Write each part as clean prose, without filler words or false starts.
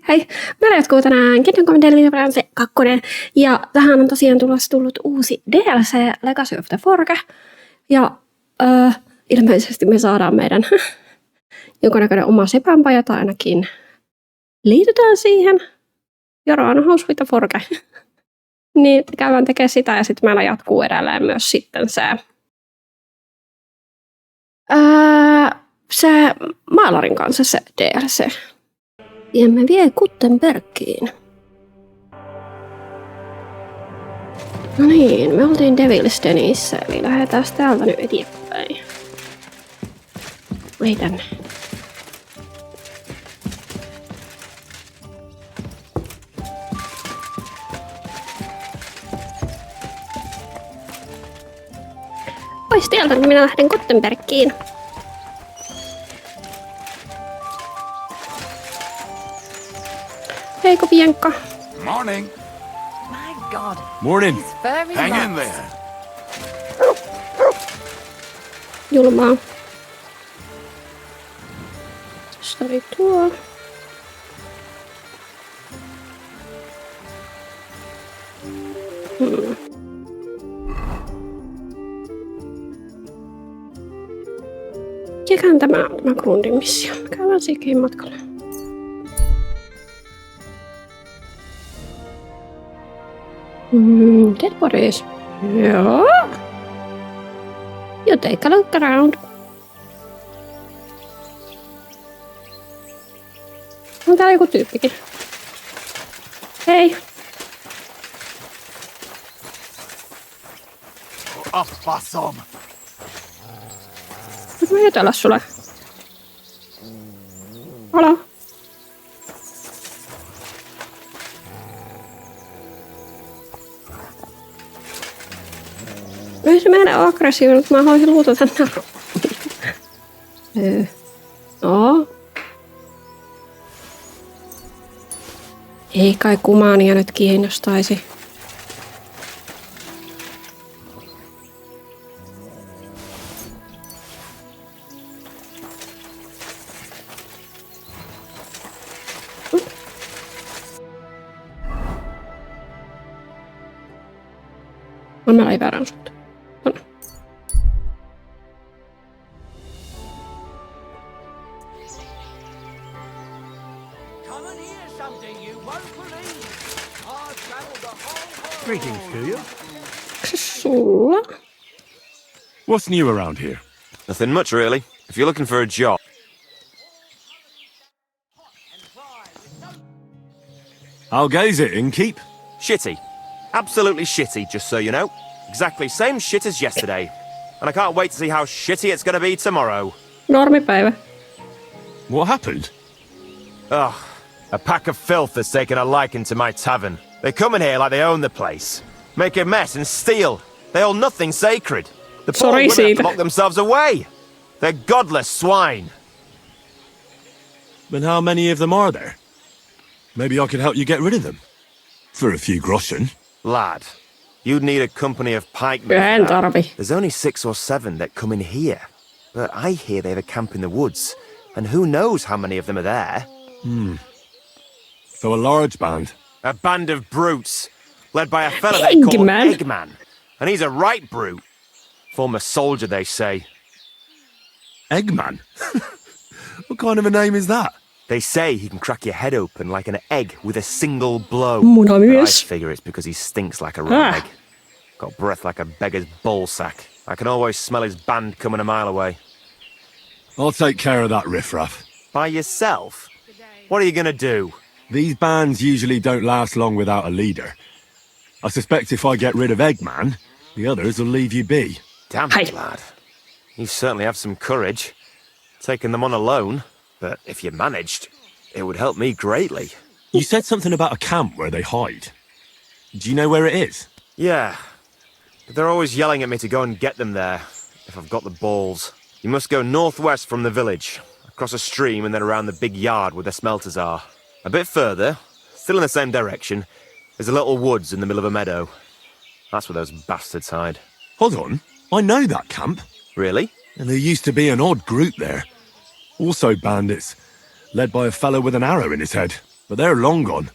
Hei. Meillä jatkuu tänään Deliverance 2. Ja tähän on tosiaan tullut uusi DLC, Legacy of the Forge. Ja ilmeisesti me saadaan meidän jonkunnäköinen oma sepänpaja, tai ainakin liitytään siihen. Joro on house with the Forge. Niin käydään tekemään sitä, ja sitten meillä jatkuu edelleen myös sitten se maalarin kanssa se DLC. Ja me vie Kuttenbergiin. No niin, me oltiin Devilstenissä, eli lähdetään täältä nyt eteenpäin. Ei tänne. Pois tieltä, niin minä lähden Kuttenbergiin. Heiko Pienka. Morning. My God. Morning. He's very Hang in nice. there. Julmaa. Tässä oli tuo. Mikähän tämä grundin missio? Käydään siikin matkalla. Dead bodies. Joo. You take a look around. On täällä joku tyyppikin. Hei. Appasom. Voit mä jutella sulle? Alo. Ei se meidän ole aggressiivinen, mutta mä haluaisin luutata naru. No. Ei kai kumaania nyt kiinnostaisi. Mä läin väärään suuntaan. Greetings to you. Sulla? What's new around here? Nothing much, really. If you're looking for a job... How goes it, innkeep? Shitty. Absolutely shitty, just so you know. Exactly same shit as yesterday. And I can't wait to see how shitty it's gonna be tomorrow. Normipäivä. What happened? Ugh. A pack of filth has taken a liking to my tavern. They come in here like they own the place. Make a mess and steal. They hold nothing sacred. The poor women have to lock themselves away. They're godless swine. Then how many of them are there? Maybe I could help you get rid of them. For a few groschen. Lad, you'd need a company of pikemen. There's only 6 or 7 that come in here. But I hear they have a camp in the woods. And who knows how many of them are there? So a large band. A band of brutes, led by a fella they call Eggman. And he's a right brute. Former soldier, they say. Eggman? What kind of a name is that? They say he can crack your head open like an egg with a single blow. But I figure it's because he stinks like a raw egg. Got breath like a beggar's ballsack. I can always smell his band coming a mile away. I'll take care of that riffraff. By yourself? What are you gonna do? These bands usually don't last long without a leader. I suspect if I get rid of Eggman, the others will leave you be. Damn it, lad. You certainly have some courage. Taking them on alone. But if you managed, it would help me greatly. You said something about a camp where they hide. Do you know where it is? Yeah. But they're always yelling at me to go and get them there, if I've got the balls. You must go northwest from the village, across a stream and then around the big yard where the smelters are. A bit further, still in the same direction, there's a little woods in the middle of a meadow. That's where those bastards hide. Hold on, I know that camp. Really? And there used to be an odd group there. Also bandits, led by a fellow with an arrow in his head. but they're long gone.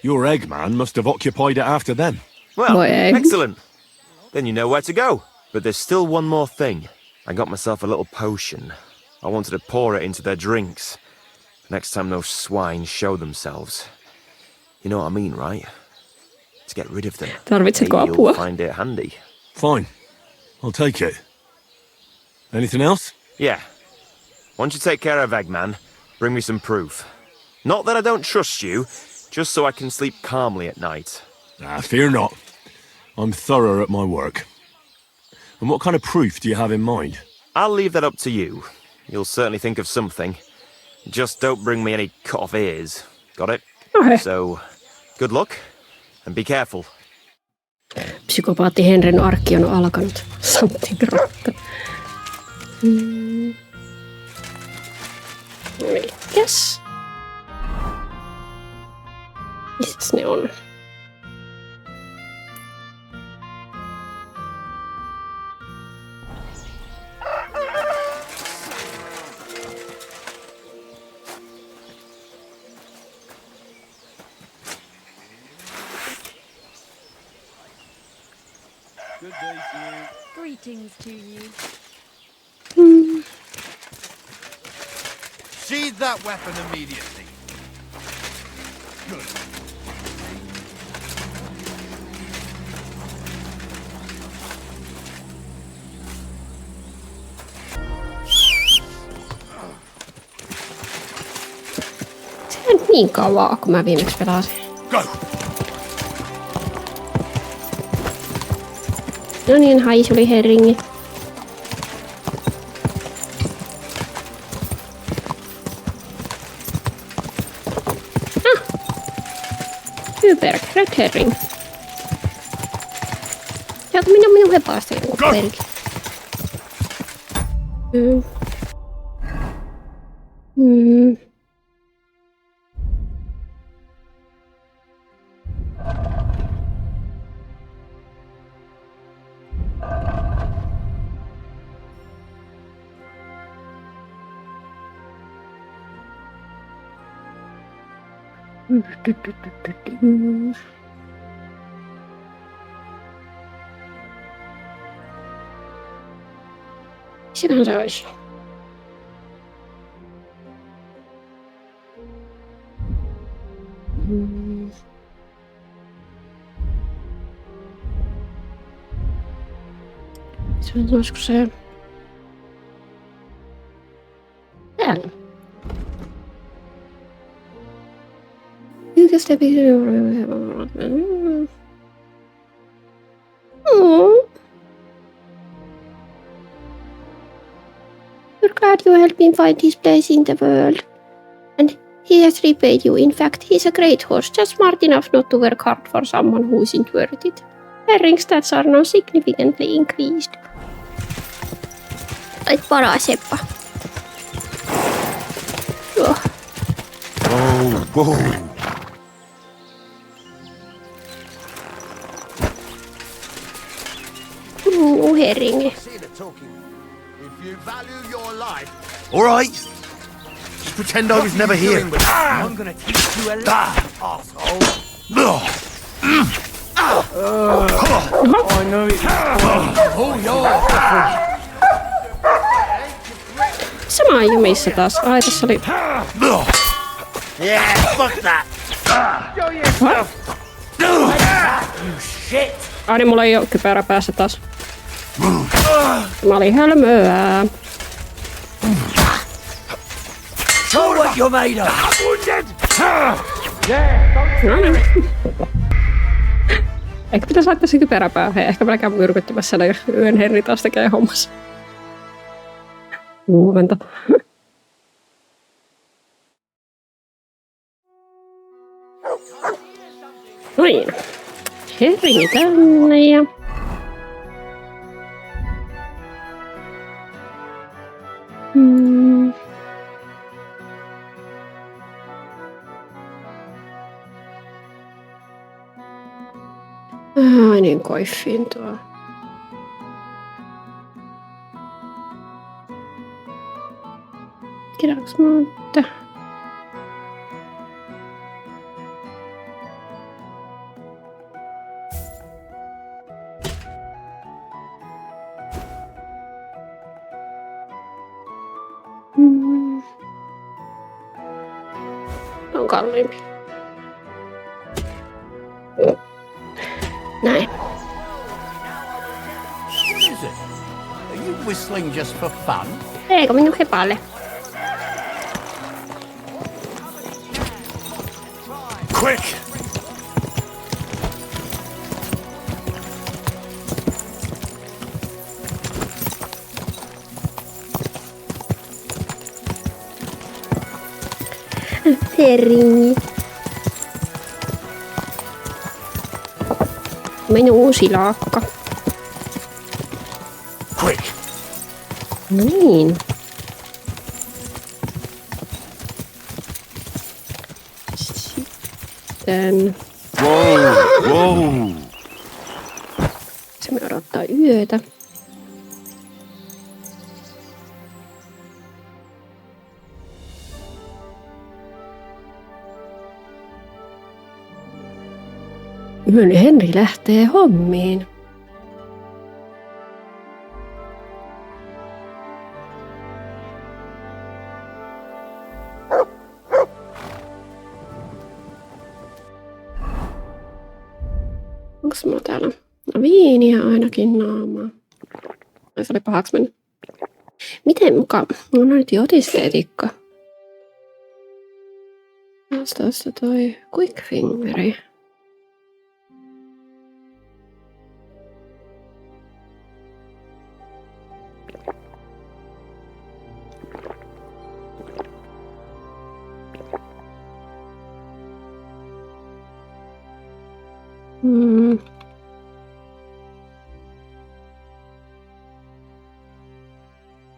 Your Eggman must have occupied it after them. Well, Boy. excellent. Then you know where to go. But there's still one more thing. I got myself a little potion. I wanted to pour it into their drinks. Next time those swine show themselves. You know what I mean, right? To get rid of them. Tarvitsetko Maybe apua? you'll find it handy. Fine. I'll take it. Anything else? Yeah. Once you take care of Eggman, bring me some proof. Not that I don't trust you, just so I can sleep calmly at night. Fear not. I'm thorough at my work. And what kind of proof do you have in mind? I'll leave that up to you. You'll certainly think of something. Just don't bring me any cut-off ears. Got it? Okay. So, good luck, and be careful. Psykopaatti Henrin arkki on alkanut. Something rotten. Mikäs? Missäs ne on? Good day to you. Greetings to you. Sheathe that weapon immediately. Good. Se on niin kauaa, kun mä viimeksi pelasin. Go! No niin, haisuli herringi. Super, red herring. Sieltä minun hepaasta joku perki. Sinähän se olisi. Se on olisiko se... Täällä. You can step in. We're glad you helped him find his place in the world. And he has repaid you. In fact, he's a great horse, just smart enough not to work hard for someone who isn't worth it. Herring stats are now significantly increased. Olet paras, Seppa. Joo. Whoa. Herringi. If you value your life, All right. Just pretend I was never here. I'm gonna teach you a lesson, asshole. I know it. Oh, your Sama jumissa taas. Ai, tässä oli... Yeah, fuck that. What? You shit. Ai niin, mulla ei oo kypärä päässä taas. Mä olin hölmöä. Show what you're made of. No niin. Ehkä pitäis laittaa se kypärä päähän. Ehkä mä käyn myrkyttämässä ne yön herri taas tekee hommassa. Huomenta. No niin. Herringi tänne ja... Ai niin, koiffiin tuo. Kirjaks mä oon, että... On kalliimpi. Näin. What is it? Are you whistling just for fun? Eikö minun hepalle? Quick! Herri. Minun silakka. Quick! No niin. Sitten Whoa! se me odottaa yötä. Yön Henri lähtee hommiin. Onks mulla täällä? No viiniä ainakin naamaa. Ai se oli pahaksi mennyt. Miten mukaan? Mulla on nyt jotisteetikka. Tuosta toi quick fingeri.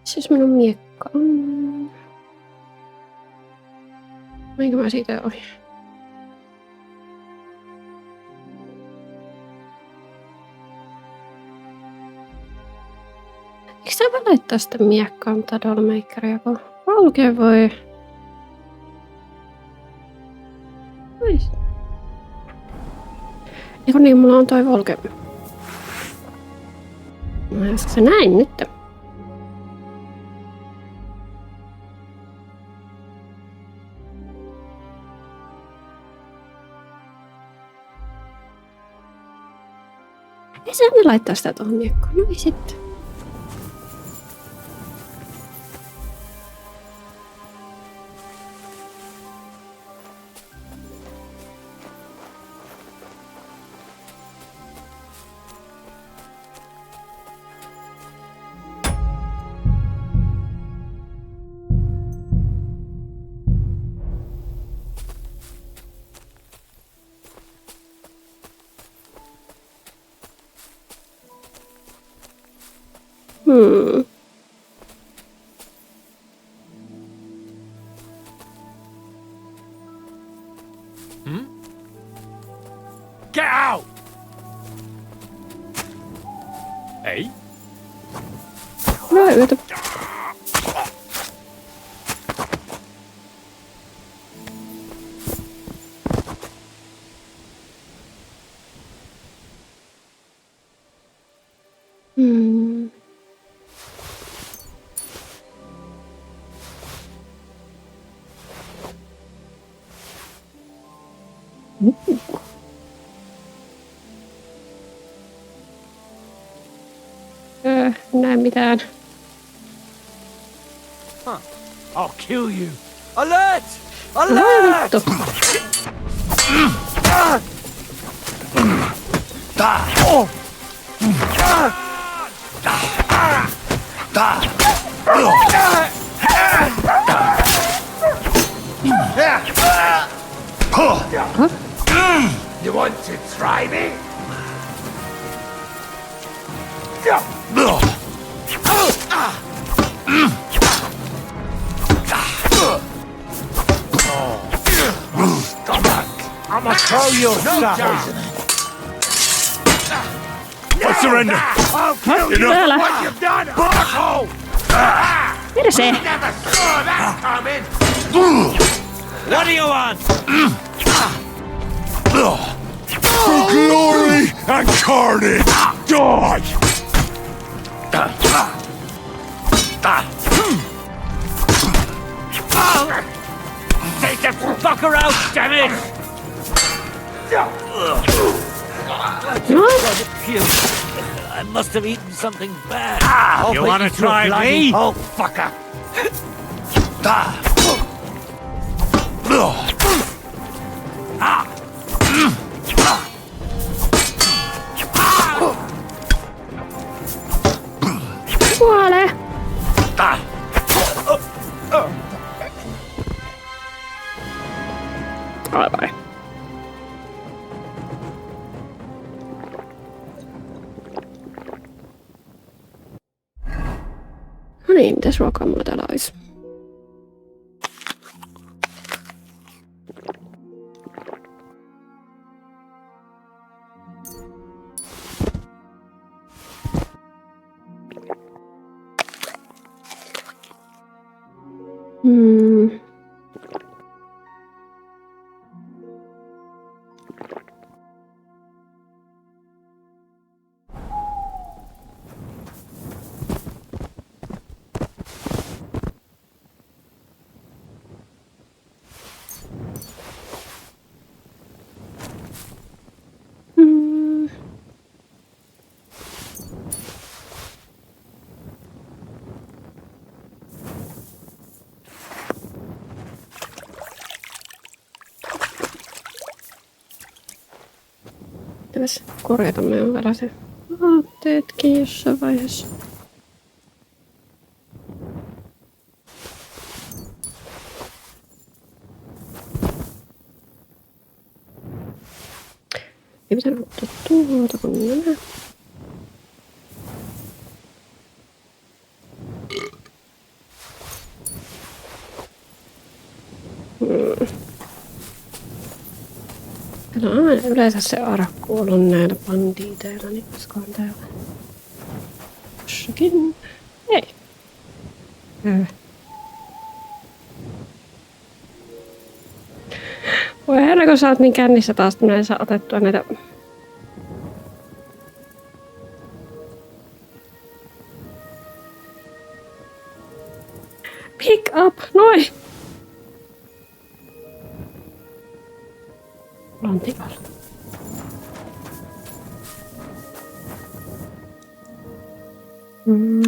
Siis minun miekka on. Minkä mä siitä ohi? Eikö sä voi laittaa sitä miekkaa, mutta dollmakeria, kun valkea voi? Ois. Eikö niin, mulla on toi volke. No, se näin nyt. Ei se aina laittaa sitä tuohon miekkoon. No ei sitten. Get out! Hey? Hyvää yötä. Näe mitään. I'll kill you. Alert! Voi Alert! vittu. You want to try me? I'ma throw your stuff. I surrender! I'll kill you Täällä. for what you've done, butthole! Mitä se? Never saw that coming! What do you want? For glory and carnage! Die! Take the fucker out, damn it! I must have eaten something bad. You wanna try me? Oh, fucker! Kuole! Ai vai. No niin, mitäs ruokaa mulla täällä olisi? Pitäis korjata meidän vielä se vaatteetkin jossain vaiheessa. Ei pitänyt ottaa tuolta kun nämä. Täällä on aina yleensä se arkku ollut näillä bandiiteilla, niin koskahan täällä jossakin. Ei. Voi herra, kun sä oot niin kännissä taas, että minä en saa otettua näitä. Pick up, noin! Lantikalla. Näin.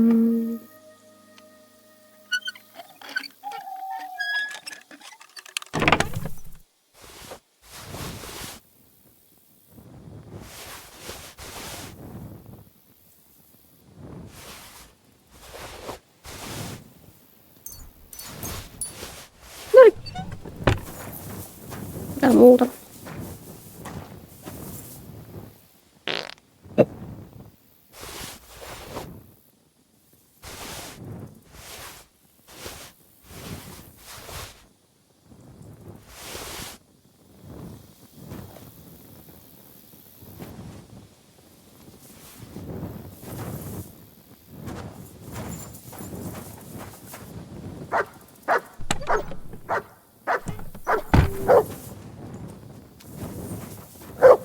Mitä muuta?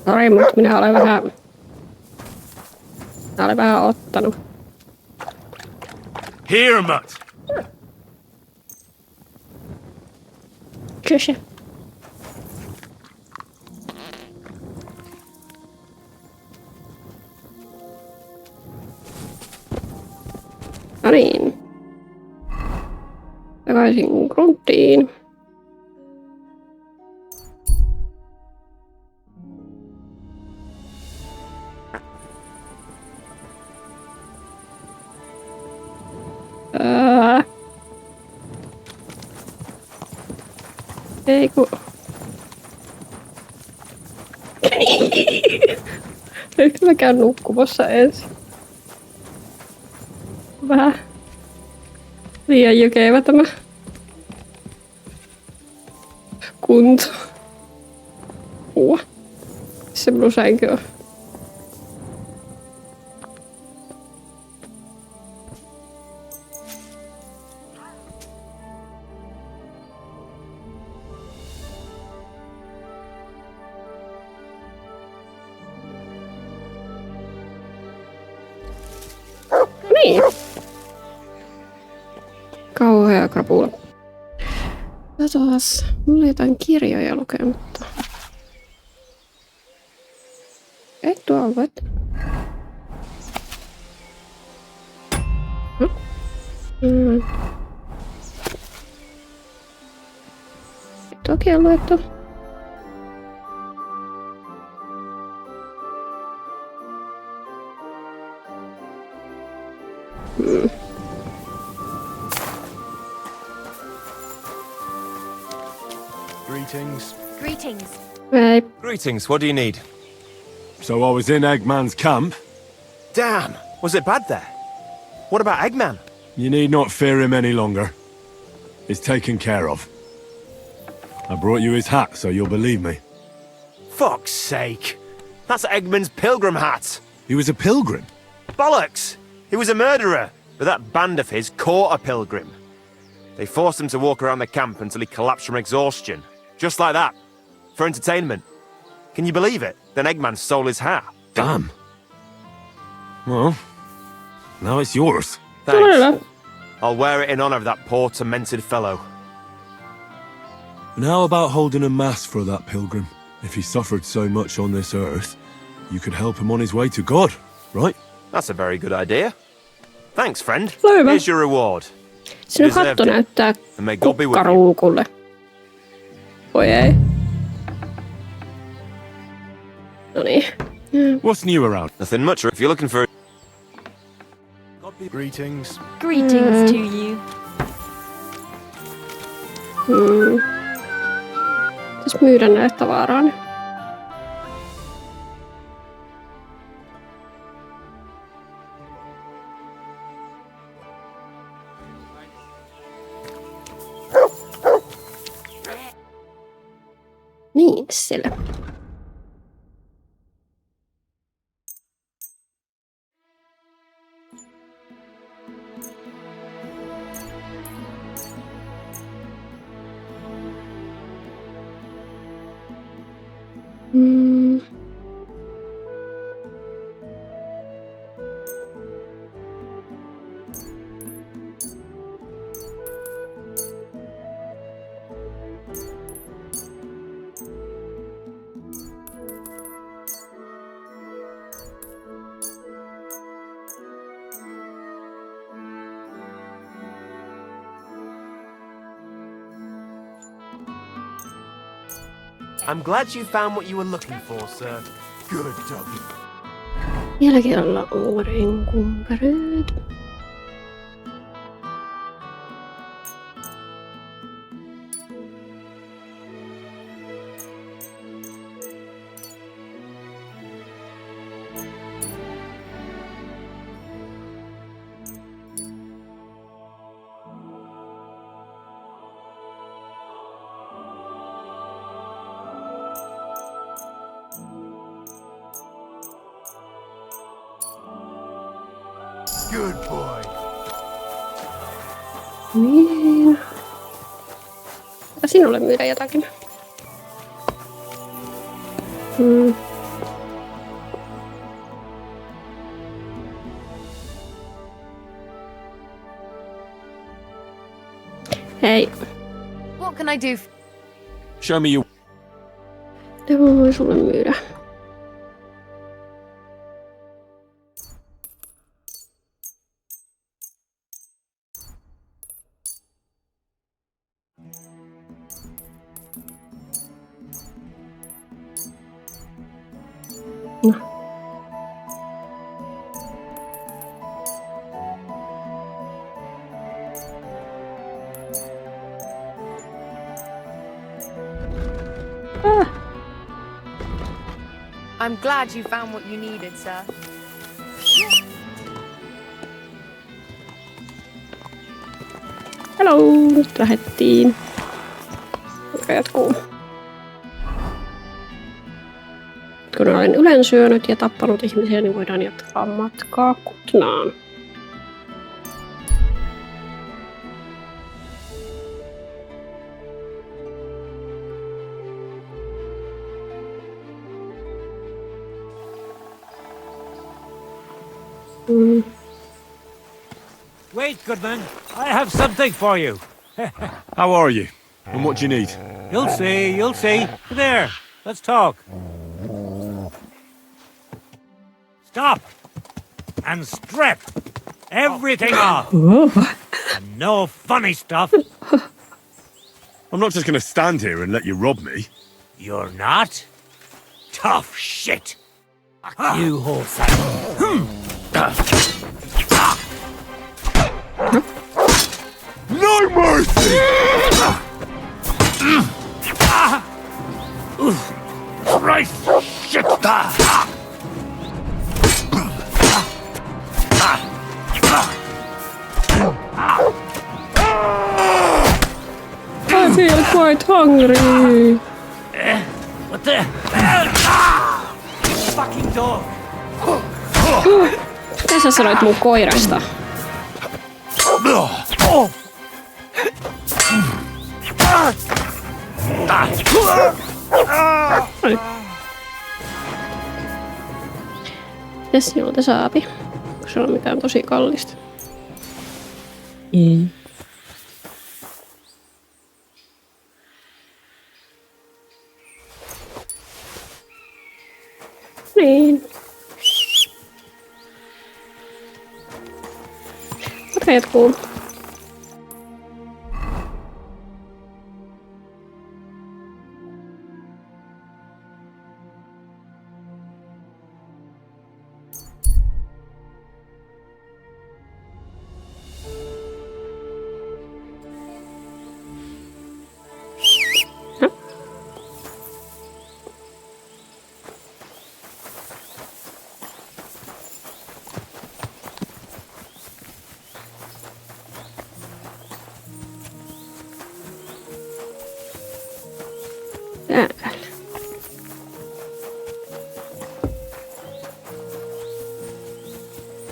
Sori, mutta minä olen vähän ottanut. Here, mutt! Kysy. No niin. Takaisin grunttiin. Ei ku... Nyt mä käyn nukkumassa ensin. Vähän liian jykevä tämä kunto. Se minun sänky on. Niin. Kauhea krapula. Katoas. Mulla oli jotain kirjoja lukematta. Ei tuolla voit. No. Toki on luettu. Greetings. Greetings. Ei. Greetings, what do you need? So I was in Eggman's camp. Damn! Was it bad there? What about Eggman? You need not fear him any longer. He's taken care of. I brought you his hat, so you'll believe me. Fuck's sake! That's Eggman's pilgrim hat! He was a pilgrim. Bollocks! He was a murderer, but that band of his caught a pilgrim. They forced him to walk around the camp until he collapsed from exhaustion. Just like that. For entertainment. Can you believe it? Then Eggman stole his hat. Damn. Well, now it's yours. Thanks. I'll wear it in honor of that poor, tormented fellow. And how about holding a mass for that pilgrim? If he suffered so much on this earth, you could help him on his way to God, right? That's a very good idea. Thanks, friend. Hyvä. Here's your reward. Sinun hattu näyttää And may God be with you. kukkaruukulle. Voi ei. Noniin. What's new around? Nothing much, if you're looking for... Greetings. Greetings to you. Pitäis myydä näitä tavaraa. Niin, siellä. I'm glad you found what you were looking for, sir. Good doggy. Vielä kerralla uuden kumpareet. Good boy. Niin. Pitää sinulle myydä jotakin. Hei. What can I do? Show me you. Mitä mä voin sulle myydä? No. I'm glad you found what you needed, sir. Hello, nyt lähdettiin. Mikä jatkuu? Kun olen ylen syönyt ja tappanut ihmisiä, niin voidaan jatkaa matkaa Kutnaan. Wait, Goodman. I have something for you. How are you? And what do you need? You'll see, you'll see. There, let's talk. Stop! And strip! Everything off! And no funny stuff. I'm not just going to stand here and let you rob me. You're not? Tough shit! You horse. No mercy! Christ! Shit! I feel quite hungry. What the? Fucking dog! Mitä sä sanoit mun koirasta? Mitäs sinulta saapi? Onko sulla mitään tosi kallista? Ei. Niin. Matka jatkuu. Täällä.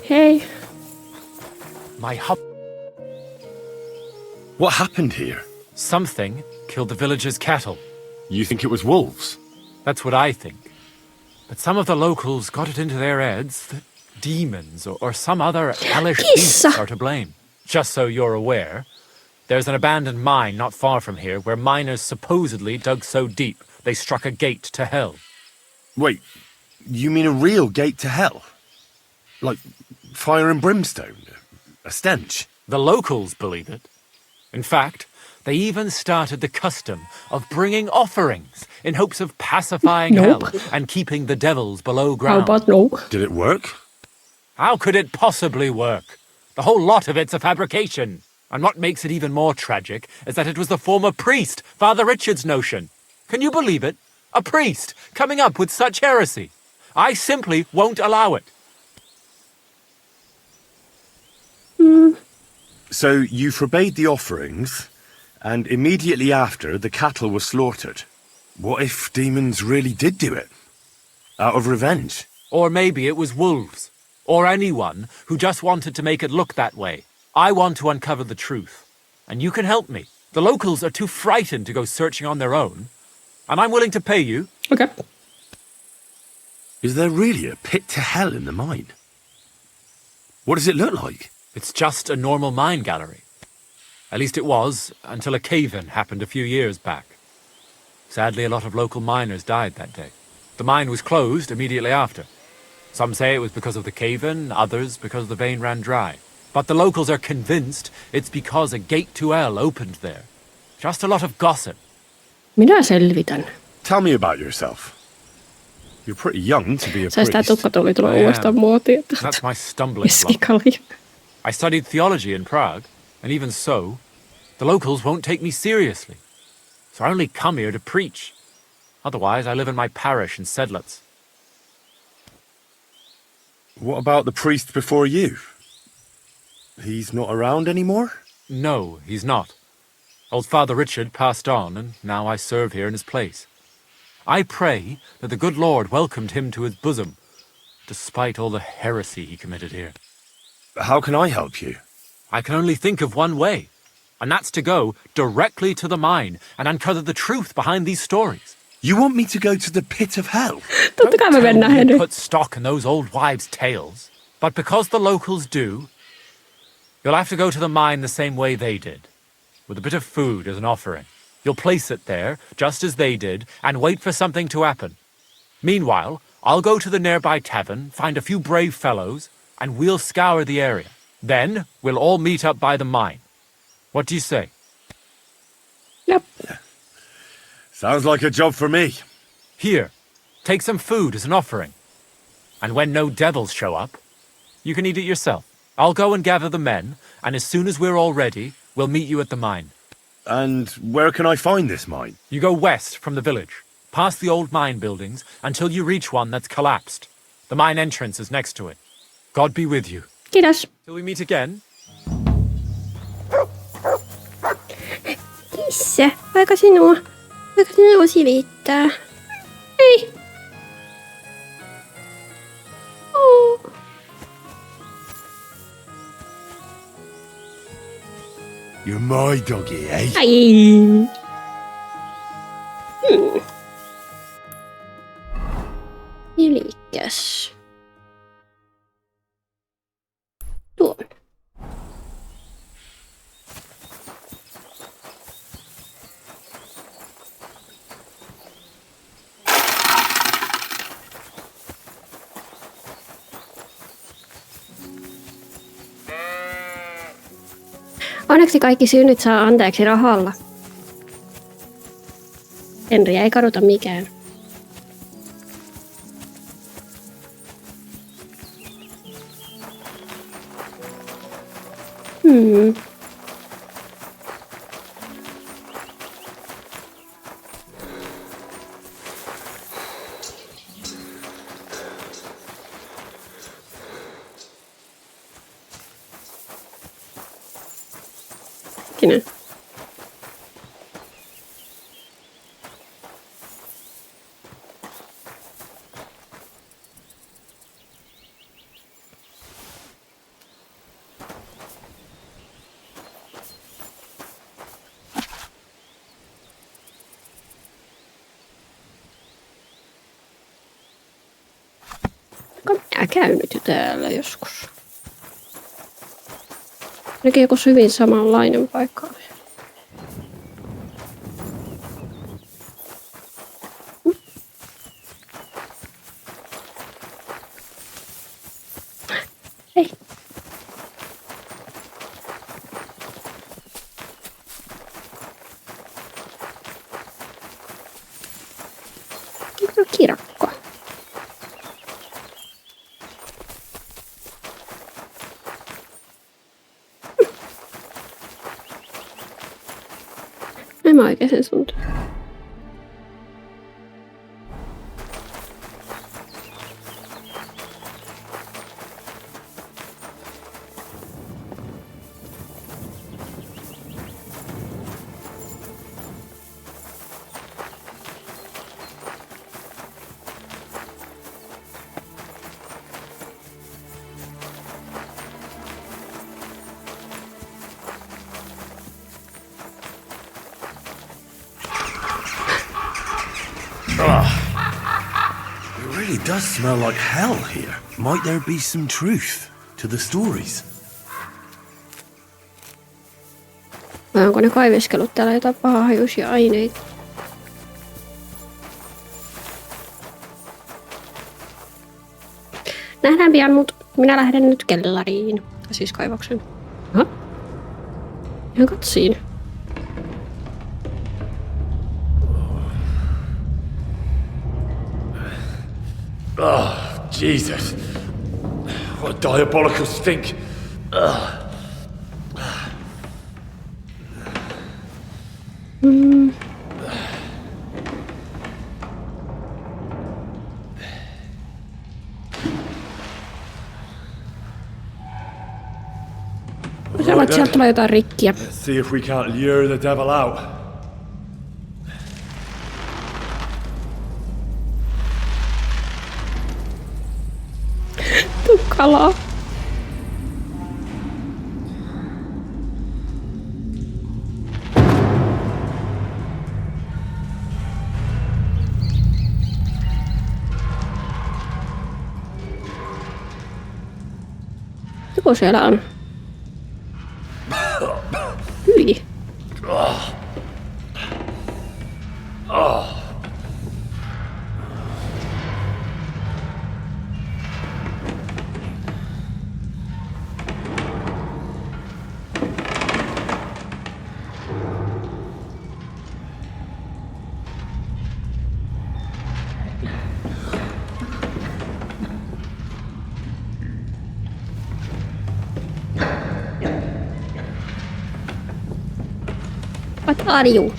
Hei. My hub. What happened here? Something killed the villagers' cattle. You think it was wolves? That's what I think. But some of the locals got it into their heads that demons or some other hellish beasts are to blame. Just so you're aware, there's an abandoned mine not far from here where miners supposedly dug so deep they struck a gate to hell. Wait, you mean a real gate to hell? Like fire and brimstone? A stench? The locals believe it. In fact, they even started the custom of bringing offerings in hopes of pacifying hell and keeping the devils below How ground. about no? Did it work? How could it possibly work? The whole lot of it's a fabrication. And what makes it even more tragic is that it was the former priest, Father Richard's notion. Can you believe it? A priest coming up with such heresy. I simply won't allow it. So you forbade the offerings, and immediately after the cattle were slaughtered. What if demons really did do it? Out of revenge? Or maybe it was wolves. Or anyone who just wanted to make it look that way. I want to uncover the truth. And you can help me. The locals are too frightened to go searching on their own. And I'm willing to pay you. Okay. Is there really a pit to hell in the mine? What does it look like? It's just a normal mine gallery. At least it was, until a cave-in happened a few years back. Sadly, a lot of local miners died that day. The mine was closed immediately after. Some say it was because of the cave-in, others because the vein ran dry. But the locals are convinced it's because a gate to hell opened there. Just a lot of gossip. Minä selvitän. Tell me about yourself. You're pretty young to be a Sai sitä priest. tukka tuli tulla I am. uudestaan muotiin. That's my stumbling block. Keskikali. I studied theology in Prague, and even so, the locals won't take me seriously. So I only come here to preach. Otherwise, I live in my parish in Sedlitz. What about the priest before you? He's not around anymore? No, he's not. Old Father Richard passed on, and now I serve here in his place. I pray that the good Lord welcomed him to his bosom, despite all the heresy he committed here. How can I help you? I can only think of one way, and that's to go directly to the mine and uncover the truth behind these stories. You want me to go to the pit of hell? Totta kai me Tell mennään me to Henry. put stock in those old wives' tales, but because the locals do, you'll have to go to the mine the same way they did, with a bit of food as an offering. You'll place it there, just as they did, and wait for something to happen. Meanwhile, I'll go to the nearby tavern, find a few brave fellows, and we'll scour the area. Then we'll all meet up by the mine. What do you say? Jop. Sounds like a job for me. Here, take some food as an offering. And when no devils show up, you can eat it yourself. I'll go and gather the men, and as soon as we're all ready, we'll meet you at the mine. And where can I find this mine? You go west from the village, past the old mine buildings, until you reach one that's collapsed. The mine entrance is next to it. God be with you. Kiitos. Till we meet again. Kissa, aika sinua silittää. Ei. Oh. You're my doggy, eh? Ai. Elikäs. Tuon. Onneksi kaikki synnit saa anteeksi rahalla. Henriä ei kaduta mikään. Hetkinen. Onko minä käynyt jo täällä joskus? Ainakin joku hyvin samanlainen paikka. Hei. Kirakko. En mä oikein sen suuntaan. It really does smell like hell here. Might there be some truth to the stories? Vai onko ne kaiviskellut täällä jotain pahahajuisia aineita? Nähdään pian, mut minä lähden nyt kellariin. Siis kaivoksen. Aha. Ihan katsiin. Oh, Jesus. What a diabolical stink. Sieltä tulee jotain rikkiä. Let's see if we can't lure the devil out. Kalaa. Joku siellä on. Hyi. What are you?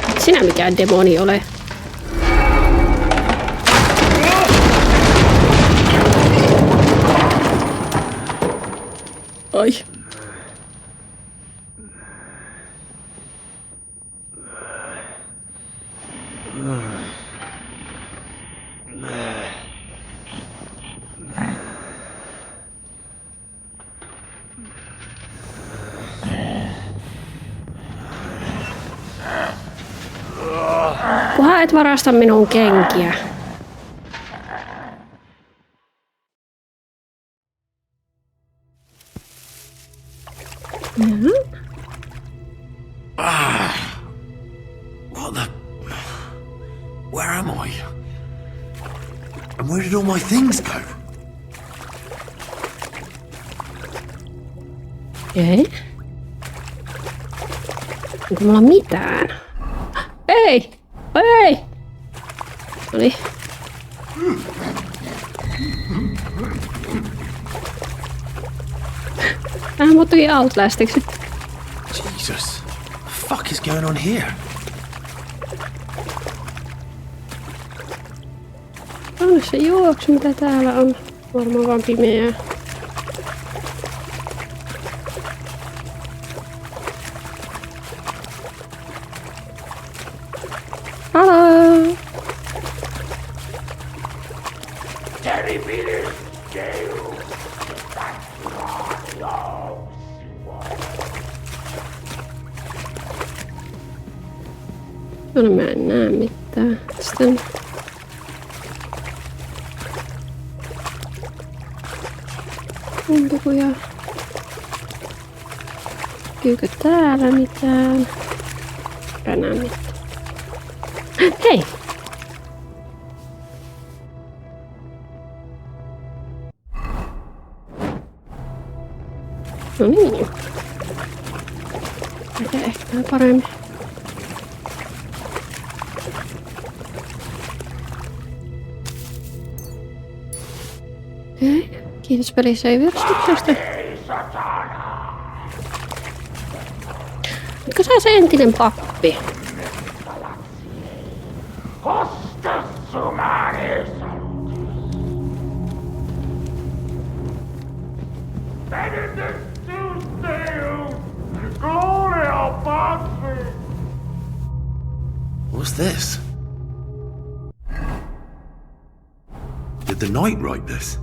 Et sinä mikään demoni ole. Ai. Kunhan et varasta minun kenkiä. What the... Where am I? And where did all my things go? Ei. Onko mulla mitään? Ei! Ei! Noniin. Tähän muuttuikin Outlastiksi. Jesus. What the fuck is going on here? On se juoksu, mitä täällä on. Varmaan vaan pimeää. Haloo! No mä en näe mitään. Sitten... Kumpukuja. Kyykö täällä mitään? Mä näe mitään. Hei! No niin. Näkee ehkä tää paremmin. Okei. Kiitos pelisaverstyksestä. Oletko sä se entinen pappi? What's this? Did the knight write this?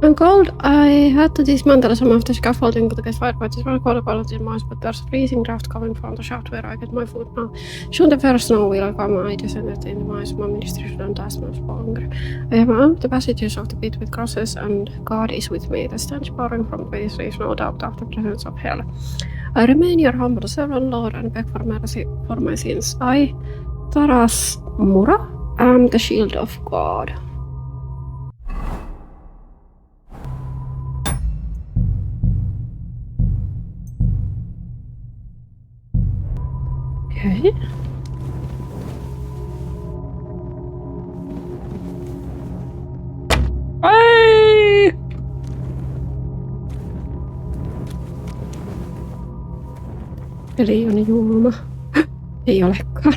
I'm cold. I had to dismantle some of the scaffolding to get firefighters were cold quality in mice, but there's a freezing draft coming from the shaft where I get my food now. Soon the first snow will come. I descended in the mice. My ministry shouldn't last much longer. I have armed the passages of the pit with crosses, and God is with me. The stench pouring from the base is no doubt of the presence of hell. I remain your humble servant, Lord, and beg for mercy for my sins. I, Taras Mura, am the shield of God. Okay. Ai! Eli on julma. Ei olekaan.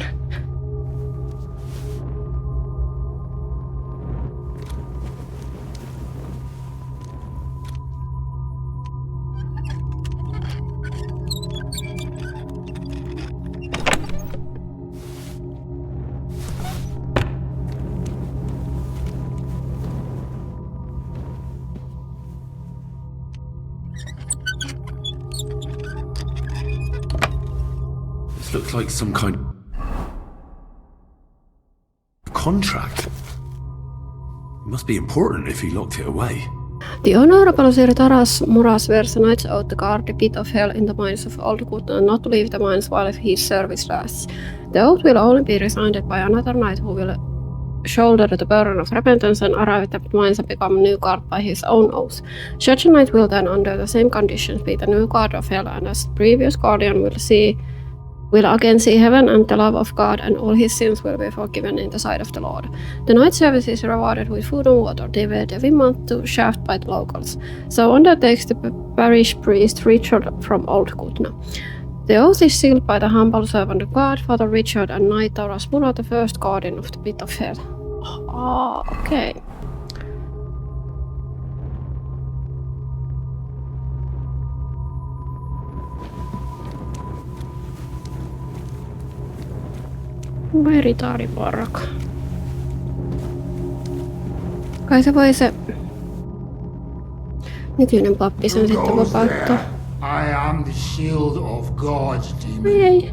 Looks like some kind of contract. It must be important if he locked it away. The Honorable Sir Taras Muras wears knights out to guard the pit of hell in the mines of Old Good and not to leave the mines while his service lasts. The oath will only be resigned by another knight who will shoulder the burden of repentance and arrive at the minds and become a new god by his own oath. Judgment Knight will then, under the same conditions, be the new god of hell, and as the previous guardian will again see heaven and the love of God, and all his sins will be forgiven in the sight of the Lord. The night service is rewarded with food and water delivered every month to Shaft by the locals. So undertakes the parish priest Richard from Old Kutna. The oath is sealed by the humble servant of God, Father Richard, and Knight Rasmura, the first guardian of the pit of hell. Okay. Veritaariporka. Kai se voi se nykyinen pappi sen sitten vapauttaa. I am the shield of God's demon. Ei.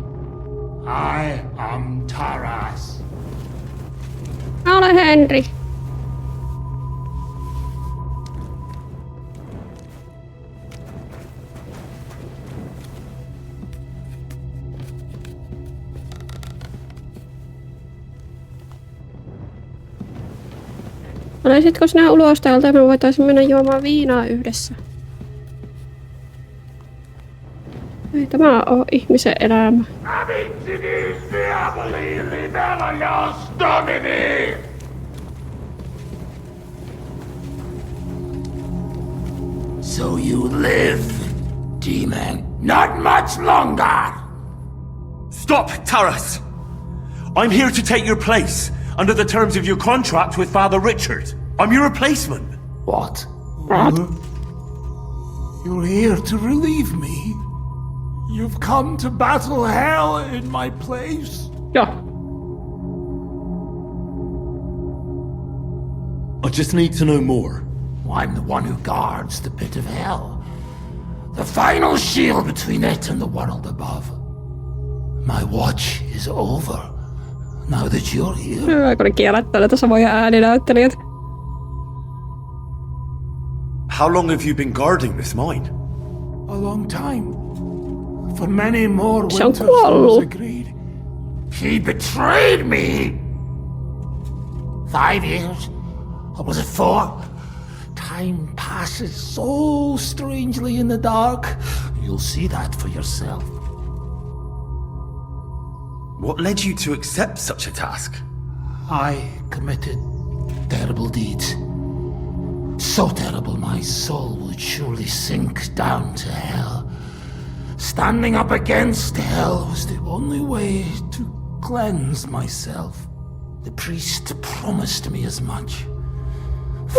I am Taras. Mä olen Henri. Olisitko sinä ulos täältä ja me voitaisiin mennä juomaan viinaa yhdessä? Ei tämä oo ihmisen elämä. So you live, demon. Not much longer. Stop, Taras! I'm here to take your place, under the terms of your contract with Father Richard. I'm your replacement. What? What? You're here to relieve me. You've come to battle hell in my place. Joo. I just need to know more. I'm the one who guards the pit of hell. The final shield between it and the world above. My watch is over. Now that you're here. Hyvä, kun ne kiellettelee näitä samoja ääninäyttelijät. How long have you been guarding this mine? A long time. For many more Se on winters kuollut. was agreed. He betrayed me! 5 years? Or was it 4? Time passes so strangely in the dark. You'll see that for yourself. What led you to accept such a task? I committed terrible deeds. So terrible my soul would surely sink down to hell. Standing up against hell was the only way to cleanse myself. The priest promised me as much.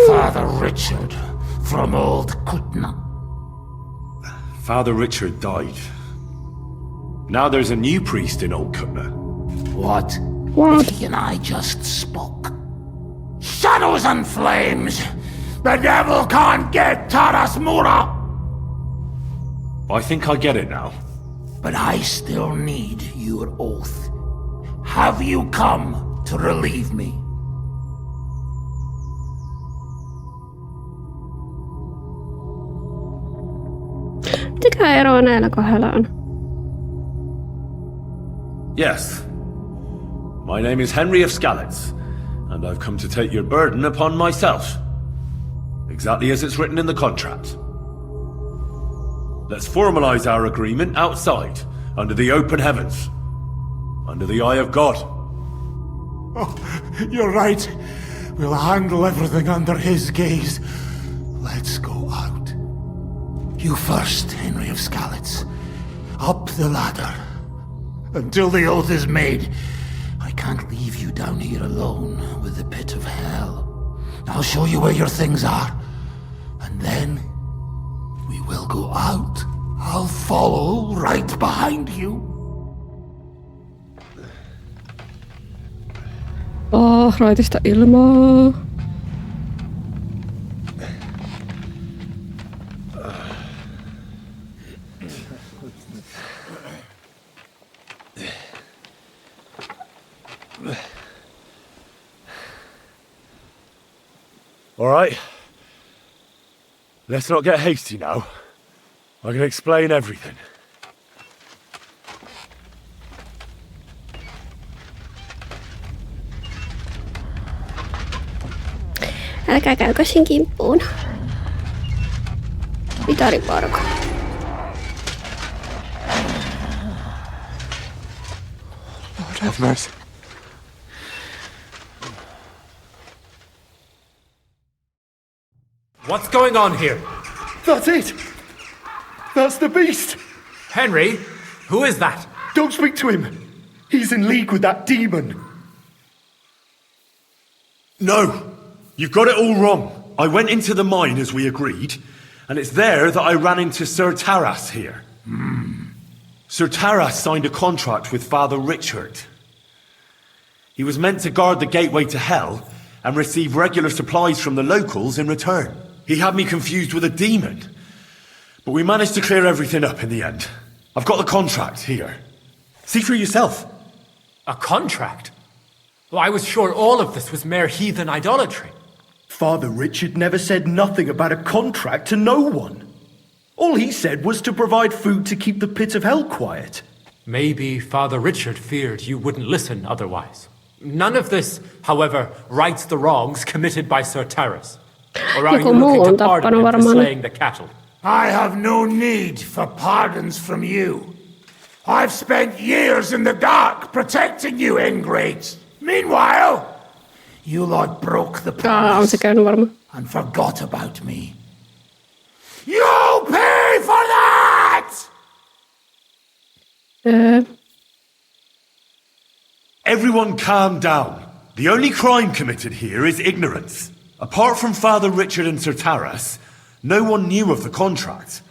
Father Richard from Old Kutna. Father Richard died. Now there's a new priest in Old Kutna. What? What? He and I just spoke. Shadows and flames! The devil can't get Taras Mura! I think I get it now. But I still need your oath. Have you come to relieve me? Mikä eroa näillä kahdella on? Yes. My name is Henry of Skalitz, and I've come to take your burden upon myself. Exactly as it's written in the contract. Let's formalize our agreement outside, under the open heavens. Under the eye of God. Oh, you're right. We'll handle everything under his gaze. Let's go out. You first, Henry of Skalitz. Up the ladder. Until the oath is made, I can't leave you down here alone with the pit of hell. I'll show you where your things are. And then we will go out. I'll follow right behind you. Raitista ilmaa. All right. Let's not get hasty now. I can explain everything. älkää käykö sen kimppuun. Vitariparko. Lord have mercy. What's going on here? That's it! That's the beast! Henry, who is that? Don't speak to him! He's in league with that demon! No, you've got it all wrong. I went into the mine as we agreed, and it's there that I ran into Sir Taras here. Sir Taras signed a contract with Father Richard. He was meant to guard the gateway to hell and receive regular supplies from the locals in return. He had me confused with a demon, but we managed to clear everything up in the end. I've got the contract here. See for yourself. A contract? Well, I was sure all of this was mere heathen idolatry. Father Richard never said nothing about a contract to no one. All he said was to provide food to keep the pit of hell quiet. Maybe Father Richard feared you wouldn't listen otherwise. None of this, however, rights the wrongs committed by Sir Taras. Or are you Joku muu looking on to pardon tappanut him for varmaan. slaying the cattle? I have no need for pardons from you. I've spent years in the dark protecting you, ingrates. Meanwhile, you lot broke the On promise se käynyt varmaan. and forgot about me. You'll pay for that! Everyone calm down. The only crime committed here is ignorance. Apart from Father Richard and Sir Taras, no one knew of the contract.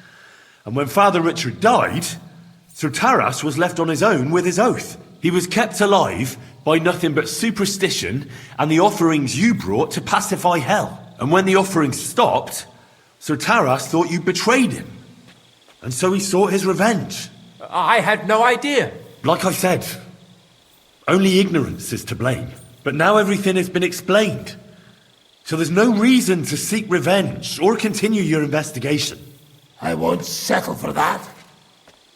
And when Father Richard died, Sir Taras was left on his own with his oath. He was kept alive by nothing but superstition and the offerings you brought to pacify hell. And when the offerings stopped, Sir Taras thought you betrayed him. And so he sought his revenge. I had no idea. Like I said, only ignorance is to blame. But now everything has been explained. So there's no reason to seek revenge or continue your investigation. I won't settle for that.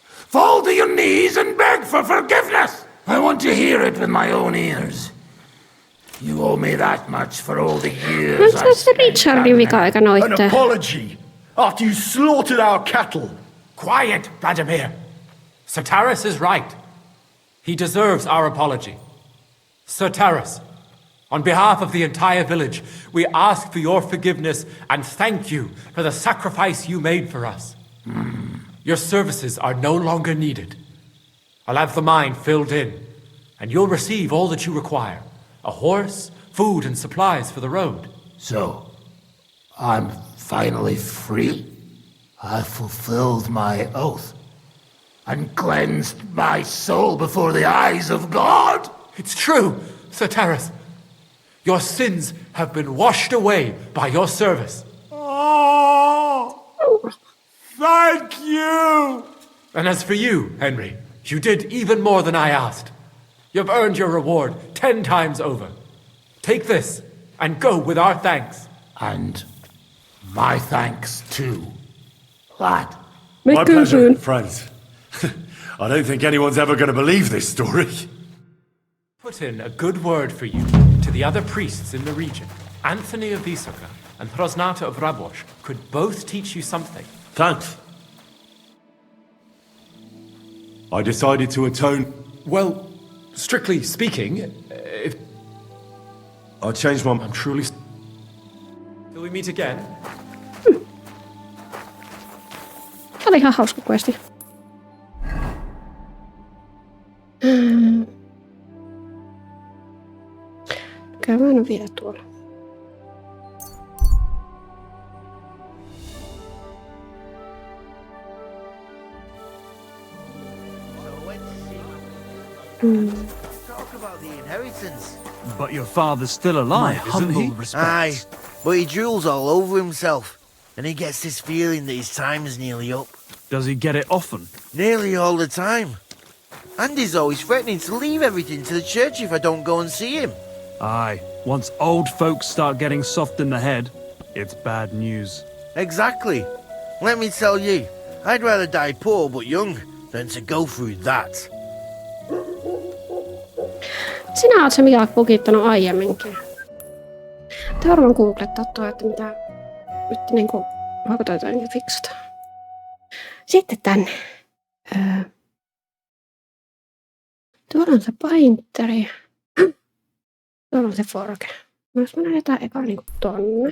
Fall to your knees and beg for forgiveness. I want to hear it with my own ears. You owe me that much for all the years No I se spent Richardin vika eikä An noitte. apology after you slaughtered our cattle. Quiet, Vladimir. Sir Taras is right. He deserves our apology. Sir Taras, on behalf of the entire village, we ask for your forgiveness and thank you for the sacrifice you made for us. Your services are no longer needed. I'll have the mine filled in, and you'll receive all that you require. A horse, food, and supplies for the road. So, I'm finally free. I've fulfilled my oath and cleansed my soul before the eyes of God. It's true, Sir Taras. Your sins have been washed away by your service. Oh, thank you. And as for you, Henry, you did even more than I asked. You've earned your reward 10 times over. Take this and go with our thanks. And my thanks too, lad. Me My pleasure, kysyn. friends. I don't think anyone's ever going to believe this story. Put in a good word for you to the other priests in the region. Anthony of Visoka and Prosnata of Rabosh could both teach you something. Thanks. I decided to atone. Well, strictly speaking, if I changed my... I'm truly... Till we meet again. Tämä oli ihan hauska questi. Käydään vielä tuolla. Talk about the inheritance. But your father's still alive, isn't he? Aye, but he drools all over himself, and he gets this feeling that his time is nearly up. Does he get it often? Nearly all the time. And he's always threatening to leave everything to the church if I don't go and see him. Aye. Once old folks start getting soft in the head, it's bad news. Exactly. Let me tell you, I'd rather die poor but young than to go through that. Sinä oot se, mikä oot pukittanut aiemminkin. Pitää varmaan googlettaa tuo, että mitä nyt niinku hakotetaan ja fiksataan. Sitten tänne. Tuolla on se painteri. Tuolla on se forke. Jos me lähdetään eka niinku tonne.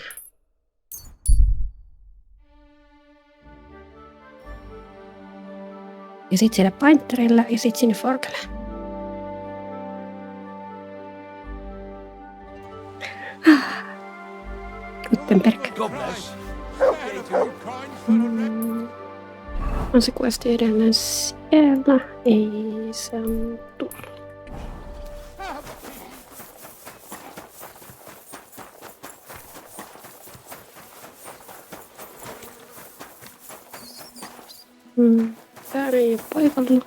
Ja sit sille painterille ja sit sinne forkelle. Guttenberg. On se questi edelleen siellä? Ei, se on tuolla. Täällä ei ole paikalla.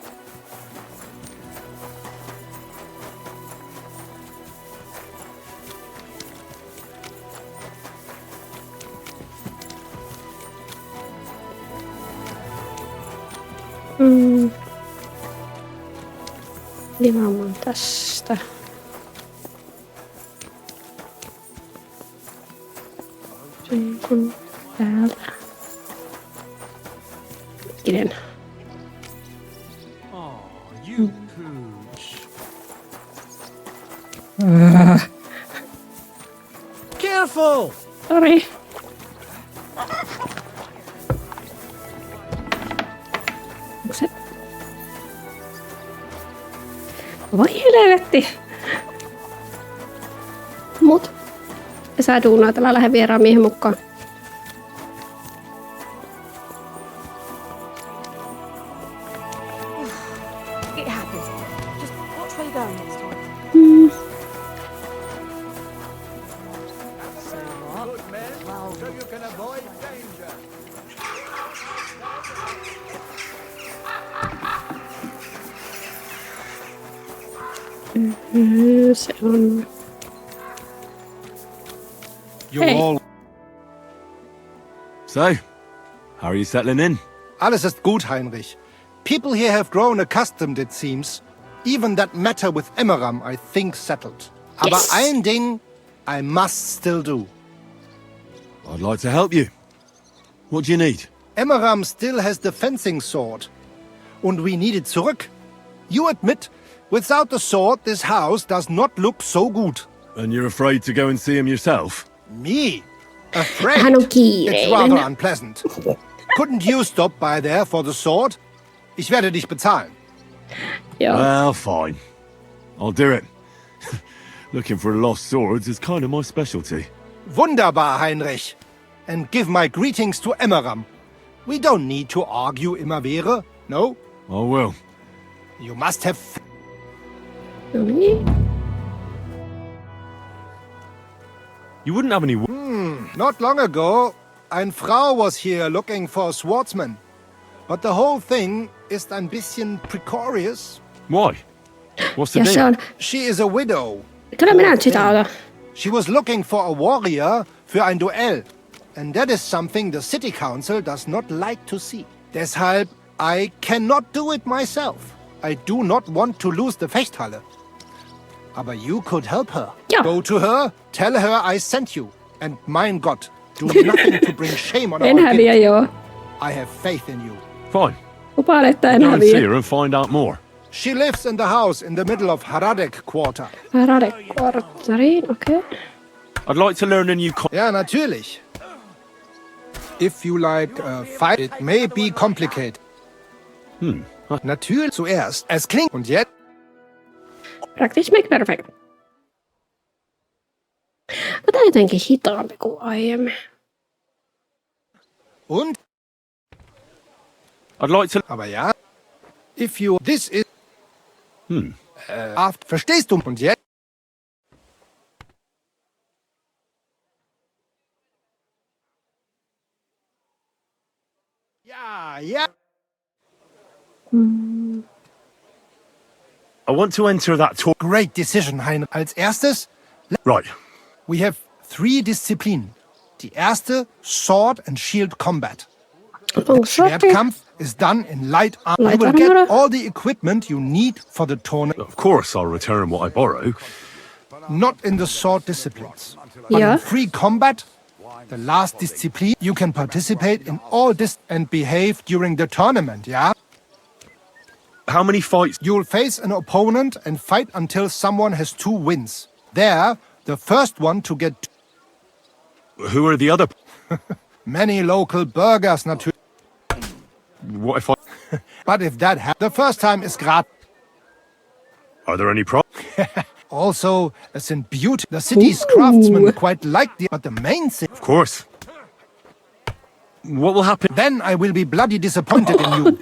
Nimenomaan tästä. Se on täällä. Hetkinen. You pooch. Careful! Sori. Onko se? Voi helvetti. Mut. Ja sä duunaat, älä lähde vieraan miehen mukaan. It happens. Just watch where you're going next time. So what? Well, So you can avoid danger. Se on. You're Hey. all... So, how are you settling in? Alles ist gut, Heinrich. People here have grown accustomed, it seems. Even that matter with Emmeram, I think, settled. Aber Yes. ein Ding I must still do. I'd like to help you. What do you need? Emmeram still has the fencing sword. Und we need it zurück. You admit, without the sword, this house does not look so good. And you're afraid to go and see him yourself? Me? Afraid? Hän on It's kiireinen. rather unpleasant. Couldn't you stop by there for the sword? Ich werde dich bezahlen. Joo. Well, fine. I'll do it. Looking for lost swords is kind of my specialty. Wunderbar, Heinrich. And give my greetings to Emmeram. We don't need to argue immer wäre, no? I will. You must have... No niin. You wouldn't have any... Not long ago, ein Frau was here looking for a swordsman. But the whole thing is ein bisschen precarious. Why? What's the Ja se deal? on. She is a widow. Kyllä minä sitä otan. She was looking for a warrior für ein Duell. And that is something the city council does not like to see. Deshalb, I cannot do it myself. I do not want to lose the Fechthalle. Aber you could help her. Ja. Go to her, tell her I sent you. And mein Gott, do nothing to bring shame on En our häviä guild. joo. I have faith in you. Fine. Lupaan, että en Go and see häviä. her and find out more. She lives in the house in the middle of Haradek quarter. Radekvarttariin, okei. Okay. I'd like to learn a new... Ja, natürlich. If you like fight, it may be complicated. Natürlich zuerst. Es klingt. Und jetzt? Practice make perfect. Mä tää jotenkin hitaampi kuin aiemmin. Und? I'd like to... Aber ja. If you... This is... verstehst du? Und jetzt? Ja, ja. I want to enter that tour... Great decision, Heinrich. Als erstes, Right. we have 3 Disziplinen. Die erste, Sword and Shield Combat. Schwertkampf is done in light armor. You Light will armor? get all the equipment you need for the tournament. Of course I'll return what I borrow. Not in the sword disciplines. But Yeah. in free combat, the last discipline, you can participate in all this and behave during the tournament, yeah? How many fights? You'll face an opponent and fight until someone has 2 wins. There, the first one to get Who are the other? many local burgers, natürlich. What if I... But if that happens, the first time is gratis. Are there any problems? Also, it's in beauty. The city's craftsmen quite like the... But the main thing... Of course. What will happen? Then I will be bloody disappointed in you.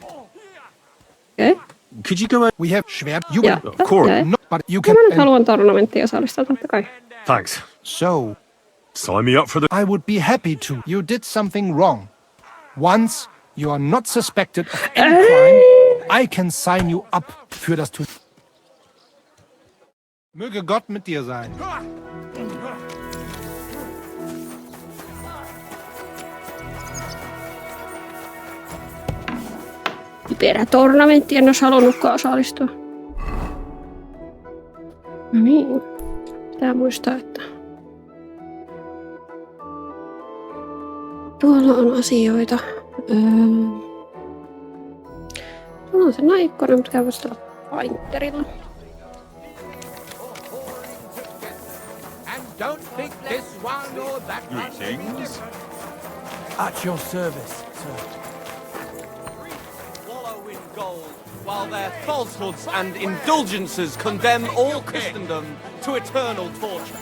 Okay. Could you go... We have Schwert. You Yeah. will... Of course. Okay. No, but you Mä can... nyt haluan tournamenttiin osallistua, totta kai. Thanks. So, Sign me up for the... I would be happy to. You did something wrong. Once you are not suspected of any crime, I can sign you up für das Turnier. Möge Gott mit dir sein. Perätornamentti, en olisi halunnutkaan osallistua. No niin. Pitää muistaa, että tuolla on asioita. Tuolla on se naikkonen, mutta käy vasta painterilla. And don't think this one or that Greetings. At your service, sir. Wallow in gold, while their falsehoods and indulgences condemn all Christendom to eternal torture.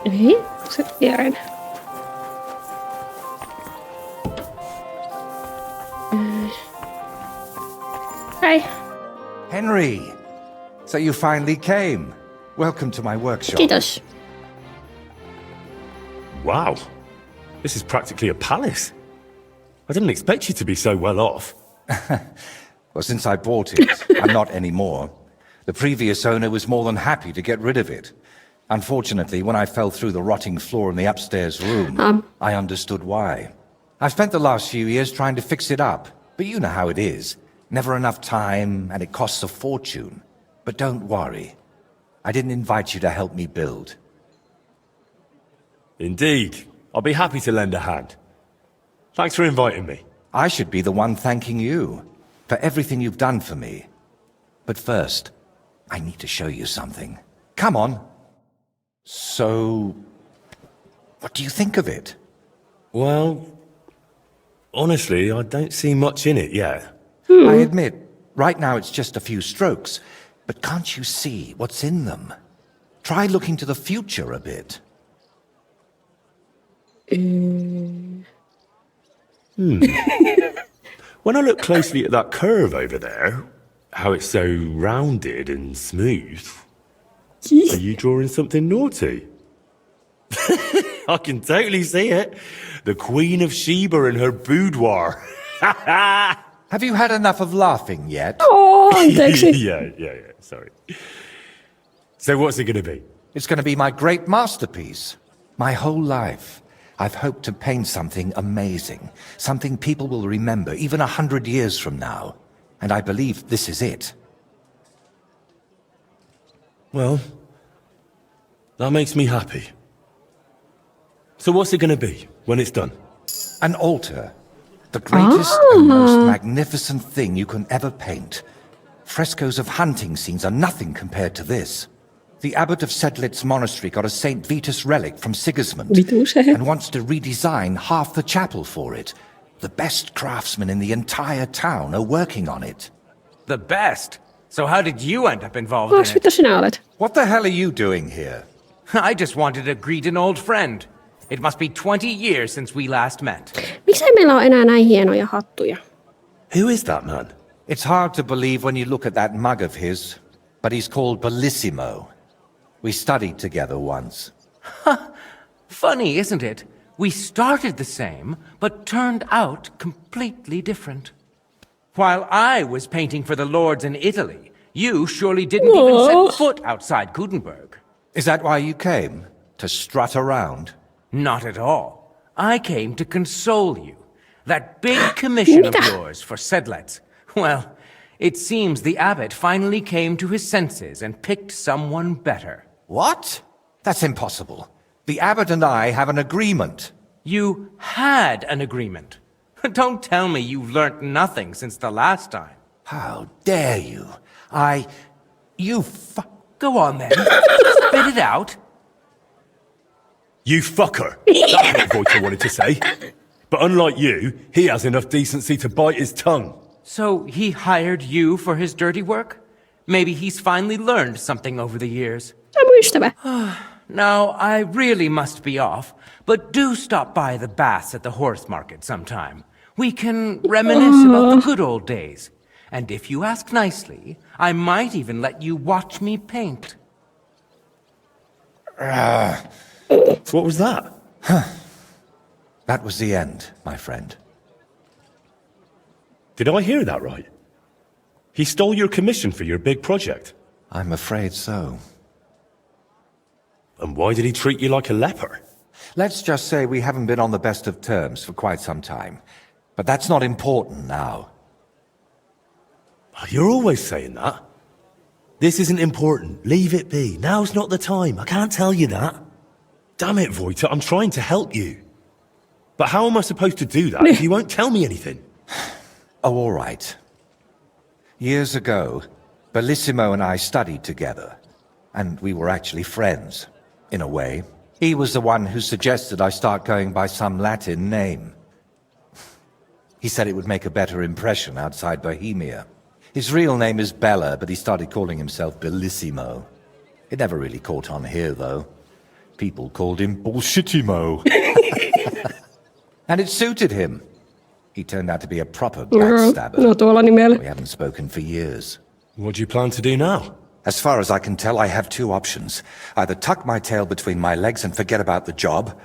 Ei, se viereen. Hei. Henry! So you finally came. Welcome to my workshop. Kiitos. Wow. This is practically a palace. I didn't expect you to be so well off. Well, since I bought it, I'm not anymore. The previous owner was more than happy to get rid of it. Unfortunately, when I fell through the rotting floor in the upstairs room, I understood why. I've spent the last few years trying to fix it up, but you know how it is. Never enough time, and it costs a fortune. But don't worry. I didn't invite you to help me build. Indeed. I'll be happy to lend a hand. Thanks for inviting me. I should be the one thanking you for everything you've done for me. But first, I need to show you something. Come on. So, what do you think of it? Well, honestly, I don't see much in it yet. I admit, right now it's just a few strokes, but can't you see what's in them? Try looking to the future a bit. When I look closely at that curve over there, how it's so rounded and smooth, are you drawing something naughty? I can totally see it. The Queen of Sheba in her boudoir. Have you had enough of laughing yet? Oh, onneksi. yeah, sorry. So what's it going to be? It's going to be my great masterpiece. My whole life, I've hoped to paint something amazing, something people will remember even 100 years from now. And I believe this is it. Well, that makes me happy. So what's it going to be when it's done? An altar. The greatest and most magnificent thing you can ever paint. Frescoes of hunting scenes are nothing compared to this. The abbot of Sedlitz monastery got a St. Vitus relic from Sigismund and wants to redesign half the chapel for it. The best craftsmen in the entire town are working on it. The best? So how did you end up involved in Onks it? mitä sinä olet? What the hell are you doing here? I just wanted to greet an old friend. It must be 20 years since we last met. Miksei meillä ole enää näin hienoja hattuja? Who is that man? It's hard to believe when you look at that mug of his, but he's called Bellissimo. We studied together once. Funny, isn't it? We started the same, but turned out completely different. While I was painting for the lords in Italy, you surely didn't even set foot outside Gutenberg. Is that why you came? To strut around? Not at all. I came to console you. That big commission of yours for Sedlets. Well, it seems the abbot finally came to his senses and picked someone better. What? That's impossible. The abbot and I have an agreement. You had an agreement. Don't tell me you've learnt nothing since the last time. How dare you? Go on then. Spit it out. You fucker. That's what Voita wanted to say. But unlike you, he has enough decency to bite his tongue. So he hired you for his dirty work? Maybe he's finally learned something over the years. Now, I really must be off, but do stop by the baths at the horse market sometime. We can reminisce about the good old days. And if you ask nicely, I might even let you watch me paint. What was that? That was the end, my friend. Did I hear that right? He stole your commission for your big project? I'm afraid so. And why did he treat you like a leper? Let's just say we haven't been on the best of terms for quite some time. But that's not important now. You're always saying that. This isn't important. Leave it be. Now's not the time. I can't tell you that. Damn it, Voita, I'm trying to help you. But how am I supposed to do that if you won't tell me anything? Oh, all right. Years ago, Bellissimo and I studied together. And we were actually friends, in a way. He was the one who suggested I start going by some Latin name. He said it would make a better impression outside Bohemia. His real name is Bella, but he started calling himself Bellissimo. It never really caught on here, though. People called him Bullshitimo. And it suited him. He turned out to be a proper backstabber. We haven't spoken for years. What do you plan to do now? As far as I can tell, I have two options. Either tuck my tail between my legs and forget about the job,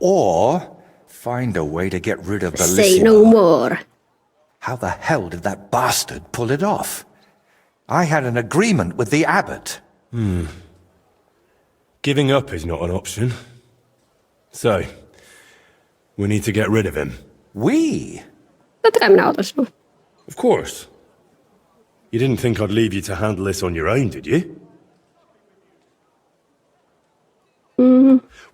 or find a way to get rid of Bellissimo. Say no more. How the hell did that bastard pull it off? I had an agreement with the abbot. Giving up is not an option. So, we need to get rid of him. We? Totta kai minä autas sinua. Of course. You didn't think I'd leave you to handle this on your own, did you?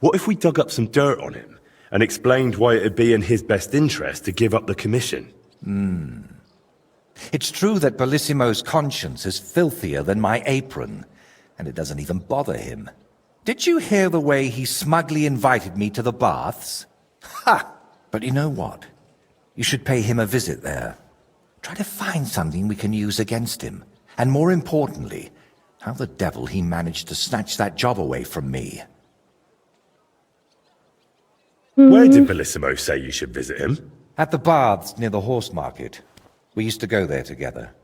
What if we dug up some dirt on him and explained why it'd be in his best interest to give up the commission? It's true that Bellissimo's conscience is filthier than my apron, and it doesn't even bother him. Did you hear the way he smugly invited me to the baths? Ha! But you know what? You should pay him a visit there. Try to find something we can use against him. And more importantly, how the devil he managed to snatch that job away from me. Where did Bellissimo say you should visit him? At the baths near the horse market. We used to go there together.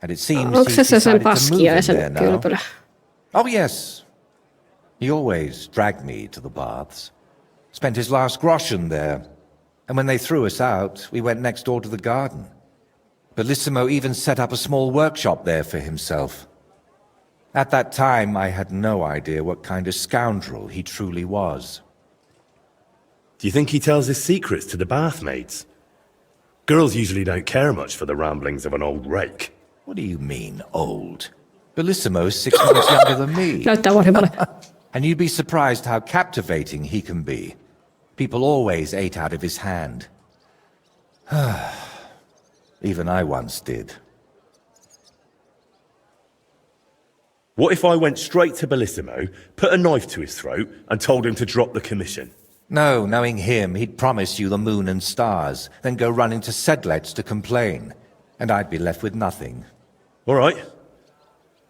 And it seems Onko he's se sen decided to move in paskiaisen there now. kylpylä? Oh, yes. He always dragged me to the baths. Spent his last groschen there. And when they threw us out, we went next door to the garden. Bellissimo even set up a small workshop there for himself. At that time, I had no idea what kind of scoundrel he truly was. Do you think he tells his secrets to the bathmaids? Girls usually don't care much for the ramblings of an old rake. What do you mean, old? Bellissimo's 6 months younger than me. Näyttää vanhemmalle. And you'd be surprised how captivating he can be. People always ate out of his hand. Even I once did. What if I went straight to Bellissimo, put a knife to his throat, and told him to drop the commission? No, knowing him, he'd promise you the moon and stars, then go running to Sedlets to complain. And I'd be left with nothing. All right.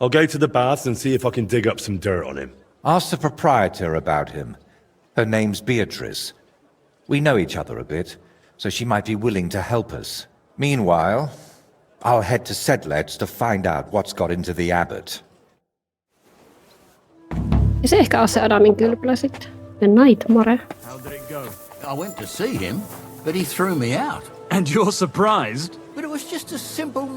I'll go to the baths and see if I can dig up some dirt on him. Ask the proprietor about him. Her name's Beatrice. We know each other a bit, so she might be willing to help us. Meanwhile, I'll head to Sedlets to find out what's got into the abbot. Ja se ehkä on se Adamin kylpylä sitten. The Nightmare. How did it go? I went to see him, but he threw me out. And you're surprised? But it was just a simple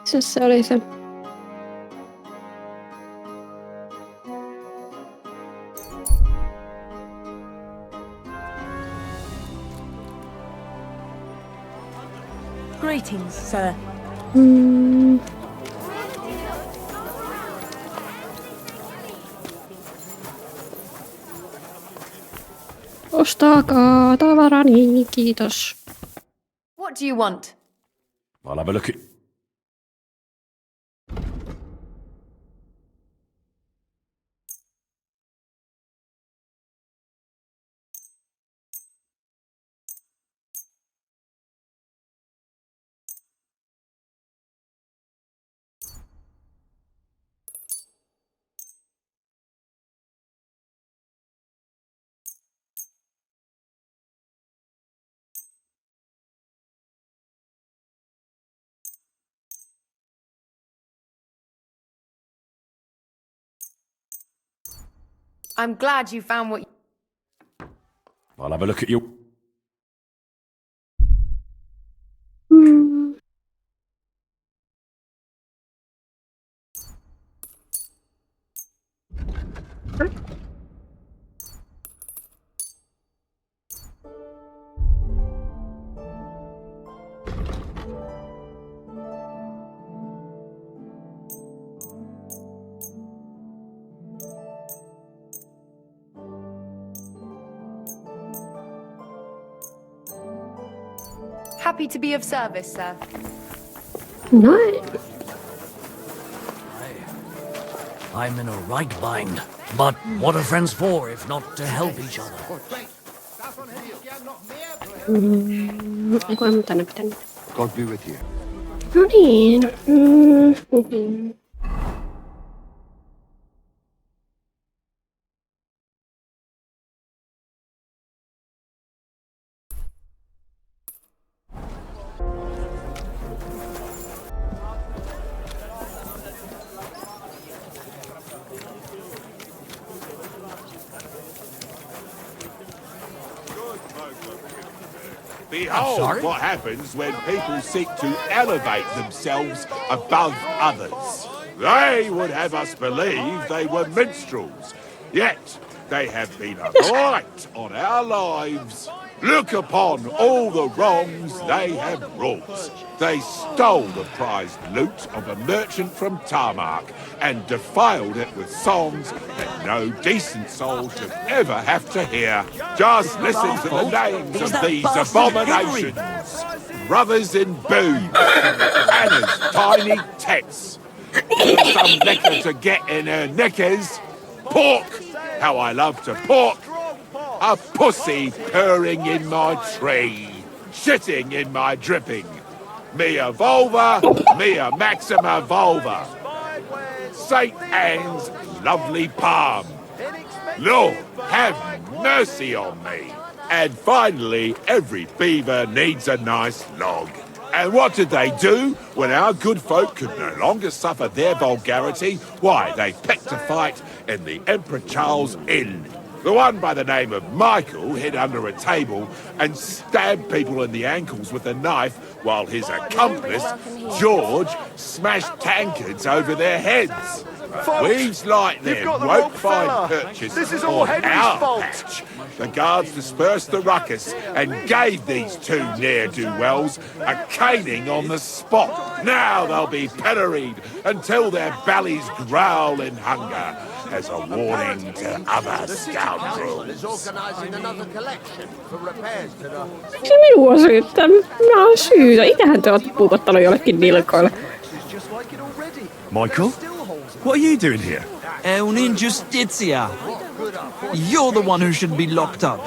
Se oli se. Greetings, sir. Ostakaa tavarani, kiitos. What do you want? I'll have a look at... I'm glad you found what I'll have a look at you. Happy to be of service, sir. Nice. I'm in a right bind. But what are friends for if not to help each other? Eiku en tänne pitänyt. God be with you. No niin. Behold what happens when people seek to elevate themselves above others. They would have us believe they were minstrels, yet they have been a blight on our lives. Look upon all the wrongs they have wrought. They stole the prized loot of a merchant from Tarmac and defiled it with songs that no decent soul should ever have to hear. Just listen to the names of these abominations. Brothers in booze, Anna's tiny tits. Some liquor to get in her knickers. Pork, how I love to pork. A pussy purring in my tree, shitting in my dripping. Me a vulva, me a maxima vulva. St. Anne's lovely palm. Lord, have mercy on me. And finally, every beaver needs a nice log. And what did they do when our good folk could no longer suffer their vulgarity? Why, they picked a fight in the Emperor Charles Inn. The one by the name of Michael hid under a table and stabbed people in the ankles with a knife while his accomplice, George, smashed tankards over their heads. Weeds like them won't find purchase This is all on Henry's our fault. patch. The guards dispersed the ruckus and gave these two ne'er-do-wells a caning on the spot. Now they'll be pilloried until their bellies growl in hunger, as a warning to other scoundrels. Organising another collection for repairs to the... Miksi minua syyttää? Minä olen syytä. Itähän te olette puukottanut jollekin nilkoille. Michael? What are you doing here? È un'ingiustizia. You're the one who should be locked up.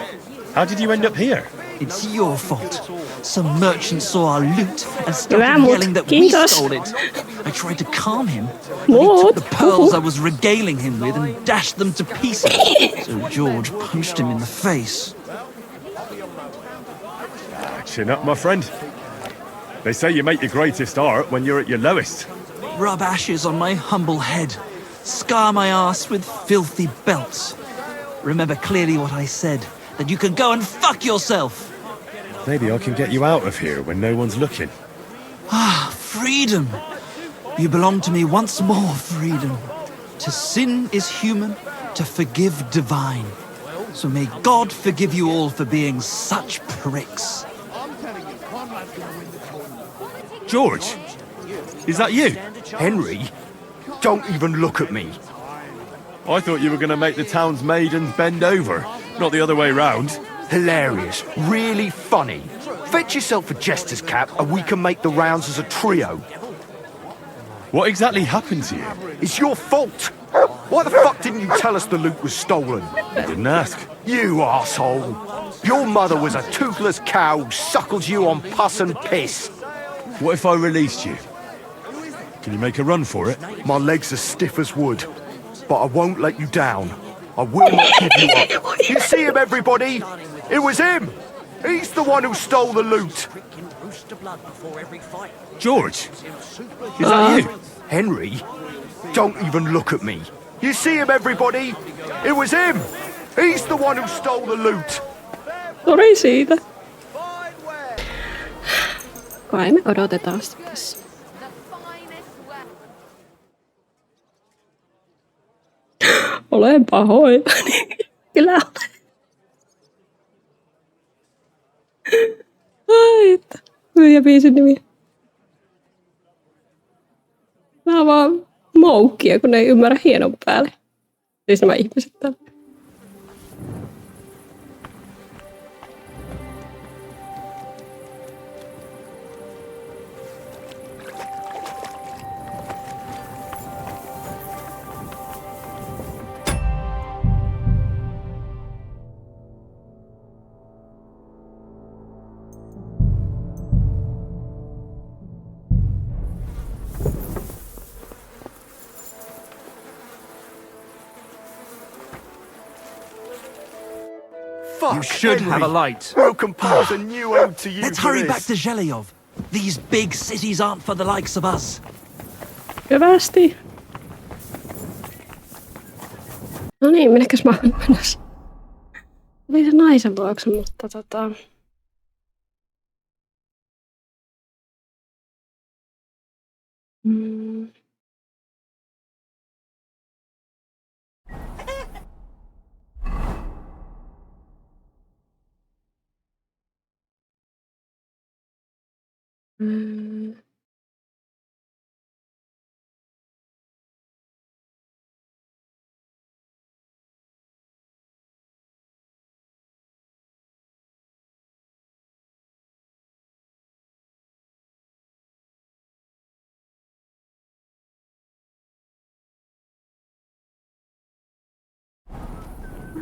How did you end up here? It's your fault. Some merchant saw our loot and started yelling that we stole it. I tried to calm him, but he took the pearls I was regaling him with and dashed them to pieces. So George punched him in the face. Chin up, my friend. They say you make your greatest art when you're at your lowest. Rub ashes on my humble head. Scar my ass with filthy belts. Remember clearly what I said, that you can go and fuck yourself. Maybe I can get you out of here when no one's looking. Ah, freedom. You belong to me once more, freedom. To sin is human, to forgive divine. So may God forgive you all for being such pricks. I'm telling you, Conrad's gonna win George? Is that you? Henry, don't even look at me. I thought you were going to make the town's maidens bend over, not the other way round. Hilarious. Really funny. Fetch yourself a jester's cap and we can make the rounds as a trio. What exactly happened to you? It's your fault. Why the fuck didn't you tell us the loot was stolen? I didn't ask. You arsehole. Your mother was a toothless cow who suckled you on pus and piss. What if I released you? Can you make a run for it? My legs are stiff as wood, but I won't let you down. I will not give you up. You see him, everybody? It was him. He's the one who stole the loot. George? Is that you? Henry, don't even look at me. You see him, everybody? It was him. He's the one who stole the loot. Sori siitä. Kai me odotetaan sitä tässä. Olen pahoillani. Kyllä olen. Ai että. Hyviä biisin nimiä. Nää on vaan moukkia, kun ne ei ymmärrä hienon päälle. Siis nämä ihmiset täällä. Fuck, You should Henry. have a light. We'll compose a new ode to you. Let's for hurry this. back to Zhelyov. These big cities aren't for the likes of us. Hyvästi. No niin, minnekäs mä oon menossa? Oli se naisen luokse, mutta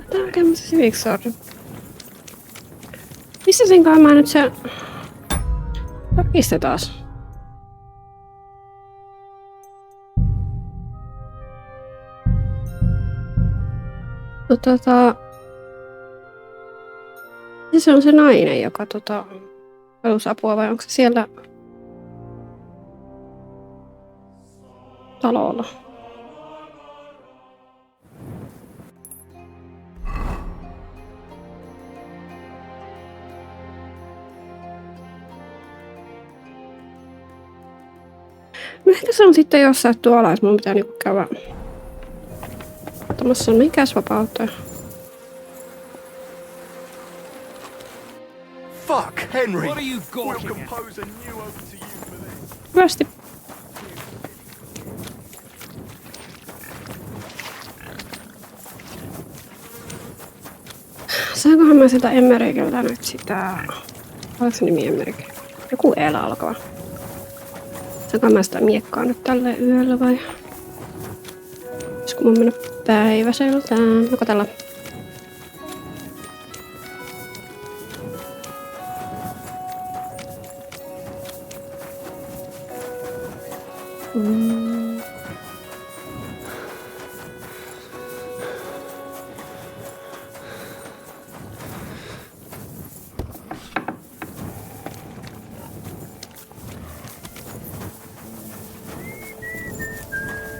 Tää on käymässä Civic-sorry. Missä senkaan mä nyt se... Piste taas. Se on se nainen, joka halusi apua, vai onko se siellä talolla? No ehkä se on sitten jossain tuolla, jos mun pitää niinku käydä ottamassa on mikäs vapautta. Fuck, Henry. What are you we'll compose a new ode to you for this. Hyvästi. Saankohan mä sitä Emmerikeltä nyt sitä... Oliko se nimi Emmerike? Joku Eela alkava. Saanko mä sitä miekkaa nyt tälle yöllä vai? Olisiko mun mennä päiväseltään? Joko tällä?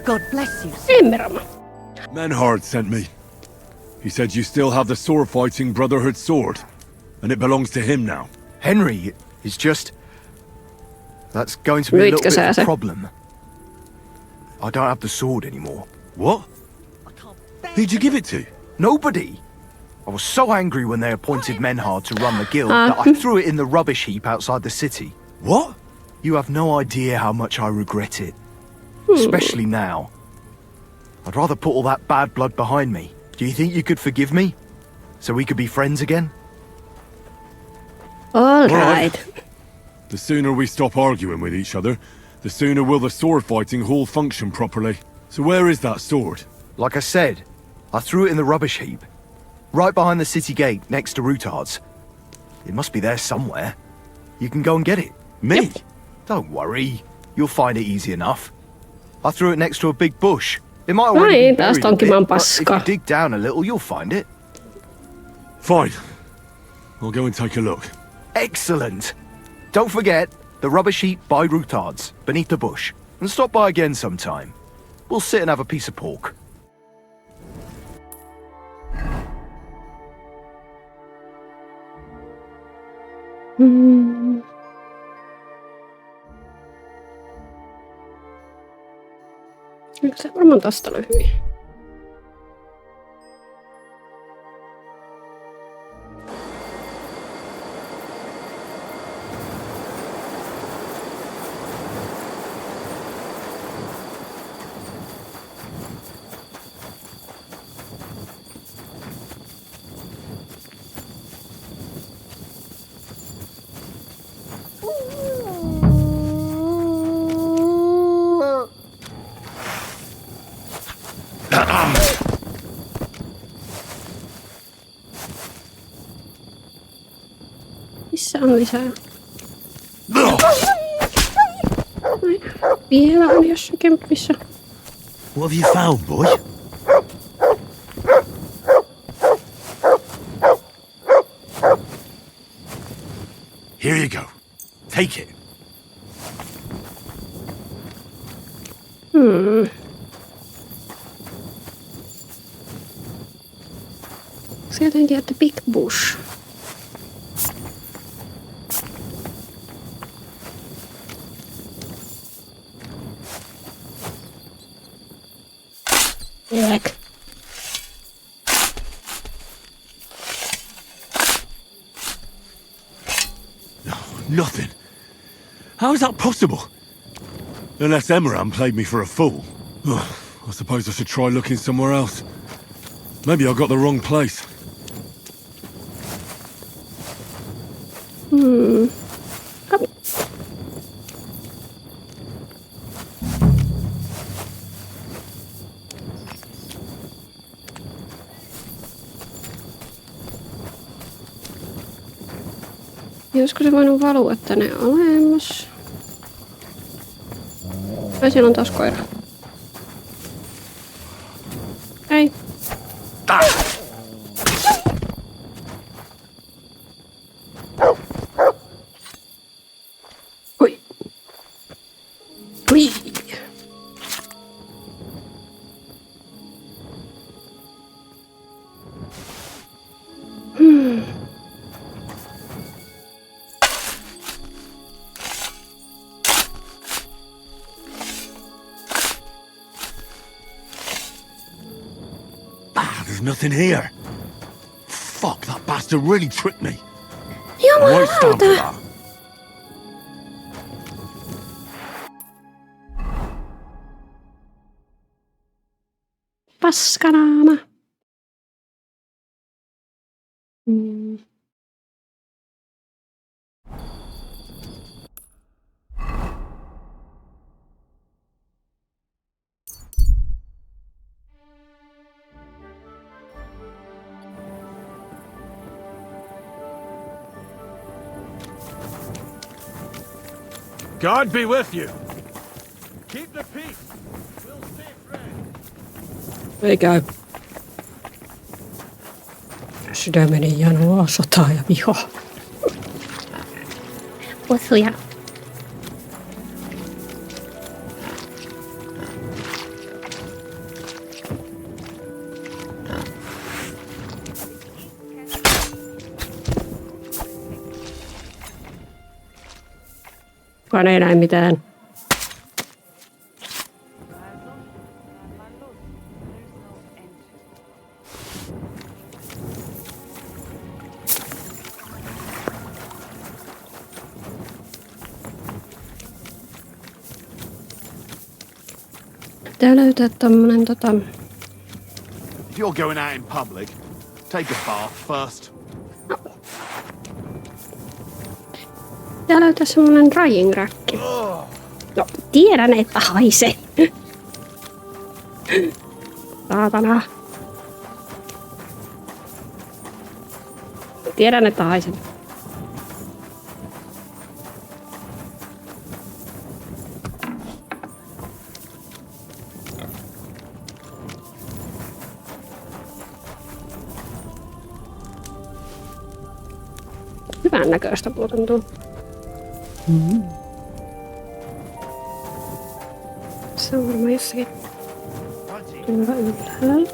God bless you. Menhard sent me. He said you still have the sword-fighting Brotherhood sword, and it belongs to him now. Henry is just... That's going to be a little bit of a problem. I don't have the sword anymore. What? Who'd you give it to? Nobody. I was so angry when they appointed Menhard to run the guild that I threw it in the rubbish heap outside the city. What? You have no idea how much I regret it. Especially now. I'd rather put all that bad blood behind me. Do you think you could forgive me? So we could be friends again? All right. The sooner we stop arguing with each other, the sooner will the sword fighting hall function properly. So where is that sword? Like I said, I threw it in the rubbish heap. Right behind the city gate, next to Routard's. It must be there somewhere. You can go and get it. Me? Yep. Don't worry. You'll find it easy enough. I threw it next to a big bush. It might already be buried a bit, but if you dig down a little, you'll find it. Fine. I'll go and take a look. Excellent. Don't forget, the rubbish heap by Routard's, beneath the bush. And stop by again sometime. We'll sit and have a piece of pork. Eikö se varmaan tosta ole hyvin? Missä on lisää? Vielä on jossakin missä. What have you found, boy? Here you go. Take it. Se jotenkin, että big bush. Eek. Nothing. How is that possible? Unless Emran played me for a fool. I suppose I should try looking somewhere else. Maybe I got the wrong place. Olisiko se voinut valua tänne alemmas? Ai siellä on taas koira. Ei. Oi. Oi. There's nothing here. Fuck, that bastard really tricked me. I won't stand for that. Paskanaama. God be with you. Keep the peace. We'll stay friends. There you go. Sydämeni janoa, sotaa ja vihaa. Osuja. Kukaan ei näe mitään. Pitää löytää tommonen If you're going out in public, take a bath first. Pitää löytää semmonen drying rack. No, tiedän, että haisee. Saatana. Tiedän, että haisee. Hyvän näköistä muuten tuo. Se on varmaan jossakin tuolla ylhäällä.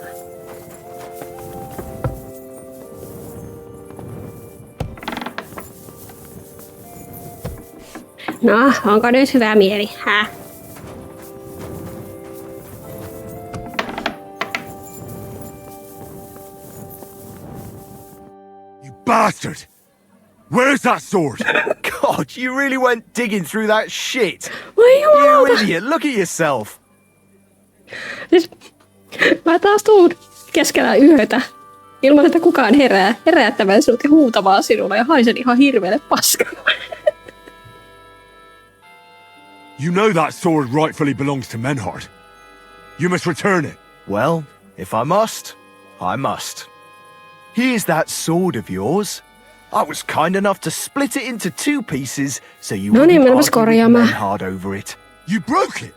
No, onko nyt hyvä mieli? Häh? You bastard! Where's that sword? God, you really went digging through that shit. You idiot, look at yourself. Siis, mä taas tuun keskellä yötä, ilman että kukaan herää, herättämään sinut ja huutamaan sinulle ja haisen ihan hirveelle paskalle. You know that sword rightfully belongs to Menhart. You must return it. Well, if I must, I must. Here's that sword of yours. I was kind enough to split it into 2 pieces so you wouldn't argue with Menhart over it. You broke it?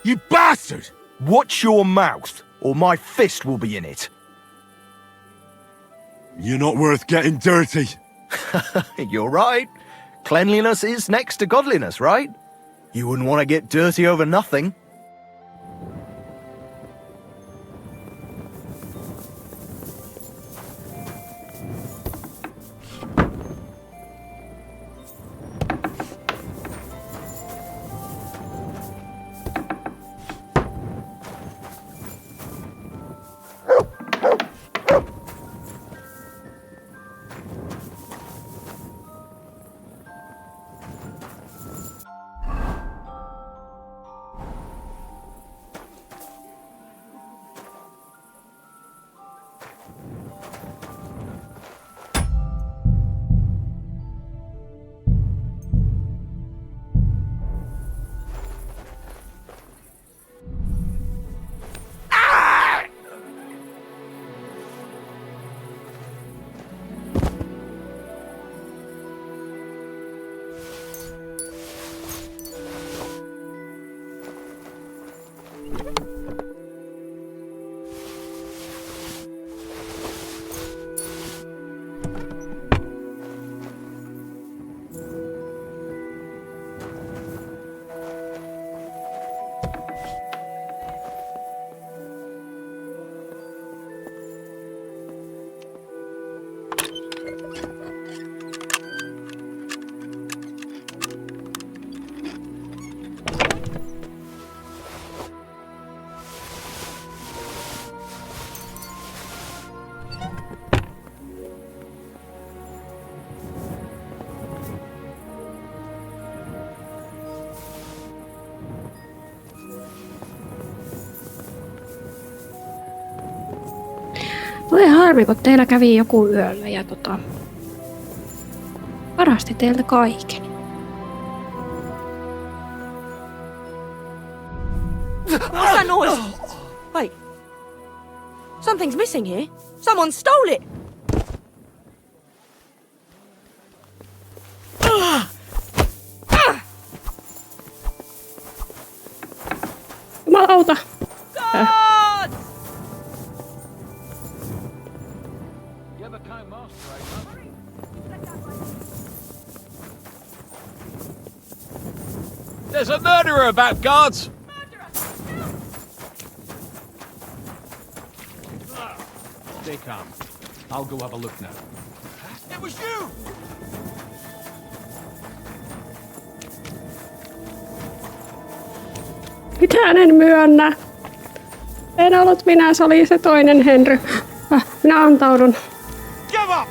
You bastard! Watch your mouth, or my fist will be in it. You're not worth getting dirty. You're right. Cleanliness is next to godliness, right? You wouldn't want to get dirty over nothing. Voi harmi, kun teillä kävi joku yöllä ja varasti teiltä kaiken. What's that noise? Wait. Something's missing here. Someone stole it. Jumalauta. There's a murderer about, guards! Stay calm. I'll go have a look now. It was you! Mitään en myönnä. En ollut minä, se oli se toinen Henry. Minä antaudun. Give up!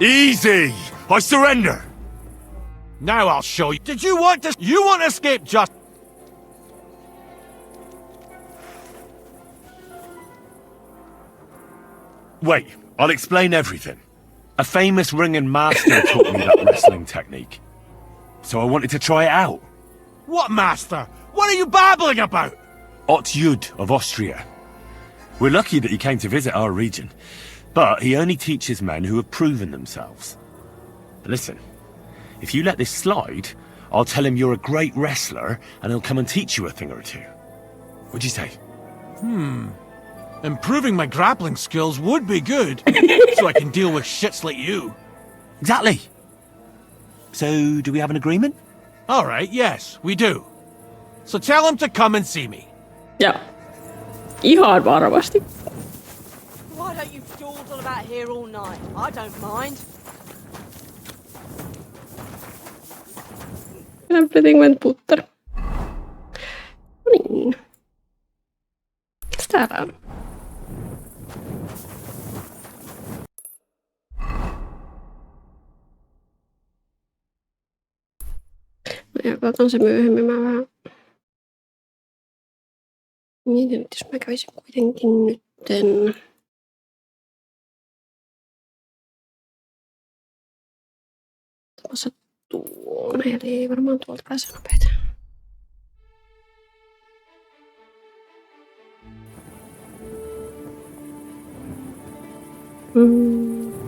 Easy! I surrender! Now I'll show you. Did you want to escape just... Wait, I'll explain everything. A famous ringing master taught me that wrestling technique. So I wanted to try it out. What master? What are you babbling about? Otjud of Austria. We're lucky that he came to visit our region, but he only teaches men who have proven themselves. Listen, if you let this slide, I'll tell him you're a great wrestler and he'll come and teach you a thing or two. What'd you say? Improving my grappling skills would be good, so I can deal with shits like you. Exactly. So, do we have an agreement? All right, yes, we do. So tell him to come and see me. Joo. Ihan varmasti. Why don't you dawdle about here all night? I don't mind. Everything went putter. No niin. Mitäs täällä on? Ja katson se myöhemmin. Mä vähän mietin, että jos mä kävisin kuitenkin nytten tuossa tuon, eli varmaan tuolta pääsee nopeita.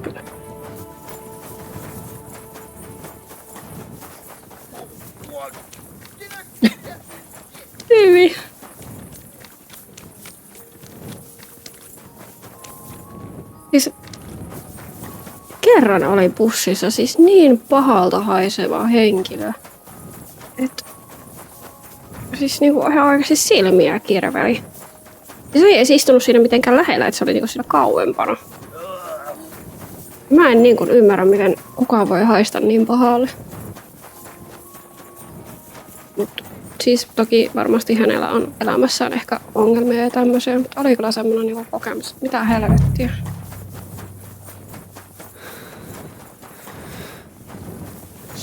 Kyllä. Hyvin. Siis kerran oli bussissa siis niin pahalta haiseva henkilö, että siis niinku ihan oikeasti silmiä kirveli. Ja se ei edes istunut siinä mitenkään lähellä, että se oli niinku siinä kauempana. Mä en niinku ymmärrä, miten kukaan voi haista niin pahalle. Mut siis toki varmasti hänellä on elämässään ehkä ongelmia ja tämmöisiä, mutta oli kyllä semmoinen niinku kokemus. Mitä helvettiä.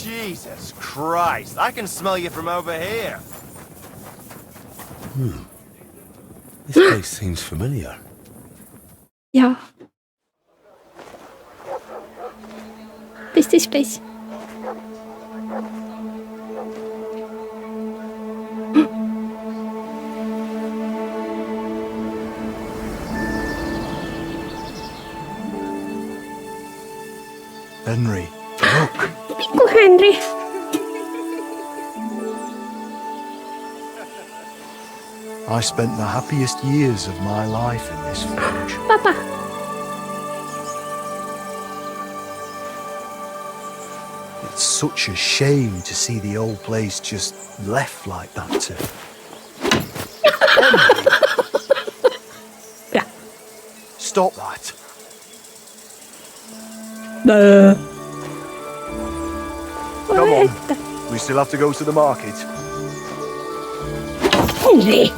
Jesus Christ, I can smell you from over here. This place seems familiar. Yeah. This place. Henry, look. Pikku Henry. I spent the happiest years of my life in this village. Papa. It's such a shame to see the old place just left like that to... Yeah. Stop that. Come on. We still have to go to the market. Henry.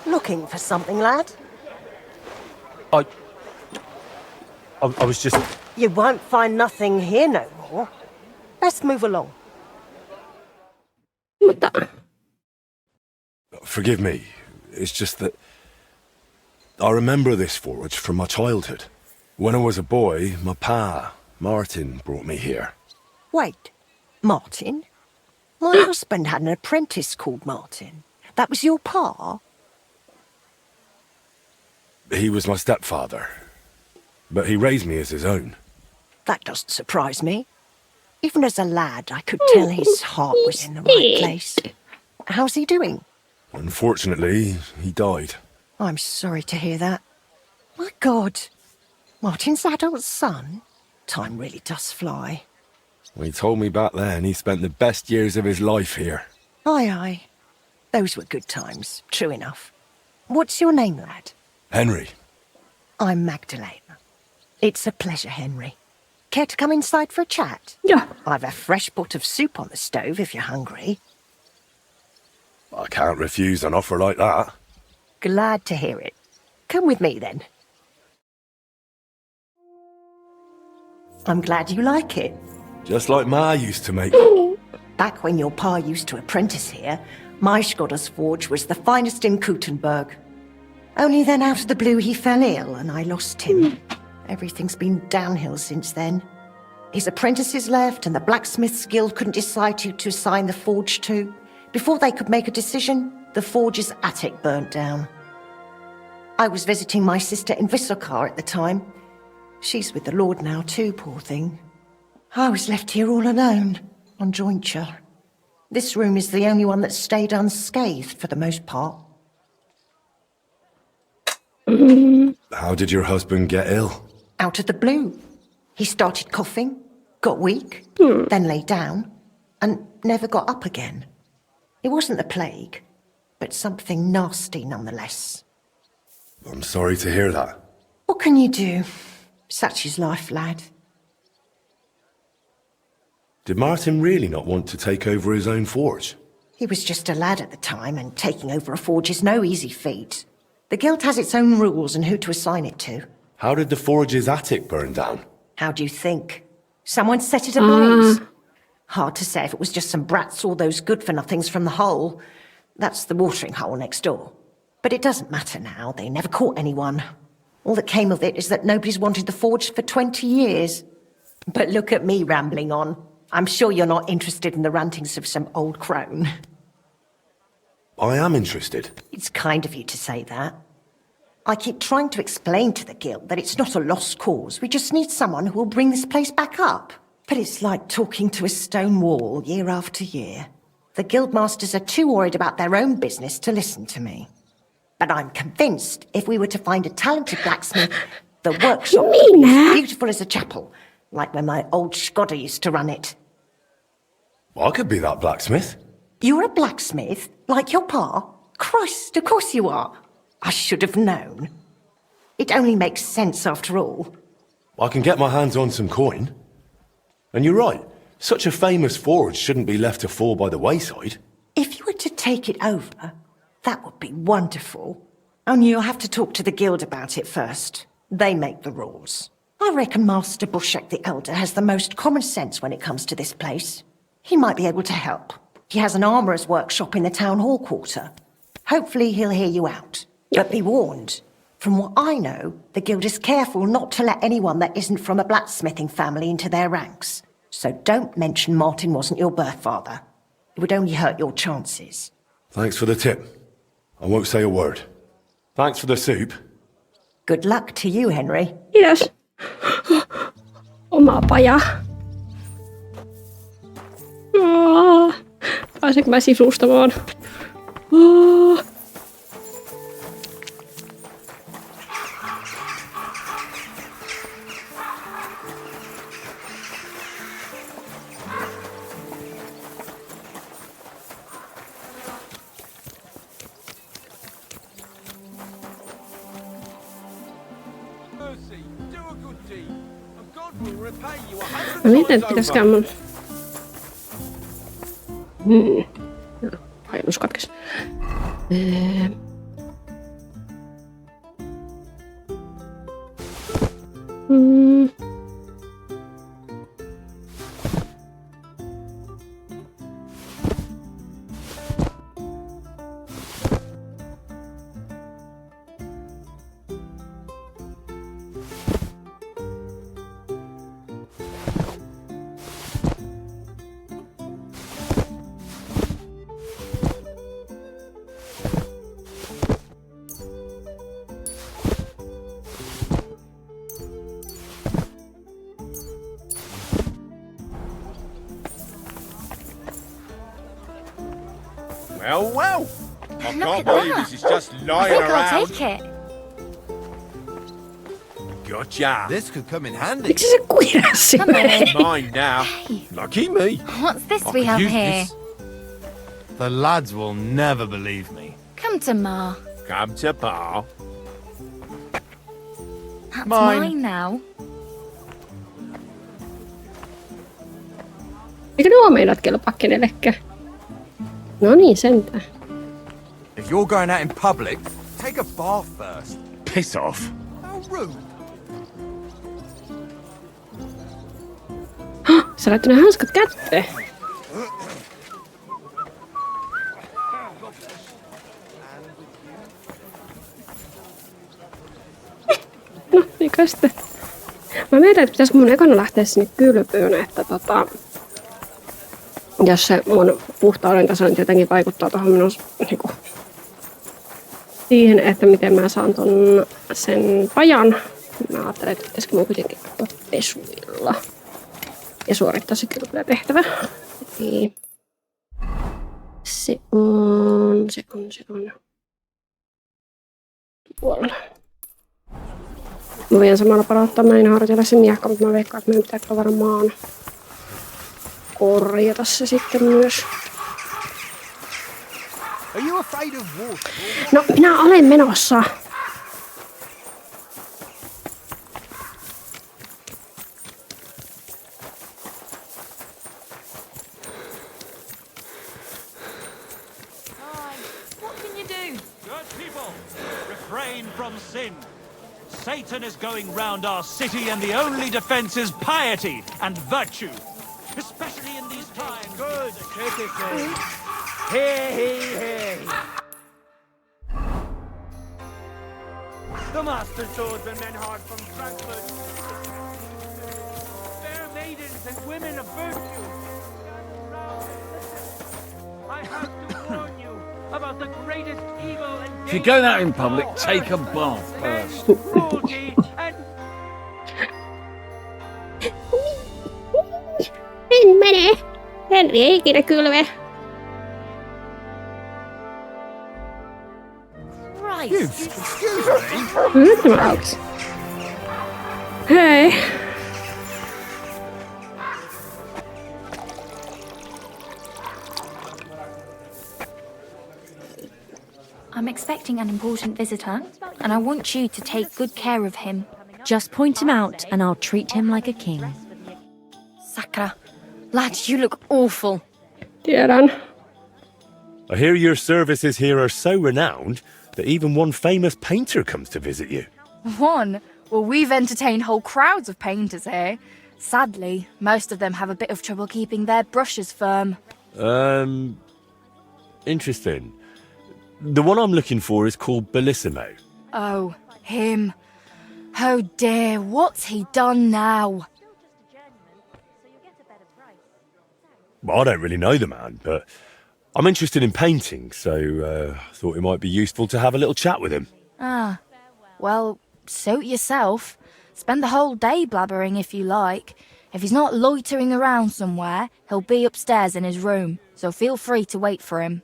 Looking for something, lad? I was just... You won't find nothing here no more. Let's move along. Mutta Forgive me. It's just that I remember this forge from my childhood. When I was a boy, my pa, Martin, brought me here. Wait, Martin? My husband had an apprentice called Martin. That was your pa? He was my stepfather, but he raised me as his own. That doesn't surprise me. Even as a lad, I could tell his heart was in the right place. How's he doing? Unfortunately, he died. I'm sorry to hear that. My God, Martin's adult son? Time really does fly. Well, he told me back then he spent the best years of his life here. Aye, aye. Those were good times, true enough. What's your name, lad? Henry. I'm Magdalena. It's a pleasure, Henry. Care to come inside for a chat? Yeah. I've a fresh pot of soup on the stove if you're hungry. I can't refuse an offer like that. Glad to hear it. Come with me then. I'm glad you like it. Just like Ma used to make. Back when your pa used to apprentice here, my Scottish forge was the finest in Kuttenberg. Only then out of the blue he fell ill and I lost him. Everything's been downhill since then. His apprentices left and the Blacksmiths Guild couldn't decide who to assign the forge to. Before they could make a decision, the forge's attic burnt down. I was visiting my sister in Visokar at the time. She's with the Lord now too, poor thing. I was left here all alone, on jointure. This room is the only one that stayed unscathed for the most part. How did your husband get ill? Out of the blue. He started coughing, got weak, then lay down, and never got up again. It wasn't the plague, but something nasty nonetheless. I'm sorry to hear that. What can you do? Such is life, lad. Did Martin really not want to take over his own forge? He was just a lad at the time, and taking over a forge is no easy feat. The guild has its own rules and who to assign it to. How did the forge's attic burn down? How do you think? Someone set it ablaze. Hard to say if it was just some brats or those good-for-nothings from the hole. That's the watering hole next door. But it doesn't matter now. They never caught anyone. All that came of it is that nobody's wanted the forge for 20 years. But look at me rambling on. I'm sure you're not interested in the rantings of some old crone. I am interested. It's kind of you to say that. I keep trying to explain to the guild that it's not a lost cause. We just need someone who will bring this place back up. But it's like talking to a stone wall year after year. The guildmasters are too worried about their own business to listen to me. But I'm convinced if we were to find a talented blacksmith, the workshop would be as beautiful as a chapel, like when my old Skoda used to run it. I could be that blacksmith. You're a blacksmith? Like your pa? Christ, of course you are. I should have known. It only makes sense after all. I can get my hands on some coin. And you're right, such a famous forge shouldn't be left to fall by the wayside. If you were to take it over, that would be wonderful. Only you'll have to talk to the guild about it first. They make the rules. I reckon Master Bushek the Elder has the most common sense when it comes to this place. He might be able to help. He has an armourer's workshop in the town hall quarter. Hopefully he'll hear you out. But be warned. From what I know, the guild is careful not to let anyone that isn't from a blacksmithing family into their ranks. So don't mention Martin wasn't your birth father. It would only hurt your chances. Thanks for the tip. I won't say a word. Thanks for the soup. Good luck to you, Henry. Yes. Oma paja. Pääsenkö mä sisustamaan? Mä mietin, että pitäisikään mun... Painus katkes. Well, well. I Look can't at believe that. this is just I lying think around. I'll take it. Gotcha. This could come in handy. Miksi se kuirasi? Come on. Mine now. Lucky me. What's this I we could have use here? this. The lads will never believe me. Come to Ma. Come to Pa. That's Mine. mine now. Eikö nuo meinat kelpaa kenellekään? No niin, sentään. you're going out in public, take a bath first. Piss off. How rude. Sä laittoi ne hanskat kätteen. No, mikä sitten? Mä mietin, että pitäisikö mun ekana lähteä sinne kylpyyn, että jos se mun puhtauden taso nyt jotenkin vaikuttaa tuohon minun niinku, siihen, että miten mä saan ton sen pajan. Mä ajattelen, että pitäisikö mun kuitenkin ottaa pesuilla ja suorittaa se kylpylätehtävä. Eli se on tuolla. Mä voin samalla palauttaa näin harjoitella sen miekka, mutta mä veikkaan, että meidän pitää varmaan korjata se sitten myös. No, minä olen menossa. Satan is going round our city, and the only defense is piety and virtue, especially in these times. Good courtesy. Hey. The master swordsman men hard from Frankfurt. Fair maidens and women of virtue. I have to warn you about the greatest evil and If you go out in public, take a bath first. En mene. Henri ei ikinä kylve. Christ. Hei. I'm expecting an important visitor, and I want you to take good care of him. Just point him out, and I'll treat him like a king. Sakra. Lad, you look awful. Tiedän. I hear your services here are so renowned that even one famous painter comes to visit you. One? Well, we've entertained whole crowds of painters here. Sadly, most of them have a bit of trouble keeping their brushes firm. Interesting. The one I'm looking for is called Bellissimo. Oh, him. Oh dear, what's he done now? Well, I don't really know the man, but I'm interested in painting, so I thought it might be useful to have a little chat with him. Ah, well, suit yourself. Spend the whole day blabbering if you like. If he's not loitering around somewhere, he'll be upstairs in his room, so feel free to wait for him.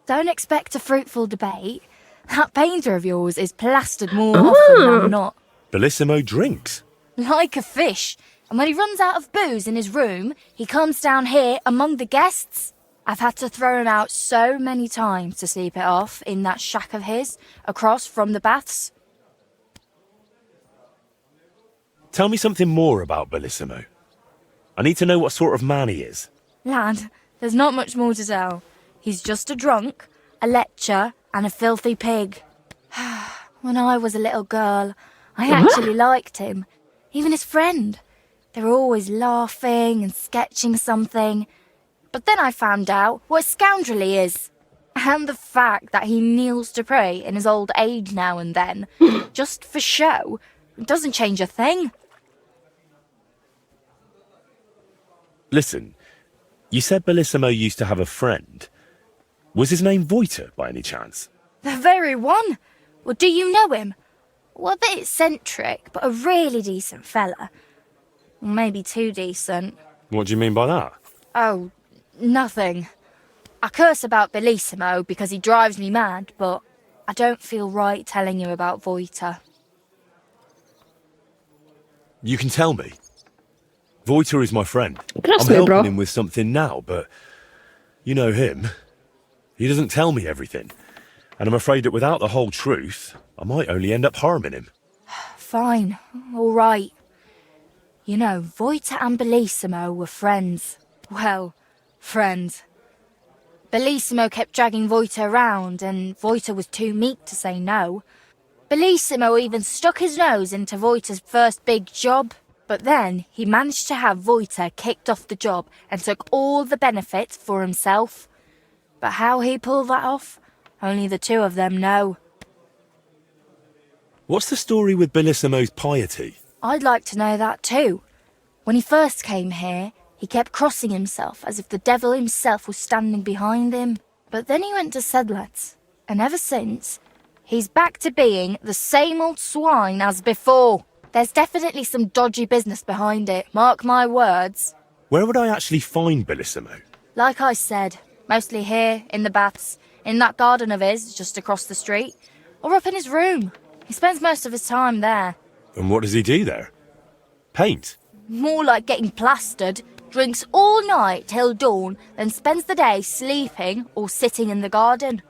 Don't expect a fruitful debate. That painter of yours is plastered more often than not. Bellissimo drinks. Like a fish. And when he runs out of booze in his room, he comes down here among the guests. I've had to throw him out so many times to sleep it off in that shack of his, across from the baths. Tell me something more about Bellissimo. I need to know what sort of man he is. Lad, there's not much more to tell. He's just a drunk, a lecher, and a filthy pig. When I was a little girl, I actually liked him. Even his friend. They were always laughing and sketching something. But then I found out what a scoundrel he is. And the fact that he kneels to pray in his old age now and then, just for show, doesn't change a thing. Listen, you said Bellissimo used to have a friend. Was his name Voiter, by any chance? The very one. Well, do you know him? Well, a bit eccentric, but a really decent fella. Maybe too decent. What do you mean by that? Oh, nothing. I curse about Bellissimo because he drives me mad, but I don't feel right telling you about Voiter. You can tell me. Voiter is my friend. Trust I'm me, helping bro. him with something now, but you know him. He doesn't tell me everything. And I'm afraid that without the whole truth, I might only end up harming him. Fine, all right. You know, Voiter and Bellissimo were friends. Well, friends. Bellissimo kept dragging Voita around, and Voita was too meek to say no. Bellissimo even stuck his nose into Voita's first big job, but then he managed to have Voita kicked off the job and took all the benefits for himself. But how he pulled that off, only the two of them know. What's the story with Bellissimo's piety? I'd like to know that too. When he first came here, he kept crossing himself as if the devil himself was standing behind him. But then he went to Sedlets, and ever since, he's back to being the same old swine as before. There's definitely some dodgy business behind it, mark my words. Where would I actually find Bellissimo? Like I said, mostly here, in the baths, in that garden of his, just across the street, or up in his room. He spends most of his time there. And what does he do there? Paint? More like getting plastered. Drinks all night till dawn, then spends the day sleeping or sitting in the garden.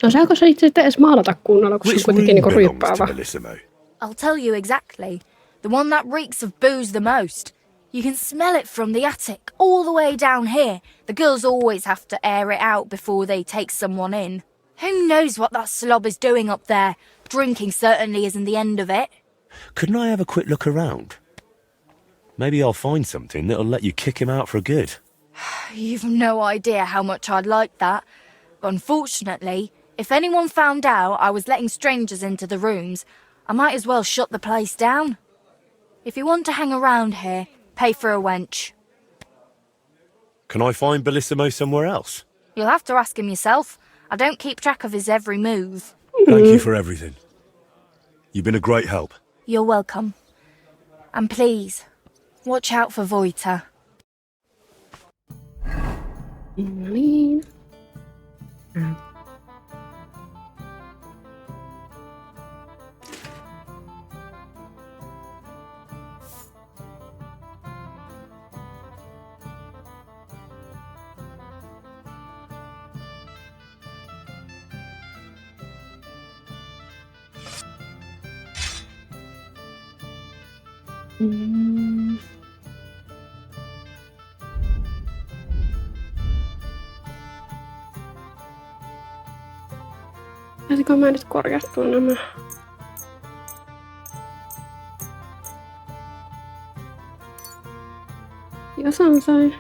Osaako se itse edes maalata kunnolla, kun se on kuitenkin niinku ryyppäävä? I'll tell you exactly. The one that reeks of booze the most. You can smell it from the attic, all the way down here. The girls always have to air it out before they take someone in. Who knows what that slob is doing up there? Drinking certainly isn't the end of it. Couldn't I have a quick look around? Maybe I'll find something that'll let you kick him out for good. You've no idea how much I'd like that. But unfortunately, if anyone found out I was letting strangers into the rooms, I might as well shut the place down. If you want to hang around here, pay for a wench. Can I find Bellissimo somewhere else? You'll have to ask him yourself. I don't keep track of his every move. Thank you for everything. You've been a great help. You're welcome. And please, watch out for Voita. Pitäisikö mä nyt korjattua nämä? Jos on sain.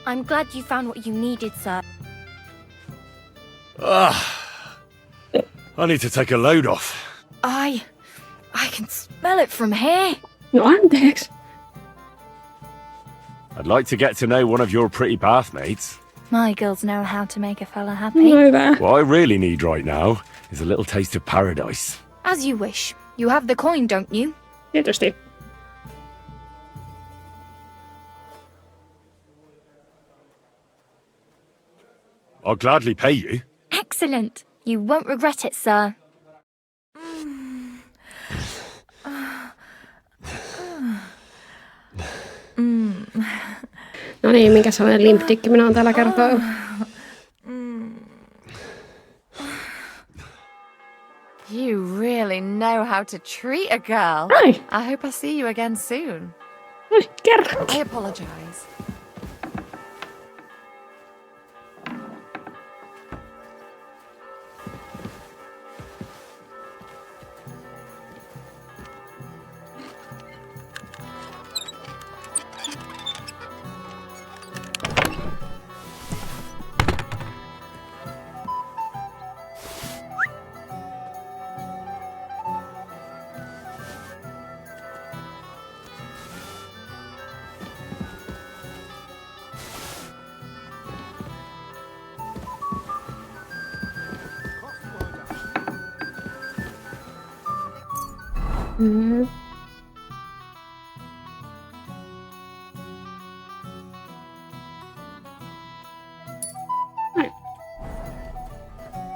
I'm glad you found what you needed, sir. I need to take a load off. I can smell it from here. No anteeksi. I'd like to get to know one of your pretty bathmates. My girls know how to make a fella happy. What I really need right now is a little taste of paradise. As you wish. You have the coin, don't you? Tietysti. I'll gladly pay you. Excellent. You won't regret it, sir. No niin, minkä sellainen limptikki minä oon tällä kertaa. You really know how to treat a girl. Ai. I hope I see you again soon. Ai, kerro. I apologize.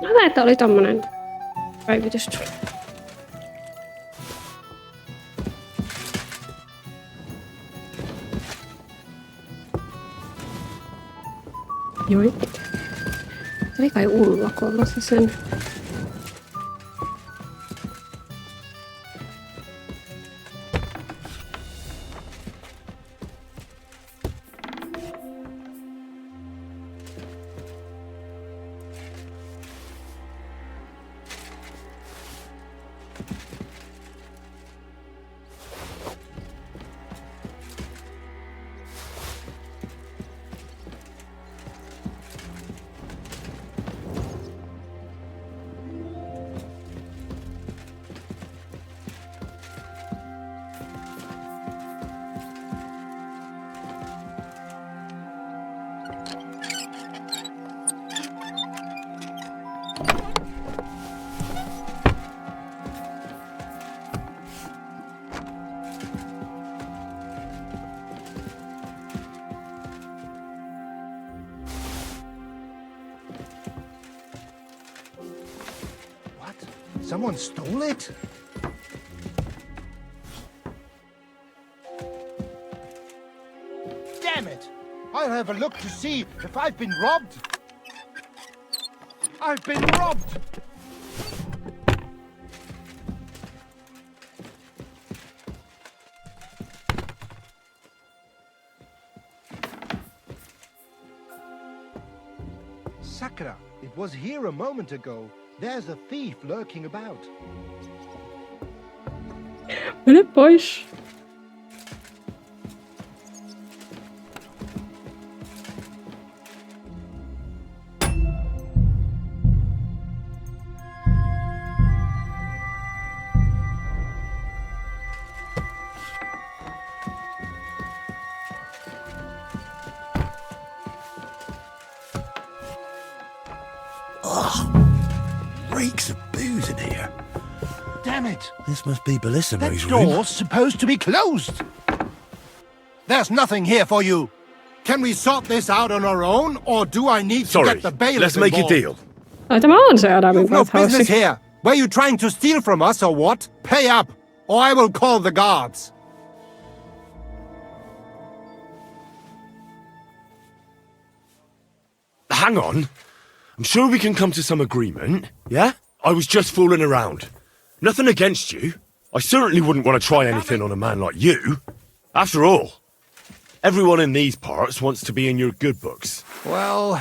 No että oli tommonen päivitys. Joi. Oli kai ullakolla se sen. Someone stole it? Damn it! I'll have a look to see if I've been robbed. I've been robbed! Sakura, it was here a moment ago. There's a thief lurking about. Mene pois. Reeks of booze in here. Damn it! This must be Bellisimo's That room. door's supposed to be closed. There's nothing here for you. Can we sort this out on our own, or do I need to get the bailiff let's make a involved? deal. Ai tämä on se Adamin You've no business kohtausi. here. Were you trying to steal from us or what? Pay up, or I will call the guards. Hang on. I'm sure we can come to some agreement, yeah? I was just fooling around. Nothing against you. I certainly wouldn't want to try anything on a man like you. After all, everyone in these parts wants to be in your good books. Well,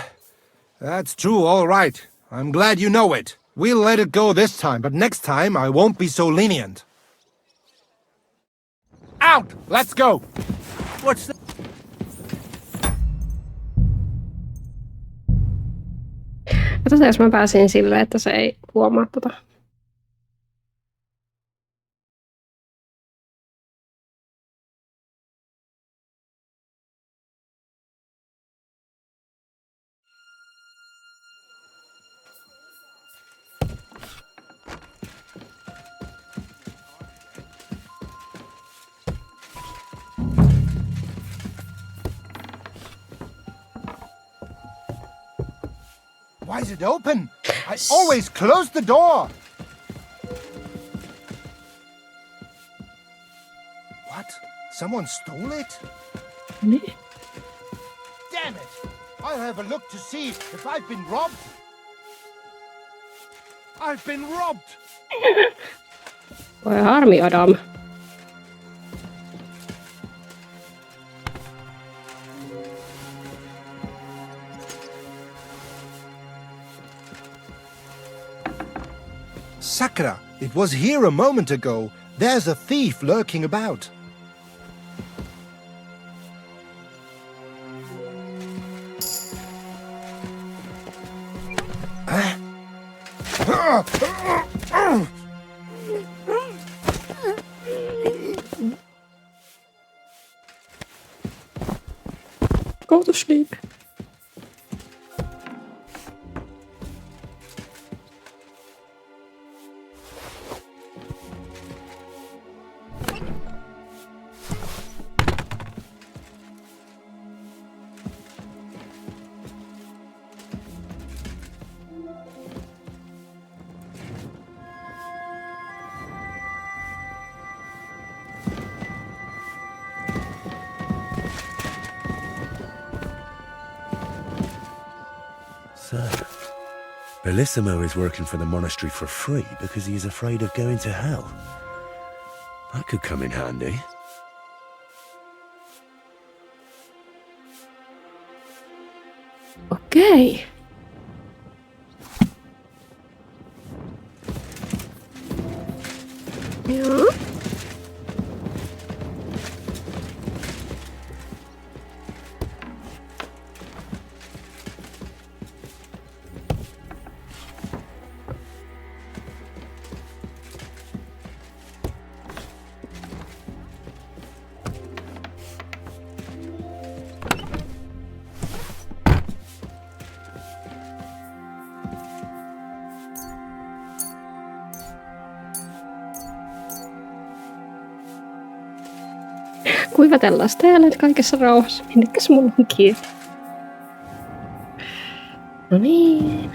that's true, all right. I'm glad you know it. We'll let it go this time, but next time I won't be so lenient. Out! Let's go! What's that? Katsotaan, jos mä pääsin silleen, että se ei huomaa tota. Why is it open? I always close the door! What? Someone stole it? Ne? Damn it! I'll have a look to see if I've been robbed. I've been robbed! Voi harmi, Adam. Sakura, it was here a moment ago. There's a thief lurking about. Go to sleep. So, Bellissimo is working for the monastery for free because he is afraid of going to hell. That could come in handy. Okei. Joo. Kuivatellaan täällä nyt kaikessa rauhassa. Minnekäs mulla on kiire? No niin.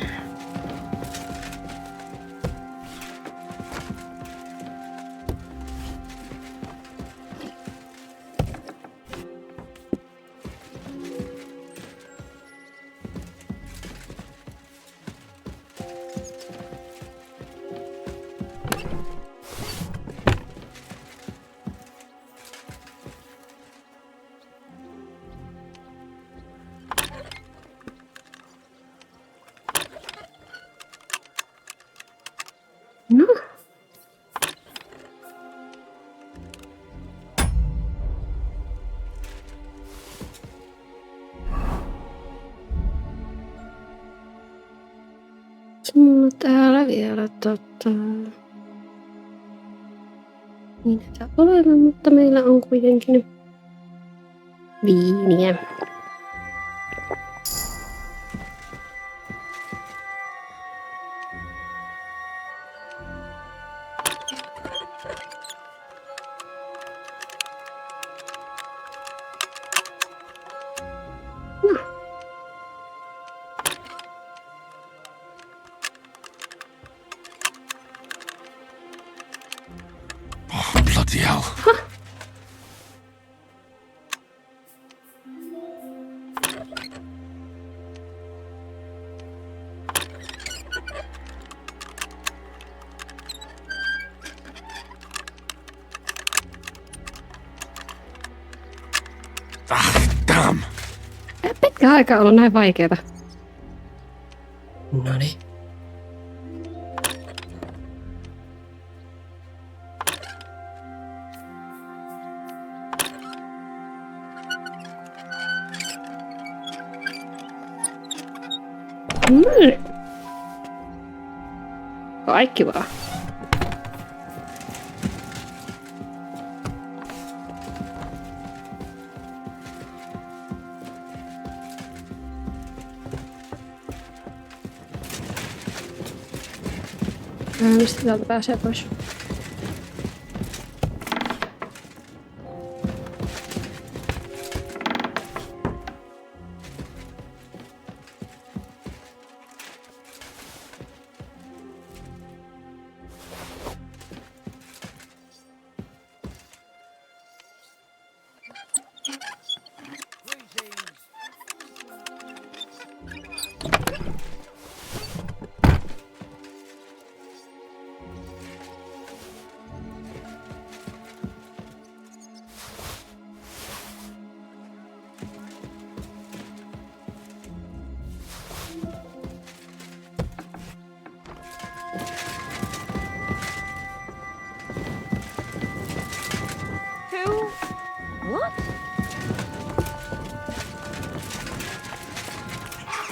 No. Mulla täällä vielä niin näitä oleva, mutta meillä on kuitenkin viiniä. Bloody hell. Damn. Pitkä aika ollut näin vaikeeta. Noniin. Kaikki vaan. Mistä täältä pääsee pois?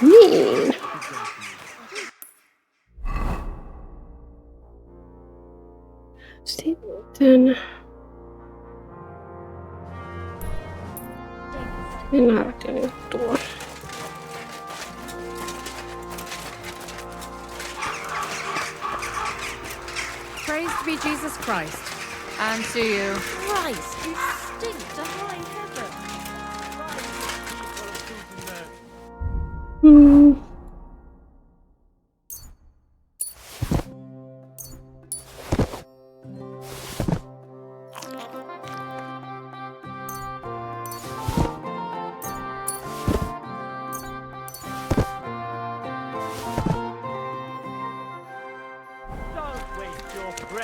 Niin. Sitten mennään rakennettua. Praise be Jesus Christ. And to you. Christ, you stink to high heaven.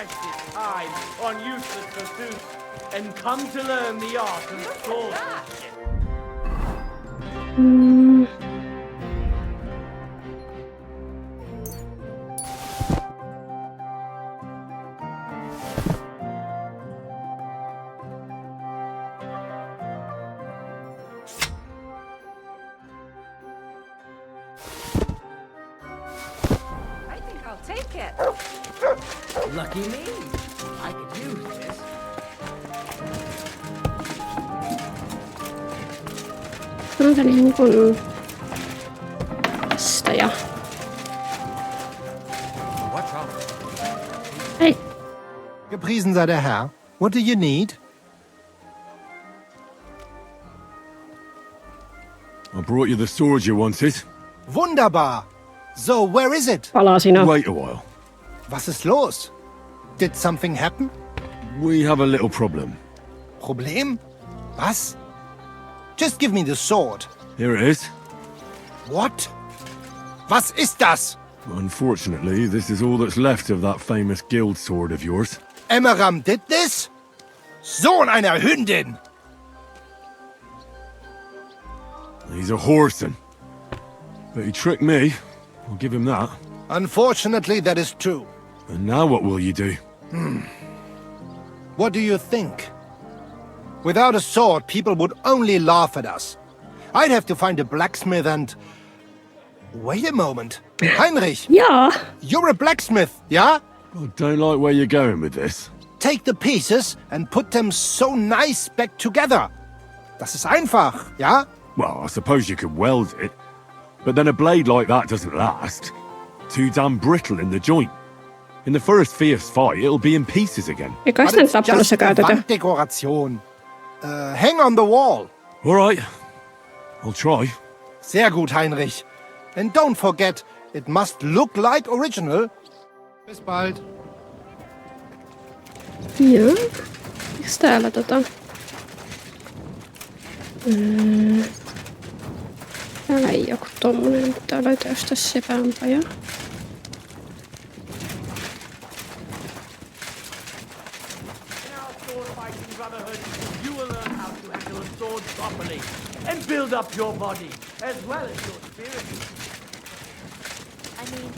waste his time on useless pursuits and come to learn the art of swordsmanship. I think I'll take it. Lucky me. I could use this. Onko niin kuin tästä ja... Hei. Gepriesen sei der Herr. What do you need? I brought you the sword you wanted. Wunderbar. So, where is it? Wait a while. Was ist los? Did something happen? We have a little problem. Problem? Was? Just give me the sword. Here it is. What? Was ist das? Unfortunately, this is all that's left of that famous guild sword of yours. Emmeram did this? Sohn einer Hündin! He's a whoreson. But he tricked me. I'll give him that. Unfortunately, that is true. And now what will you do? What do you think? Without a sword, people would only laugh at us. I'd have to find a blacksmith and... Wait a moment. Heinrich! Yeah? You're a blacksmith, yeah? I don't like where you're going with this. Take the pieces and put them so nice back together. Das ist einfach, yeah? Well, I suppose you could weld it. But then a blade like that doesn't last. Too damn brittle in the joint. In the first fierce fight, it'll be in pieces again. Eikä sitä tappelussa käytetä. Wanddekoration. Hang on the wall. All right. I'll try. Sehr gut, Heinrich. And don't forget, it must look like original. Bis bald. Joo. Miks täällä Täällä ei joku tommonen, pitää löytää jostain sepänpaja. You will learn how to handle a sword properly and build up your body as well as your spirit. I mean,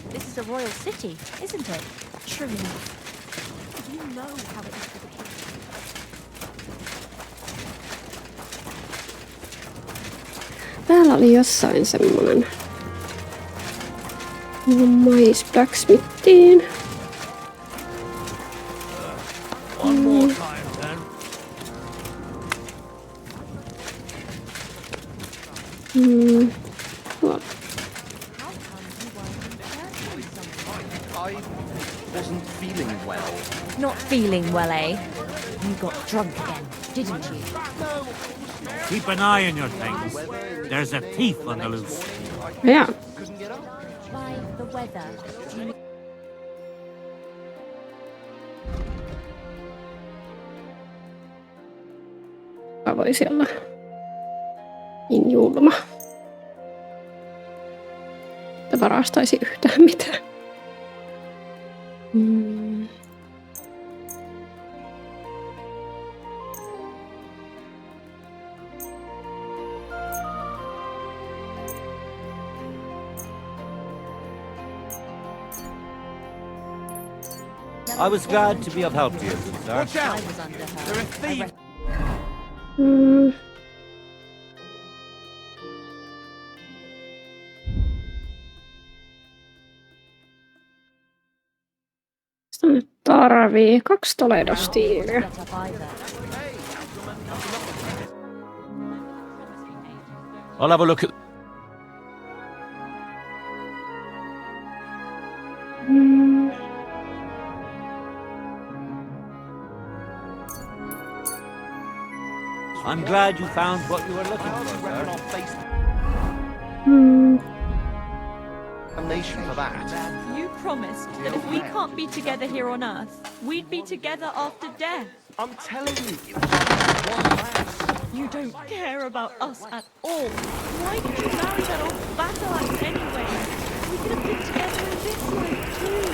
this is a royal city, isn't it? True enough. You know how it is for the king. Täällä oli jossain semmonen mais blacksmithiin. One more time, then. What? I wasn't feeling well. Not feeling well, eh? You got drunk again, didn't you? Keep an eye on your things. There's a thief on the loose. Yeah. By the weather. Joka voisi olla niin julma. Että varastaisi yhtään mitään. I was glad to be of help to you, sir. Watch out! There are thieves! Sitä nyt tarvii 2 Toledo-stiiliä. I'll have a look at... I'm glad you found what you were looking for, sir. A nation for that. You promised that if we can't be together here on Earth, we'd be together after death. I'm telling you, You don't care about us at all. Why did you marry that old Batalite anyway? We could have been together in this life too.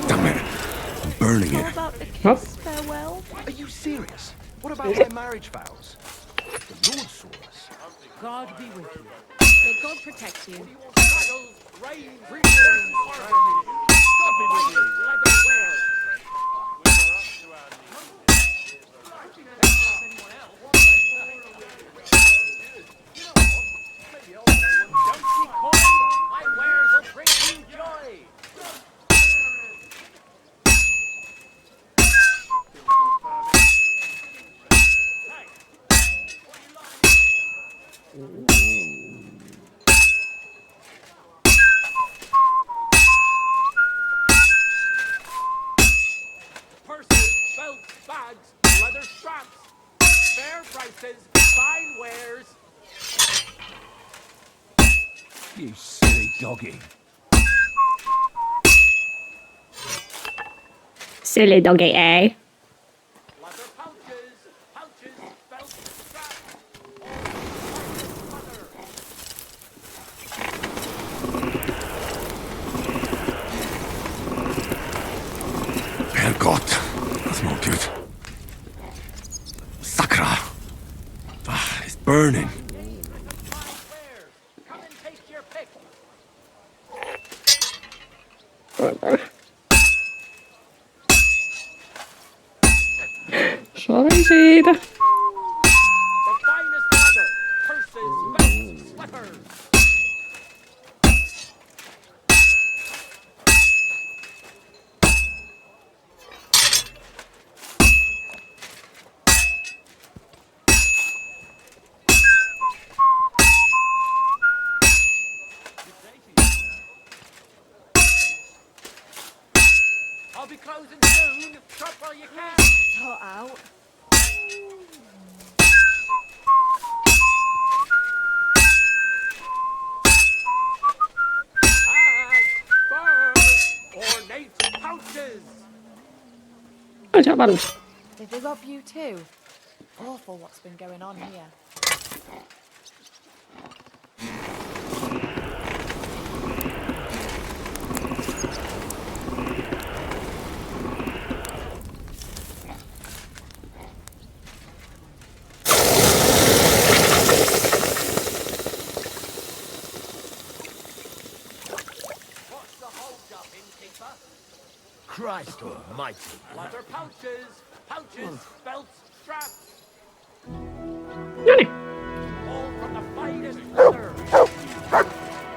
Damn it. I'm burning it. About the kiss farewell? Are you serious? What about my marriage vows? The Lord saw us. God be with you. May God protect you. Purses, belts, bags, leather straps. Fair prices, fine wares. You silly doggy. Silly doggy, eh? Herrgott, that's not good. Sakra. It's burning. Sorry siitä. I'll be closing soon. Shop while you can. It's hot out. Ornate pouches. Did they rob you too? Awful what's been going on here. Christ almighty. Leather pouches, belts, straps. All from the finest leather.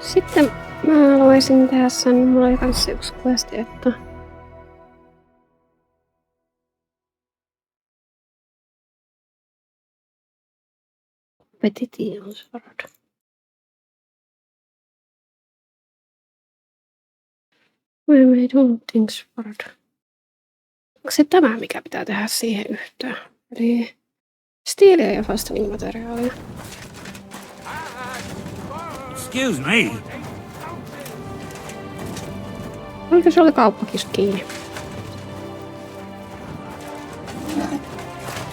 Sitten mä haluaisin tehdä sen, mulla oli kans yksi questi, että petitionsvarad. We made all things varad. Onko se tämä, mikä pitää tehdä siihen yhteen? Eli stiiliä ja fastening materiaalia. Excuse me. Oliko se oli kauppakis kiinni?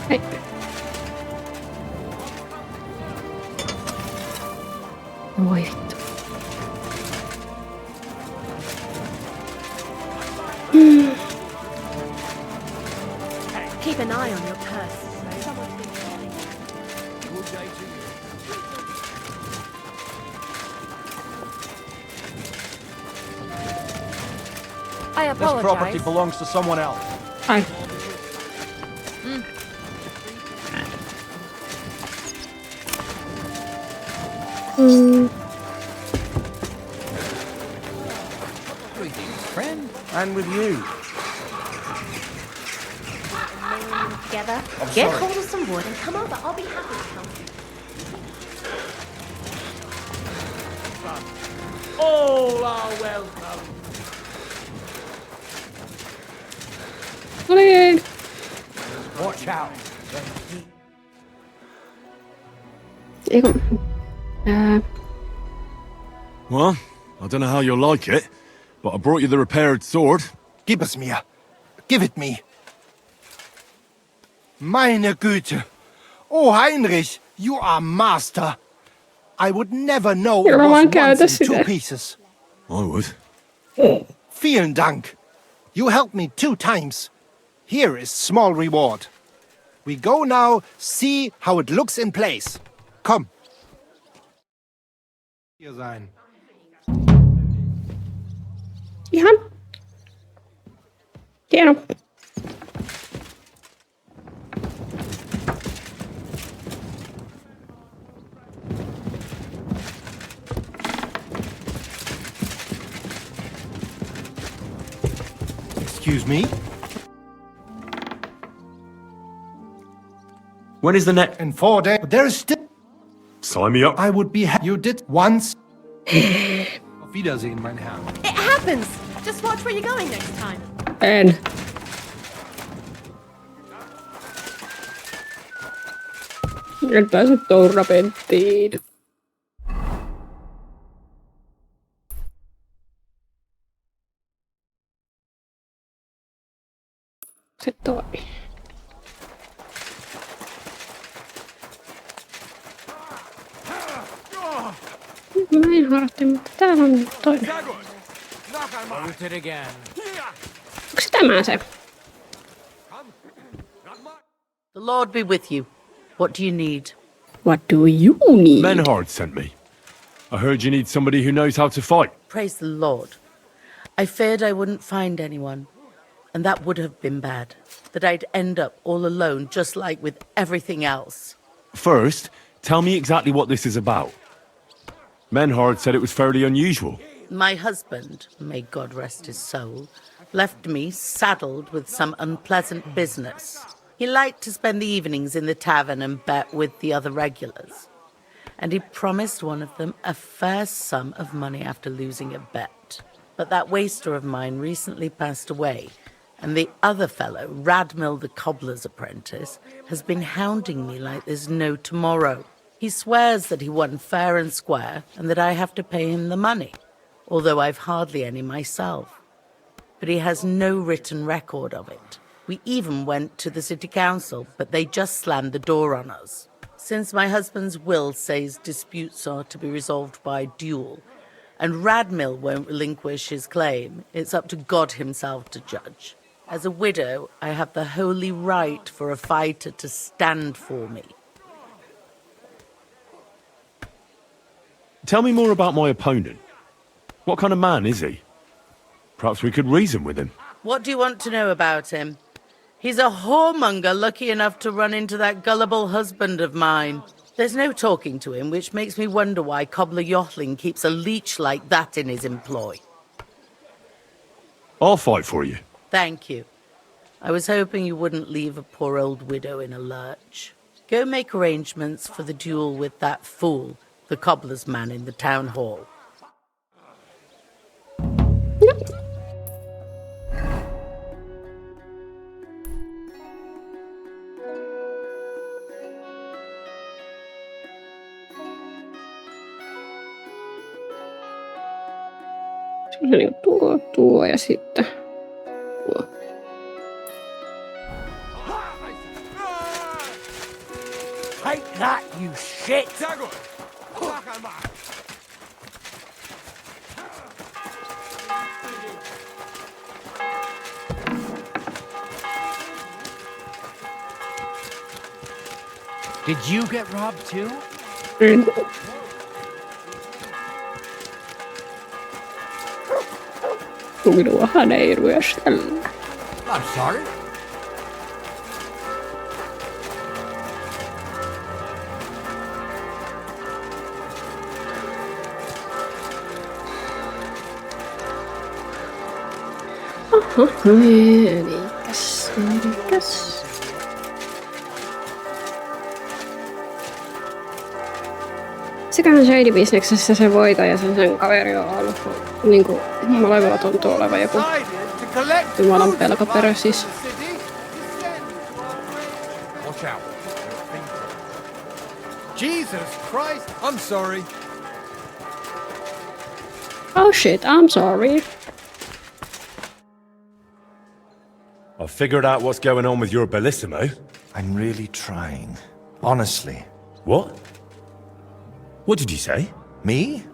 Hei. Voi vittu. Keep an eye on your purse. Someone's been calling. I apologize. This property belongs to someone else. Hi. Greetings, friend. And with you. Together. I'm Get sorry. hold of some wood and come over. I'll be happy to help you. All are welcome. Oli. Watch out. Eiku. Well, I don't know how you'll like it, but I brought you the repaired sword. Gib es mir. Give it me. Meine Güte. Oh, Heinrich, you are master. I would never know it Kyllä was vaan once käytä in sitä. 2 pieces. I would. Vielen Dank. You helped me 2 times. Here is small reward. We go now, see how it looks in place. Come. Hier sein. Ihan. Hieno. Excuse me? When is the next? In 4 days. There is still... Sign me up. I would be happy. You did once. Auf Wiedersehen, mein Herr. It happens! Just watch where you're going next time. En. En pääse tourapenttiin. Se toimii. Mä en harjoitti, mutta täällä on toinen. Onko se tämä se? The Lord be with you. What do you need? What do you need? Menhard sent me. I heard you need somebody who knows how to fight. Praise the Lord. I feared I wouldn't find anyone, and that would have been bad. That I'd end up all alone, just like with everything else. First, tell me exactly what this is about. Menhard said it was fairly unusual. My husband, may God rest his soul, left me saddled with some unpleasant business. He liked to spend the evenings in the tavern and bet with the other regulars. And he promised one of them a fair sum of money after losing a bet. But that waster of mine recently passed away, and the other fellow, Radmill the cobbler's apprentice, has been hounding me like there's no tomorrow. He swears that he won fair and square and that I have to pay him the money, although I've hardly any myself. But he has no written record of it. We even went to the city council, but they just slammed the door on us. Since my husband's will says disputes are to be resolved by duel, and Radmill won't relinquish his claim, it's up to God himself to judge. As a widow, I have the holy right for a fighter to stand for me. Tell me more about my opponent. What kind of man is he? Perhaps we could reason with him. What do you want to know about him? He's a whoremonger lucky enough to run into that gullible husband of mine. There's no talking to him, which makes me wonder why Cobbler Yottling keeps a leech like that in his employ. I'll fight for you. Thank you. I was hoping you wouldn't leave a poor old widow in a lurch. Go make arrangements for the duel with that fool, the cobbler's man in the town hall. Se on niin tuo ja sitten tuo. Take that, you shit! Did you get robbed too? Minuahan ei ryöstellä. I'm sorry. Aha, elikäs. Seköhän shady-bisneksessä se voitaja sen kaveri on ollut, niinku molemmat tuntuu olevan joku jumalan pelkoperä siis. Watch out. Jesus Christ! I'm sorry. Oh shit, I'm sorry. I've figured out what's going on with your bellissimo. I'm really trying. Honestly. What? What did you say? Me?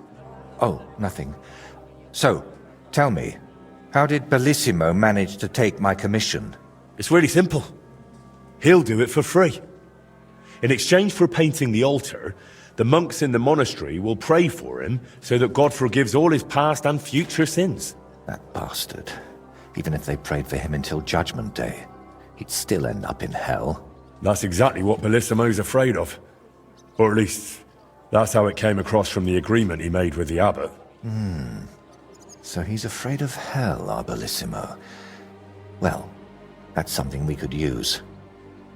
Oh, nothing. So, tell me, how did Bellissimo manage to take my commission? It's really simple. He'll do it for free. In exchange for painting the altar, the monks in the monastery will pray for him so that God forgives all his past and future sins. That bastard. Even if they prayed for him until Judgment Day, he'd still end up in hell. That's exactly what Bellissimo's afraid of. Or at least, that's how it came across from the agreement he made with the abbot. So he's afraid of hell, our Bellissimo. Well, that's something we could use.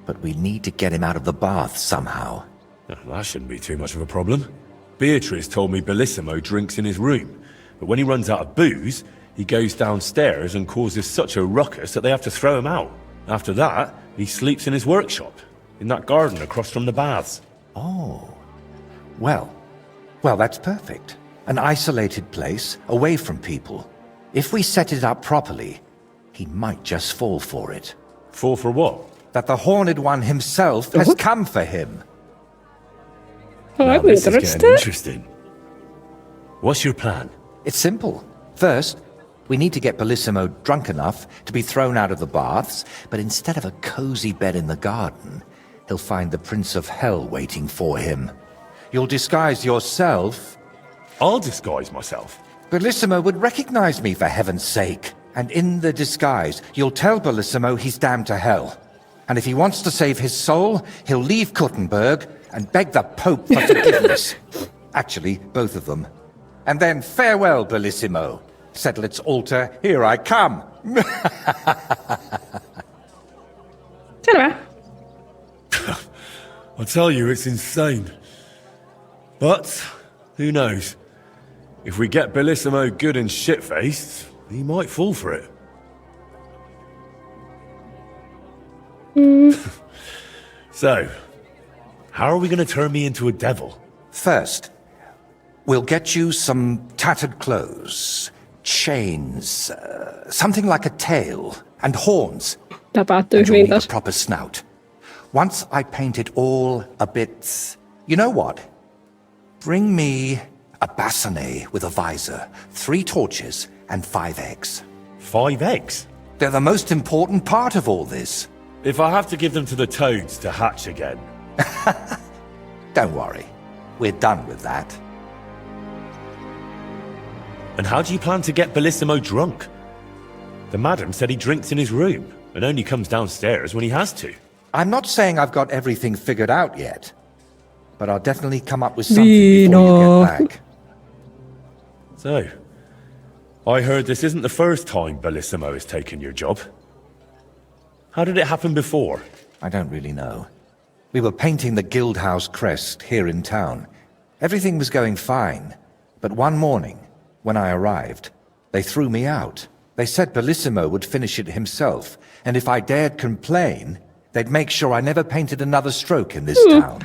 But we need to get him out of the bath somehow. That shouldn't be too much of a problem. Beatrice told me Bellissimo drinks in his room, but when he runs out of booze, he goes downstairs and causes such a ruckus that they have to throw him out. After that, he sleeps in his workshop, in that garden across from the baths. Oh. Well, that's perfect. An isolated place, away from people. If we set it up properly, he might just fall for it. Fall for what? That the Horned One himself has come for him. Now, this is getting interesting. What's your plan? It's simple. First, we need to get Bellissimo drunk enough to be thrown out of the baths, but instead of a cozy bed in the garden, he'll find the Prince of Hell waiting for him. You'll disguise yourself. I'll disguise myself. Bellissimo would recognize me, for heaven's sake. And in the disguise, you'll tell Bellissimo he's damned to hell. And if he wants to save his soul, he'll leave Kuttenberg and beg the Pope for forgiveness. Actually, both of them. And then farewell, Bellissimo. Settle its altar, here I come. Selvä. I tell you, it's insane. But, who knows? If we get Bellissimo good and shit-faced, he might fall for it. So, how are we going to turn me into a devil? First, we'll get you some tattered clothes, chains, something like a tail, and horns. Tämä päättyy And you'll hyvin need a taas. proper snout. Once I paint it all a bit... You know what? Bring me a bassinet with a visor, 3 torches, and 5 eggs. 5 eggs? They're the most important part of all this. If I have to give them to the toads to hatch again. Don't worry. We're done with that. And how do you plan to get Bellissimo drunk? The madam said he drinks in his room and only comes downstairs when he has to. I'm not saying I've got everything figured out yet, but I'll definitely come up with something before you get back. So, I heard this isn't the first time Bellissimo has taken your job. How did it happen before? I don't really know. We were painting the Guildhouse crest here in town. Everything was going fine, but one morning, when I arrived, they threw me out. They said Bellissimo would finish it himself, and if I dared complain, they'd make sure I never painted another stroke in this town.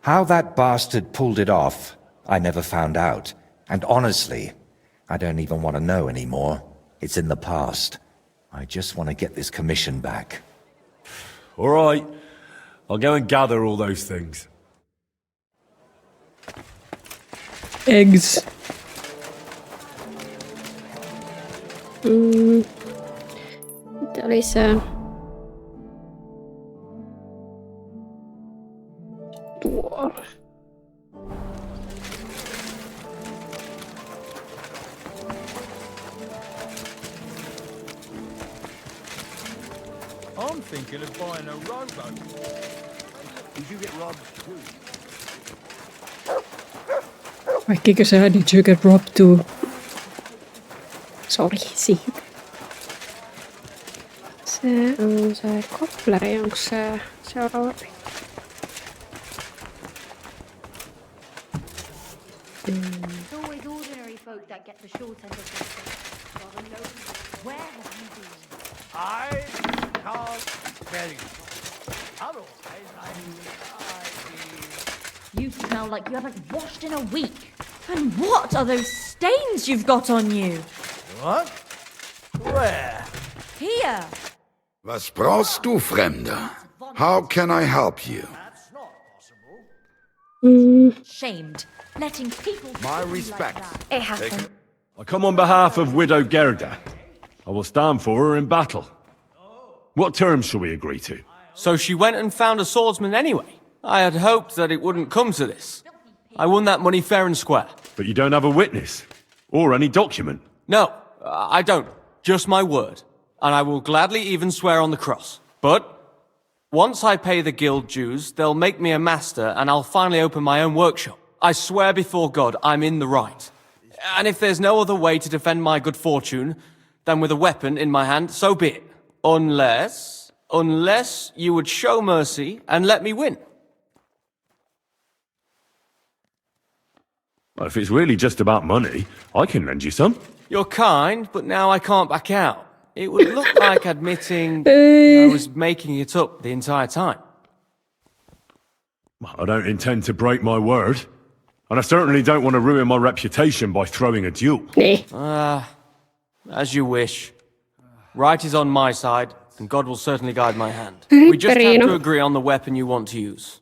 How that bastard pulled it off, I never found out. And honestly, I don't even want to know anymore. It's in the past. I just want to get this commission back. All right. I'll go and gather all those things. Eggs. Nyt oli se... Tuo. I'm thinking of buying a rowboat. Did you get robbed too? Kaikki kysyä, did you get robbed too? Sori siitä. Se on se kopleri, onko se seuraava? It's always ordinary folk that get the short end of the stick. Where have you been? I can't tell you. Otherwise, You smell like you haven't washed in a week. And what are those stains you've got on you? What? Where? Here. Was brauchst du, Fremder? How can I help you? Shamed. Letting people... My respect. It happened. I come on behalf of Widow Gerda. I will stand for her in battle. What terms shall we agree to? So she went and found a swordsman anyway? I had hoped that it wouldn't come to this. I won that money fair and square. But you don't have a witness? Or any document? No, I don't. Just my word. And I will gladly even swear on the cross. But once I pay the guild dues, they'll make me a master and I'll finally open my own workshop. I swear before God I'm in the right. And if there's no other way to defend my good fortune than with a weapon in my hand, so be it. Unless you would show mercy and let me win. Well, if it's really just about money, I can lend you some. You're kind, but now I can't back out. It would look like admitting I was making it up the entire time. I don't intend to break my word. And I certainly don't want to ruin my reputation by throwing a duel. As you wish. Right is on my side, and God will certainly guide my hand. We just have to agree on the weapon you want to use.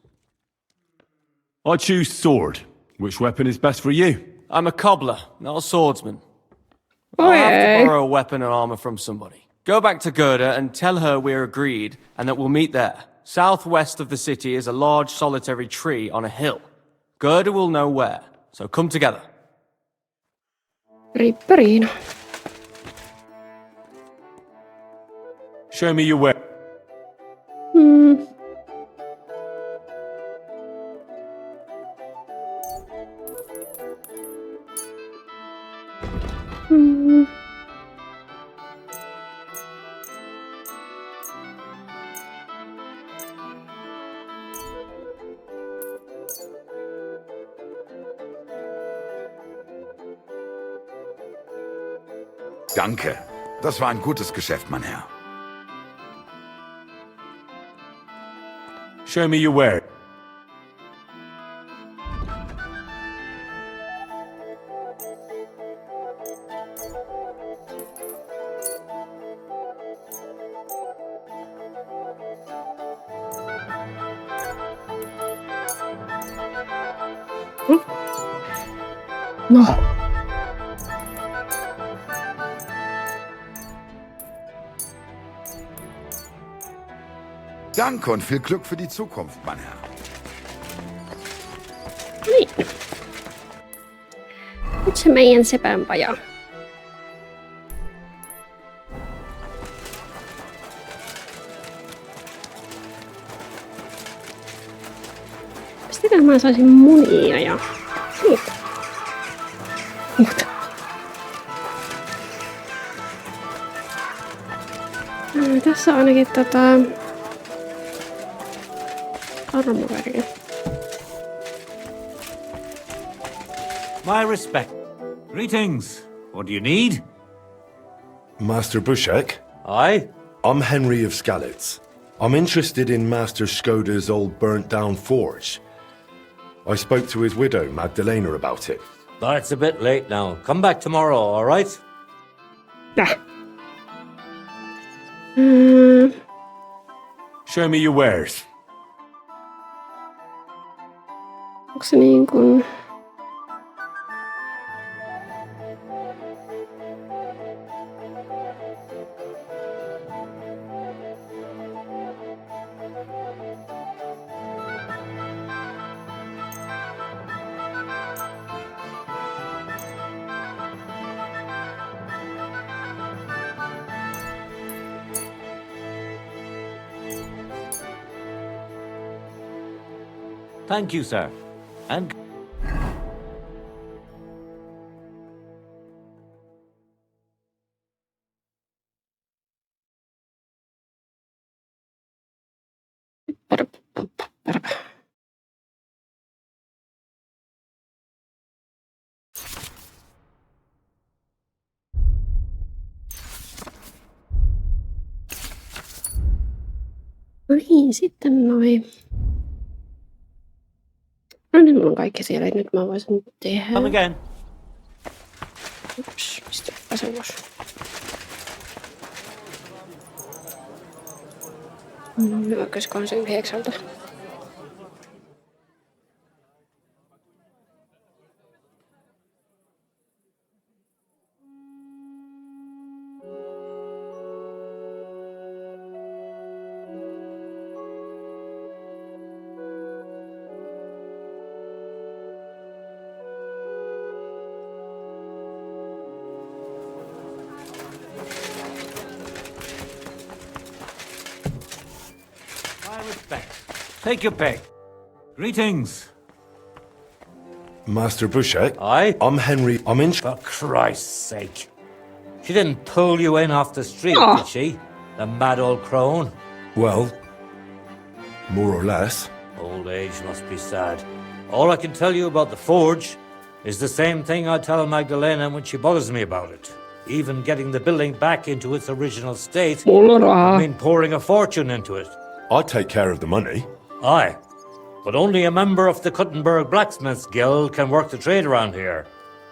I choose sword. Which weapon is best for you? I'm a cobbler, not a swordsman. I'll have to borrow a weapon and armor from somebody. Go back to Gerda and tell her we're agreed and that we'll meet there. Southwest of the city is a large solitary tree on a hill. Gerda will know where, so come together. Ripperino. Show me your weapon. Danke. Das war ein gutes Geschäft, mein Herr. Show me your weapon. No. Danke und viel Glück für die Zukunft, mein Herr. Niin. Nyt se meidän sepänpaja. Sitäkään mä saisin munia ja... Mutta... Tässä on ainakin armoria. My respect. Greetings. What do you need? Master Bushek? Aye? I'm Henry of Skalitz. I'm interested in Master Skoda's old burnt-down forge. I spoke to his widow, Magdalena, about it. But it's a bit late now. Come back tomorrow, all right? Show me your wares. Onko se niin kuin... Thank you, sir. And... No niin, sitten noin. No niin, mulla on kaikki siellä. Nyt mä voisin tehdä... Come again. Ups, mistäpä se ulos. Oikeastaan se 9. Take your pick. Greetings. Master Boucher? Aye? I'm Henry. I'm in... For Christ's sake. She didn't pull you in off the street, did she? The mad old crone? Well, more or less. Old age must be sad. All I can tell you about the forge is the same thing I tell Magdalena when she bothers me about it. Even getting the building back into its original state, I mean pouring a fortune into it. I take care of the money. Aye, but only a member of the Kuttenberg Blacksmiths Guild can work the trade around here.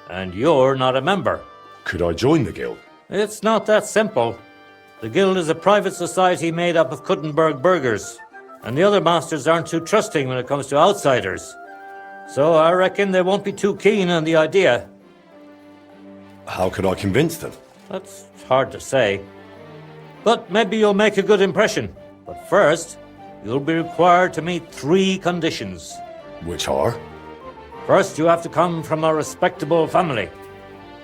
And you're not a member. Could I join the guild? It's not that simple. The guild is a private society made up of Kuttenberg burghers, and the other masters aren't too trusting when it comes to outsiders. So I reckon they won't be too keen on the idea. How could I convince them? That's hard to say. But maybe you'll make a good impression. But first, you'll be required to meet 3 conditions. Which are? First, you have to come from a respectable family.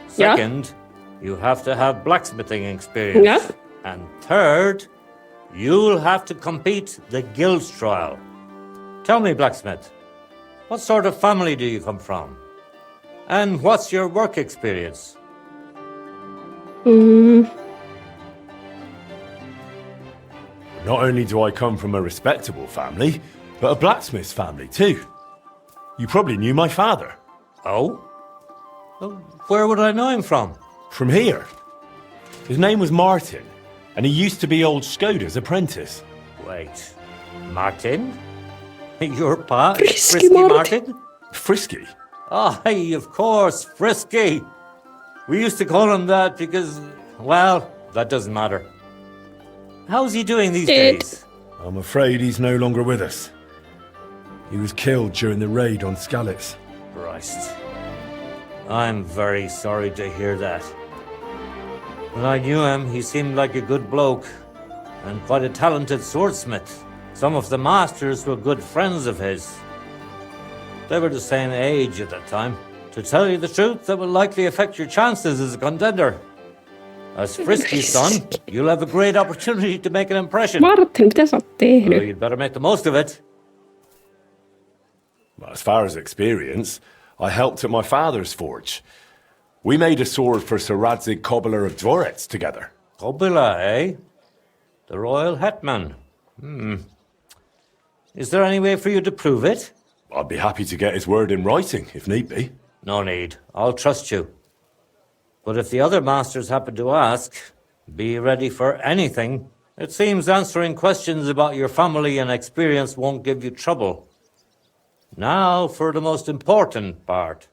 Second, you have to have blacksmithing experience. Yeah. And third, you'll have to compete the guild's trial. Tell me, blacksmith, what sort of family do you come from? And what's your work experience? Not only do I come from a respectable family, but a blacksmith's family too. You probably knew my father. Oh? Well, where would I know him from? From here. His name was Martin, and he used to be old Skoda's apprentice. Wait, Martin? Your pa? Frisky Martin? Frisky? Aye, of course, Frisky. We used to call him that because, well, that doesn't matter. How's he doing these days? I'm afraid he's no longer with us. He was killed during the raid on Skalitz. Christ. I'm very sorry to hear that. When I knew him, he seemed like a good bloke and quite a talented swordsmith. Some of the masters were good friends of his. They were the same age at that time. To tell you the truth, that will likely affect your chances as a contender. As Frisky's son, you'll have a great opportunity to make an impression. Martin, mitä sä oot tehnyt? So you'd better make the most of it. As far as experience, I helped at my father's forge. We made a sword for Sir Radzig Cobbler of Dvorets together. Cobbler, eh? The royal hetman. Is there any way for you to prove it? I'd be happy to get his word in writing, if need be. No need. I'll trust you. But if the other masters happen to ask, be ready for anything. It seems answering questions about your family and experience won't give you trouble. Now for the most important part.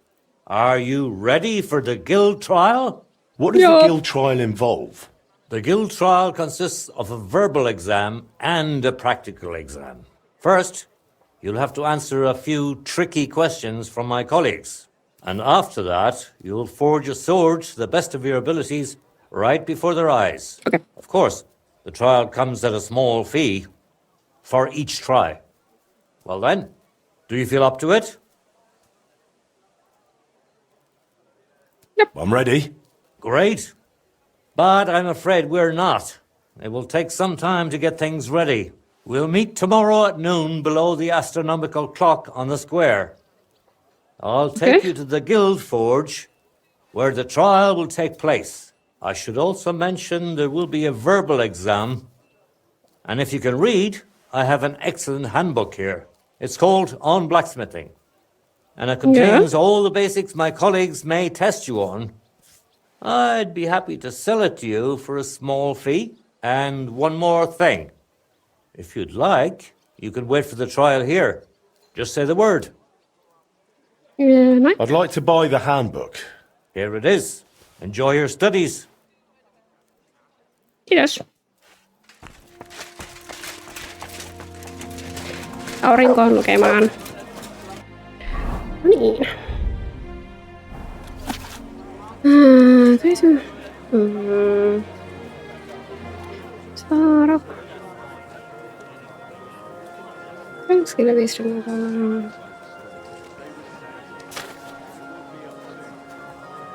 Are you ready for the guild trial? What does the guild trial involve? The guild trial consists of a verbal exam and a practical exam. First, you'll have to answer a few tricky questions from my colleagues. And after that, you'll forge a sword to the best of your abilities right before their eyes. Okay. Of course, the trial comes at a small fee for each try. Well then, do you feel up to it? Yep. I'm ready. Great. But I'm afraid we're not. It will take some time to get things ready. We'll meet tomorrow at noon below the astronomical clock on the square. I'll take you to the guild forge, where the trial will take place. I should also mention there will be a verbal exam. And if you can read, I have an excellent handbook here. It's called On Blacksmithing. And it contains all the basics my colleagues may test you on. I'd be happy to sell it to you for a small fee. And one more thing. If you'd like, you can wait for the trial here. Just say the word. I'd like to buy the handbook. Here it is. Enjoy your studies. Kiitos. Aurinkoon lukemaan. No niin. Saara.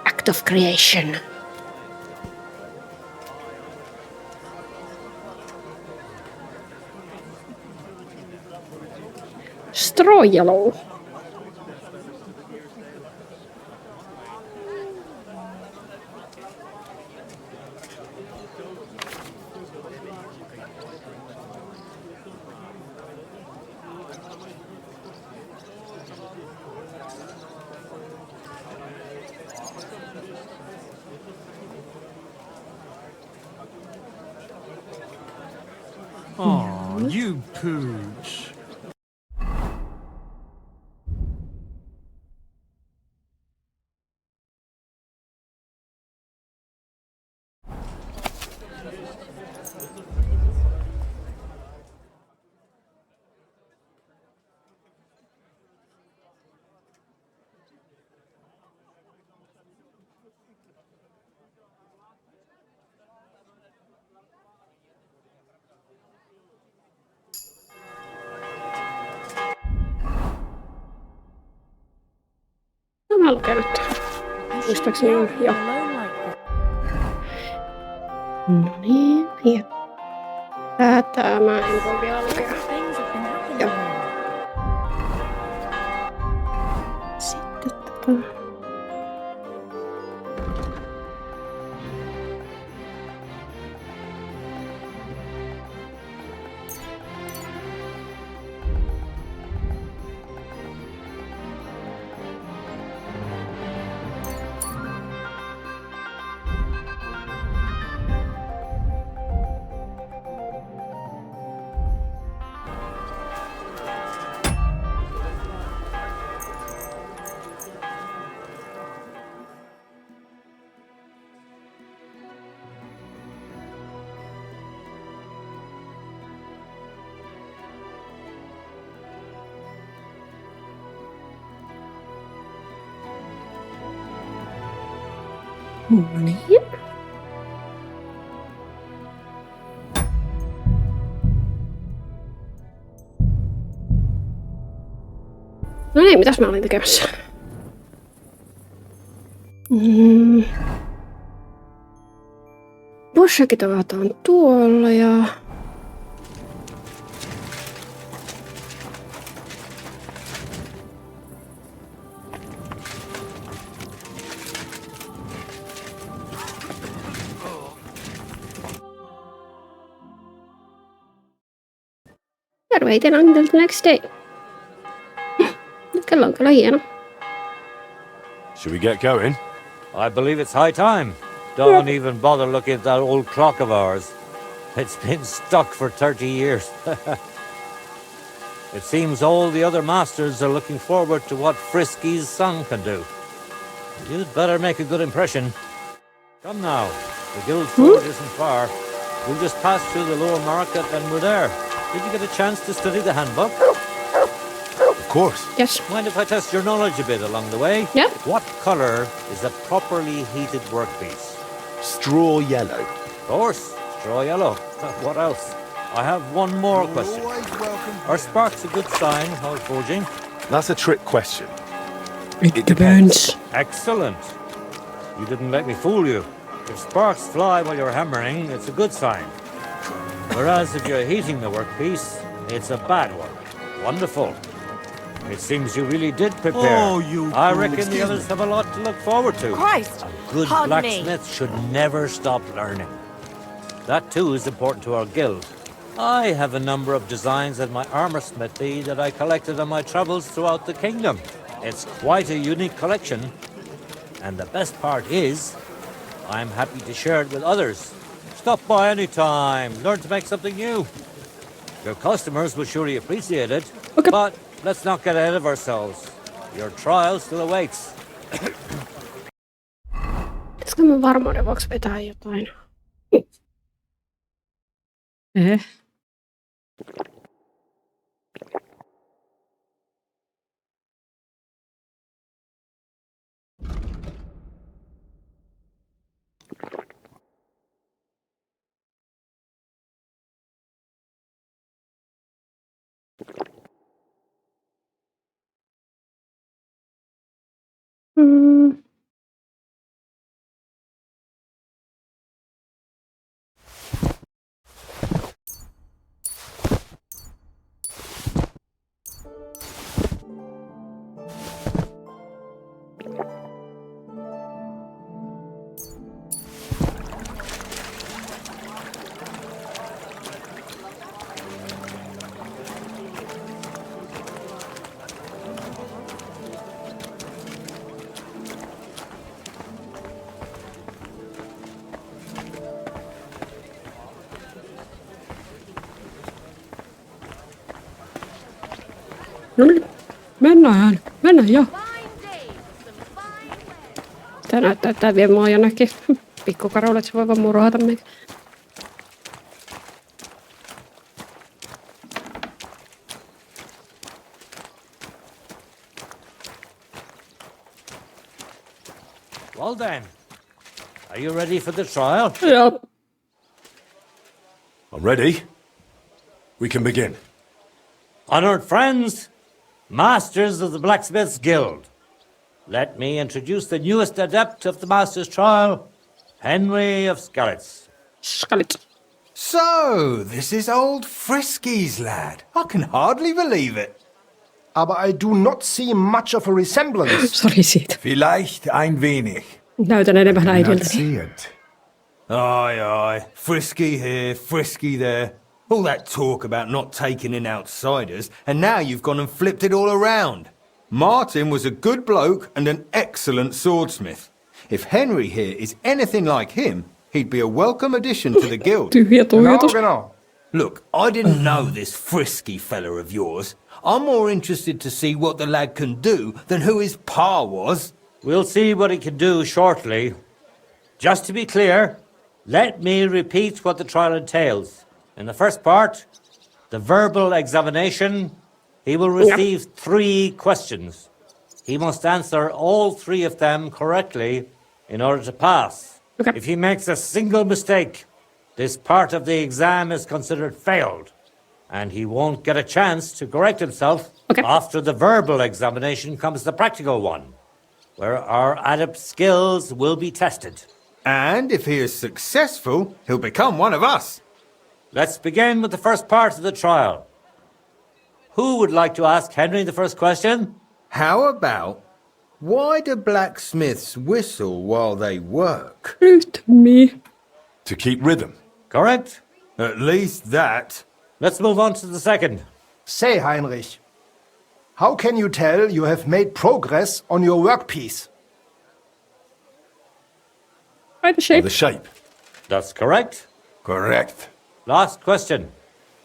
Act of creation. straw yellow. Oh, you pooch. No mä lukenut. Muistaakseni on jo. No niin, ja tämä en voi vielä lukea. Joo. Sitten no niin. No niin, mitäs mä olin tekemässä? Bushakit avataan tuolla ja... Gotta wait until the next day. Kello on kyllä hieno. Should we get going? I believe it's high time. Don't even bother looking at that old clock of ours. It's been stuck for 30 years. It seems all the other masters are looking forward to what Frisky's son can do. You'd better make a good impression. Come now, the guild fort isn't far. We'll just pass through the lower market and we're there. Did you get a chance to study the handbook? Of course. Yes. Mind if I test your knowledge a bit along the way? Yep. What colour is a properly heated workpiece? Straw yellow. Of course, straw yellow. What else? I have one more question. Are sparks a good sign while forging? That's a trick question. It depends. Excellent. You didn't let me fool you. If sparks fly while you're hammering, it's a good sign. Whereas if you're heating the workpiece, it's a bad one. Wonderful. It seems you really did prepare. Oh, you I fool. reckon the others have a lot to look forward to. Christ! A good Pardon blacksmith should never stop learning. That too is important to our guild. I have a number of designs at my armor smithy that I collected on my travels throughout the kingdom. It's quite a unique collection. And the best part is, I'm happy to share it with others. Stop by any time. Learn to make something new. Your customers will surely appreciate it. Okay. But let's not get ahead of ourselves. Your trial still awaits. Pitäisikö mä varmuuden vuoksi vetää jotain? No niin, mennään jo. Tää näyttää, että tää vie mua jonnekin pikkukarulle, että se voi vaan murhata meitä. Well then, are you ready for the trial? Yeah. I'm ready. We can begin. Honored friends, masters of the Blacksmiths Guild, let me introduce the newest adept of the Master's Trial, Henry of Skalitz. So, this is old Frisky's lad. I can hardly believe it. Aber I do not see much of a resemblance. Sorry siitä. Vielleicht ein wenig. Näytän enemmän äidiltäni. See it. Aye. Frisky here, Frisky there. All that talk about not taking in outsiders, and now you've gone and flipped it all around. Martin was a good bloke and an excellent swordsmith. If Henry here is anything like him, he'd be a welcome addition to the guild. Genau. Look, I didn't know this Frisky fella of yours. I'm more interested to see what the lad can do than who his pa was. We'll see what he can do shortly. Just to be clear, let me repeat what the trial entails. In the first part, the verbal examination, he will receive 3 questions. He must answer all 3 of them correctly in order to pass. Okay. If he makes a single mistake, this part of the exam is considered failed, and he won't get a chance to correct himself. Okay. After the verbal examination comes the practical one, where our adept skills will be tested. And if he is successful, he'll become one of us. Let's begin with the first part of the trial. Who would like to ask Henry the first question? How about, why do blacksmiths whistle while they work? Me. To keep rhythm. Correct? At least that. Let's move on to the second. Say, Heinrich, how can you tell you have made progress on your workpiece? By the shape. The shape. That's correct. Correct. Last question.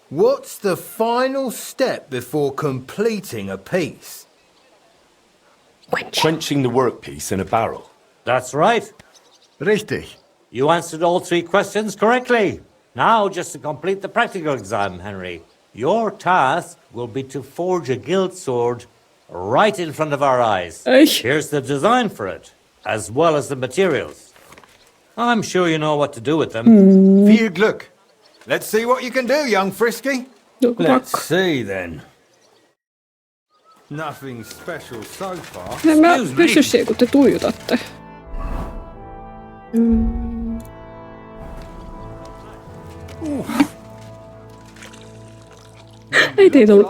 What's the final step before completing a piece? Quenching the workpiece in a barrel. That's right. Richtig. You answered all 3 questions correctly. Now, just to complete the practical exam, Henry, your task will be to forge a guild sword right in front of our eyes. Here's the design for it, as well as the materials. I'm sure you know what to do with them. Viel Glück. Let's see what you can do, young Frisky. Let's see, then. Nothing special so far. En mä pysy siihen, kun te tuijutatte. Ei teitä ollut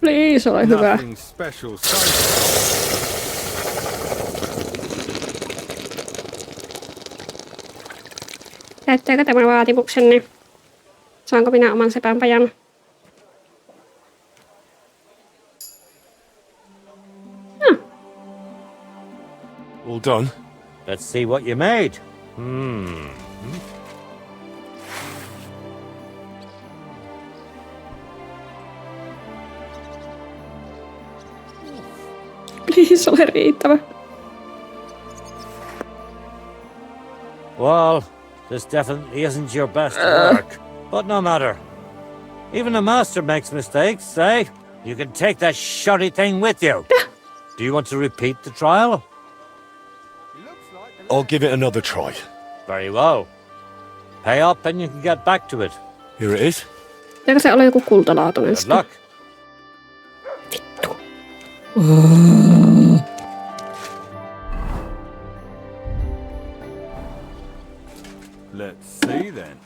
Please, ole hyvä. Nothing special so far. Täyttääkö tämä vaatimuksenne? Saanko minä oman sepänpajan? All done. Let's see what you made. Please, ole riittävä. Well, this definitely isn't your best work. But no matter. Even a master makes mistakes, eh? You can take that shoddy thing with you. Do you want to repeat the trial? I'll give it another try. Very well. Pay up and you can get back to it. Here it is. Eikö se ole joku kultalaatuinen? Good luck. Let's see, then.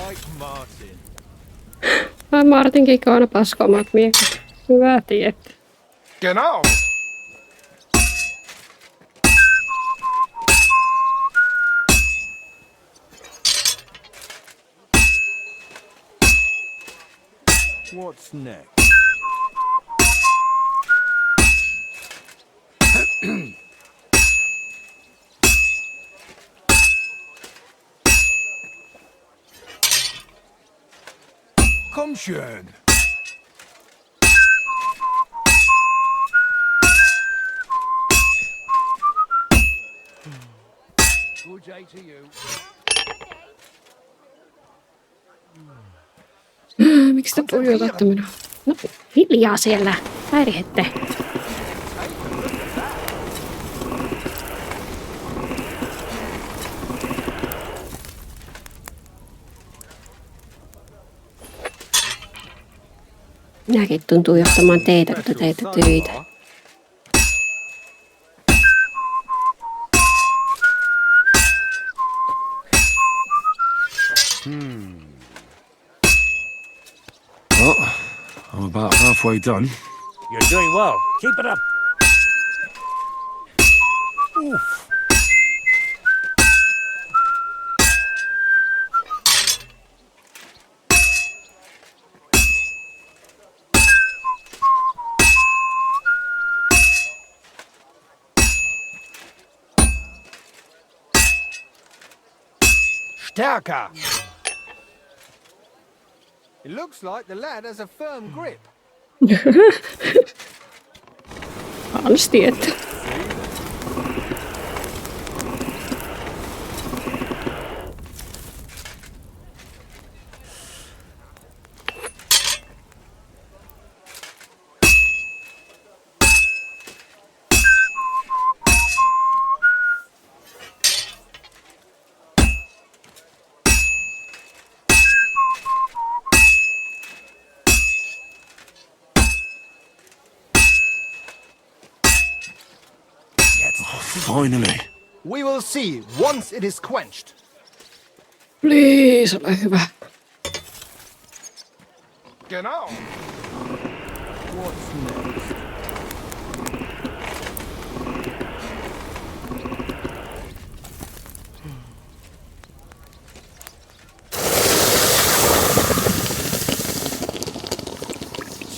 like Martin. Martinkin on aina paskomat miekot. Hyvä tietää. Genau. What's next? Komm schön. Good day to you. Miksi te tuijotatte minua? No, hiljaa siellä. Häirihette. Minäkin tuntuu johtamaan teitä, kun te teette töitä. Well, I'm about halfway done. You're doing well. Keep it up. Oof. Stärker. It looks like the lad has a firm grip. Hans tietää. Finally. We will see once it is quenched. Please, ole hyvä. Genau. What's next?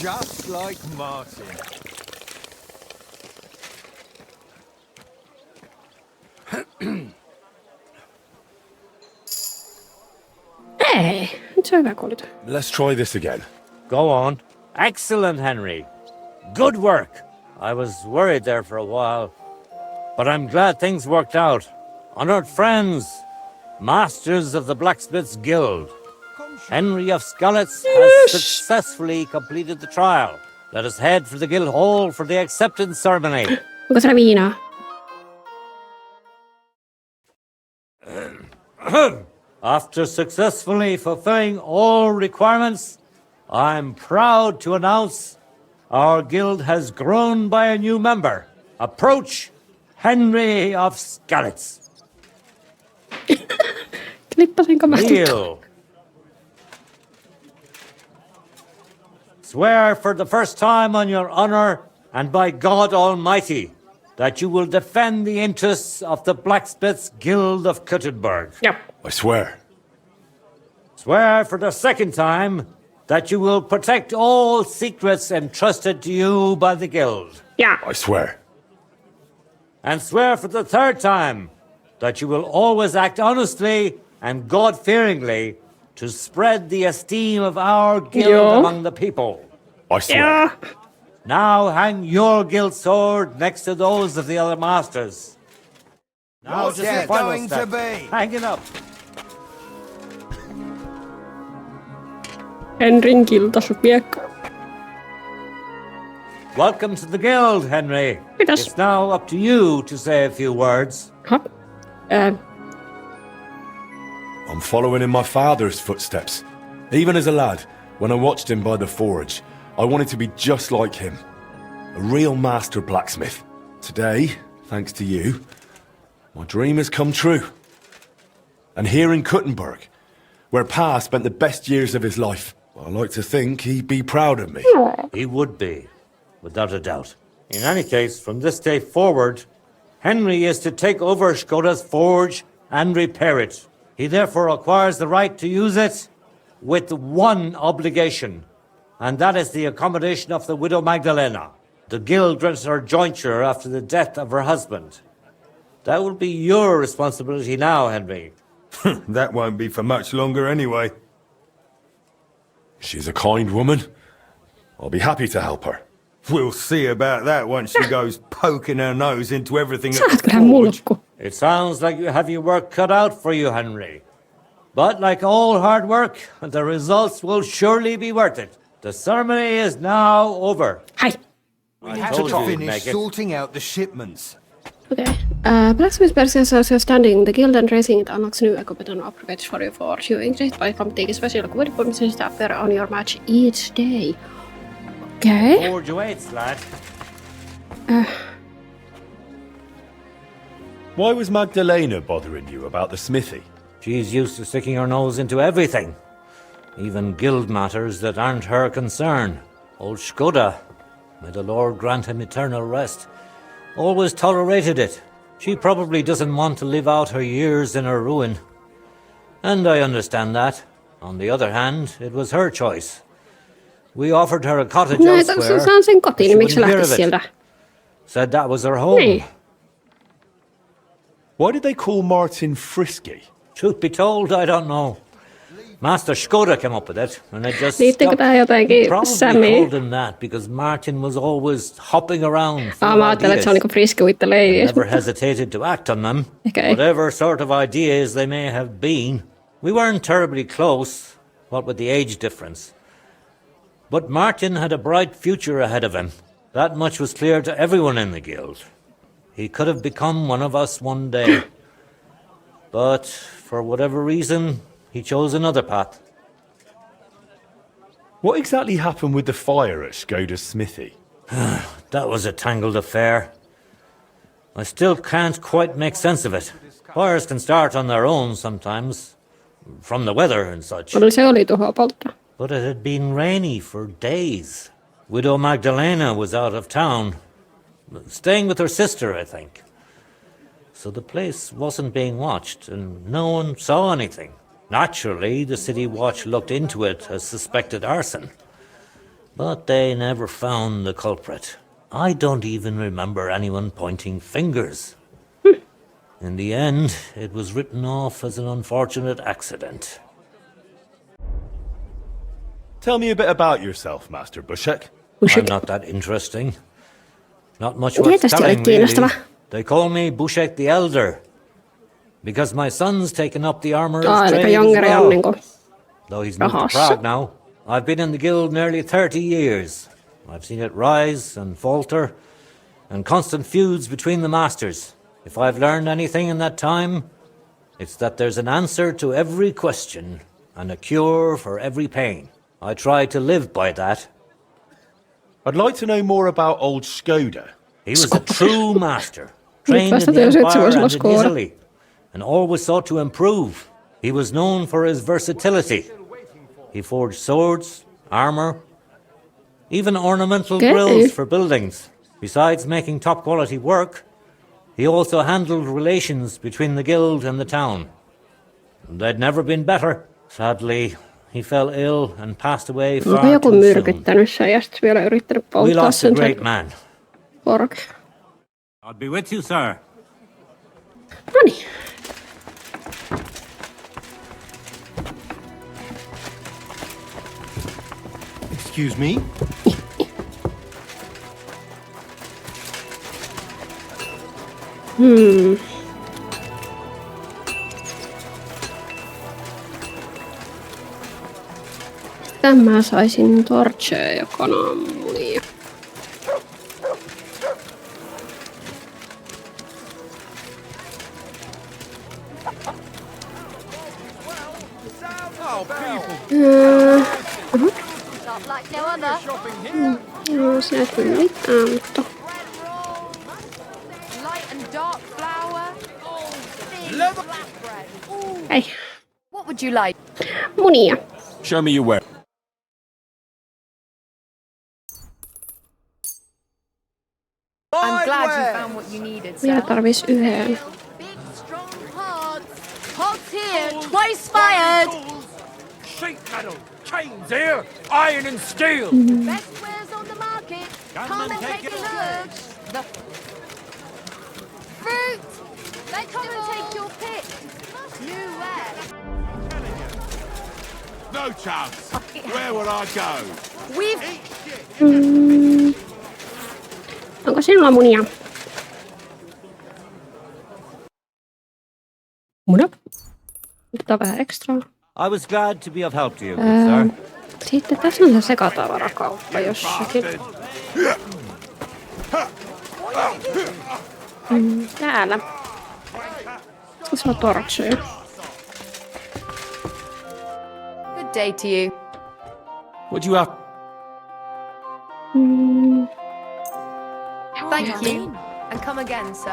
Just like Martin. Ei, nyt se on hyvä kuulita. Let's try this again. Go on. Excellent, Henry. Good work. I was worried there for a while, but I'm glad things worked out. Honored friends, masters of the Blacksmiths Guild, Henry of Skalitz has successfully completed the trial. Let us head for the guild hall for the acceptance ceremony. Onko siellä viinaa? After successfully fulfilling all requirements, I'm proud to announce our guild has grown by a new member. Approach Henry of Skalitz. Klippasinko mä Kneel. Swear for the first time on your honor and by God Almighty that you will defend the interests of the Blacksmiths Guild of Kuttenberg. Yep. I swear. Swear for the second time that you will protect all secrets entrusted to you by the guild. Yeah. I swear. And swear for the third time that you will always act honestly and God-fearingly to spread the esteem of our guild among the people. I swear. Yeah. Now hang your guild sword next to those of the other masters. Now What's just the it final going step. to be? Hang it up. Henrin kiltasupiekka. Welcome to the guild, Henry. Kiitos. It's now up to you to say a few words. I'm following in my father's footsteps. Even as a lad, when I watched him by the forge, I wanted to be just like him. A real master blacksmith. Today, thanks to you, my dream has come true. And here in Kuttenberg, where Pa spent the best years of his life. I like to think he'd be proud of me. He would be, without a doubt. In any case, from this day forward, Henry is to take over Skoda's forge and repair it. He therefore acquires the right to use it with one obligation, and that is the accommodation of the widow Magdalena. The guild rents her jointure after the death of her husband. That will be your responsibility now, Henry. That won't be for much longer anyway. She's a kind woman. I'll be happy to help her. We'll see about that once she goes poking her nose into everything at the forge. It sounds like you have your work cut out for you, Henry. But like all hard work, the results will surely be worth it. The ceremony is now over. Hi. We have to finish sorting out the shipments. Okej. Blacksmithsversiossa as you're standing, the guild and racing it unlocks new equipment and upgrades for you for you. Increased by completing special wood formations that appear on your match each day. Okay. Forge awaits, lad. Why was Magdalena bothering you about the smithy? She's used to sticking her nose into everything. Even guild matters that aren't her concern. Old Skoda, may the Lord grant him eternal rest, always tolerated it. She probably doesn't want to live out her years in her ruin. And I understand that. On the other hand, it was her choice. We offered her a cottage elsewhere. Se on sen kotiin, niin miksi se lähtisi sieltä? Said that was her home. Niin. Why did they call Martin Frisky? Truth be told, I don't know. Master Skoda came up with it, and it just Liittyykö tää jotenkin probably Sammy? called him that because Martin was always hopping around. Mä ajattelin, että se on niinku Frisky with the ladies. Never hesitated to act on them. Okay. Whatever sort of ideas they may have been. We weren't terribly close, what with the age difference. But Martin had a bright future ahead of him. That much was clear to everyone in the guild. He could have become one of us one day. But for whatever reason, he chose another path. What exactly happened with the fire at Skoda's smithy? That was a tangled affair. I still can't quite make sense of it. Fires can start on their own sometimes, from the weather and such. Se oli tuhoa polttaa. But it had been rainy for days. Widow Magdalena was out of town, staying with her sister, I think. So the place wasn't being watched, and no one saw anything. Naturally, the city watch looked into it as suspected arson. But they never found the culprit. I don't even remember anyone pointing fingers. In the end, it was written off as an unfortunate accident. Tell me a bit about yourself, Master Bushek. I'm not that interesting. Not much worth telling, really. They call me Bushek the Elder, because my son's taken up the armourer's trade as well. Though he's moved to Prague now. I've been in the guild nearly 30 years. I've seen it rise and falter, and constant feuds between the masters. If I've learned anything in that time, it's that there's an answer to every question, and a cure for every pain. I try to live by that. I'd like to know more about old Skoda. He was a true master, trained in the Empire and in Italy, and always sought to improve. He was known for his versatility. He forged swords, armour, even ornamental grills for buildings. Besides making top-quality work, he also handled relations between the guild and the town. They'd never been better. Sadly, he fell ill and passed away far too soon. We lost a great man. I'll be with you, sir. Noniin. Excuse me? Sitten mä saisin torcheja, joka on ammunia. Joo, se ei tule mitään, mutta... Light and dark flour. Ei. What would you like? Munia. Show me your work. I'm glad you found what you needed, Minä sir. tarvis yhden. Pods here, twice fired! Sheet metal, chains here, iron and steel. Best wares on the market. Come and take a look. The fruit! Come and take your pick. New ware. No chance. Where would I go? We've... Onko sinulla munia? Muna. Otetaan vähän ekstraa. I was glad to be of help to you, good sir. Sitten tässä on se sekatavarakauppa jossakin. Täällä. Tässä on tortsuja. Good day to you. What do you have? Thank you. And come again, sir.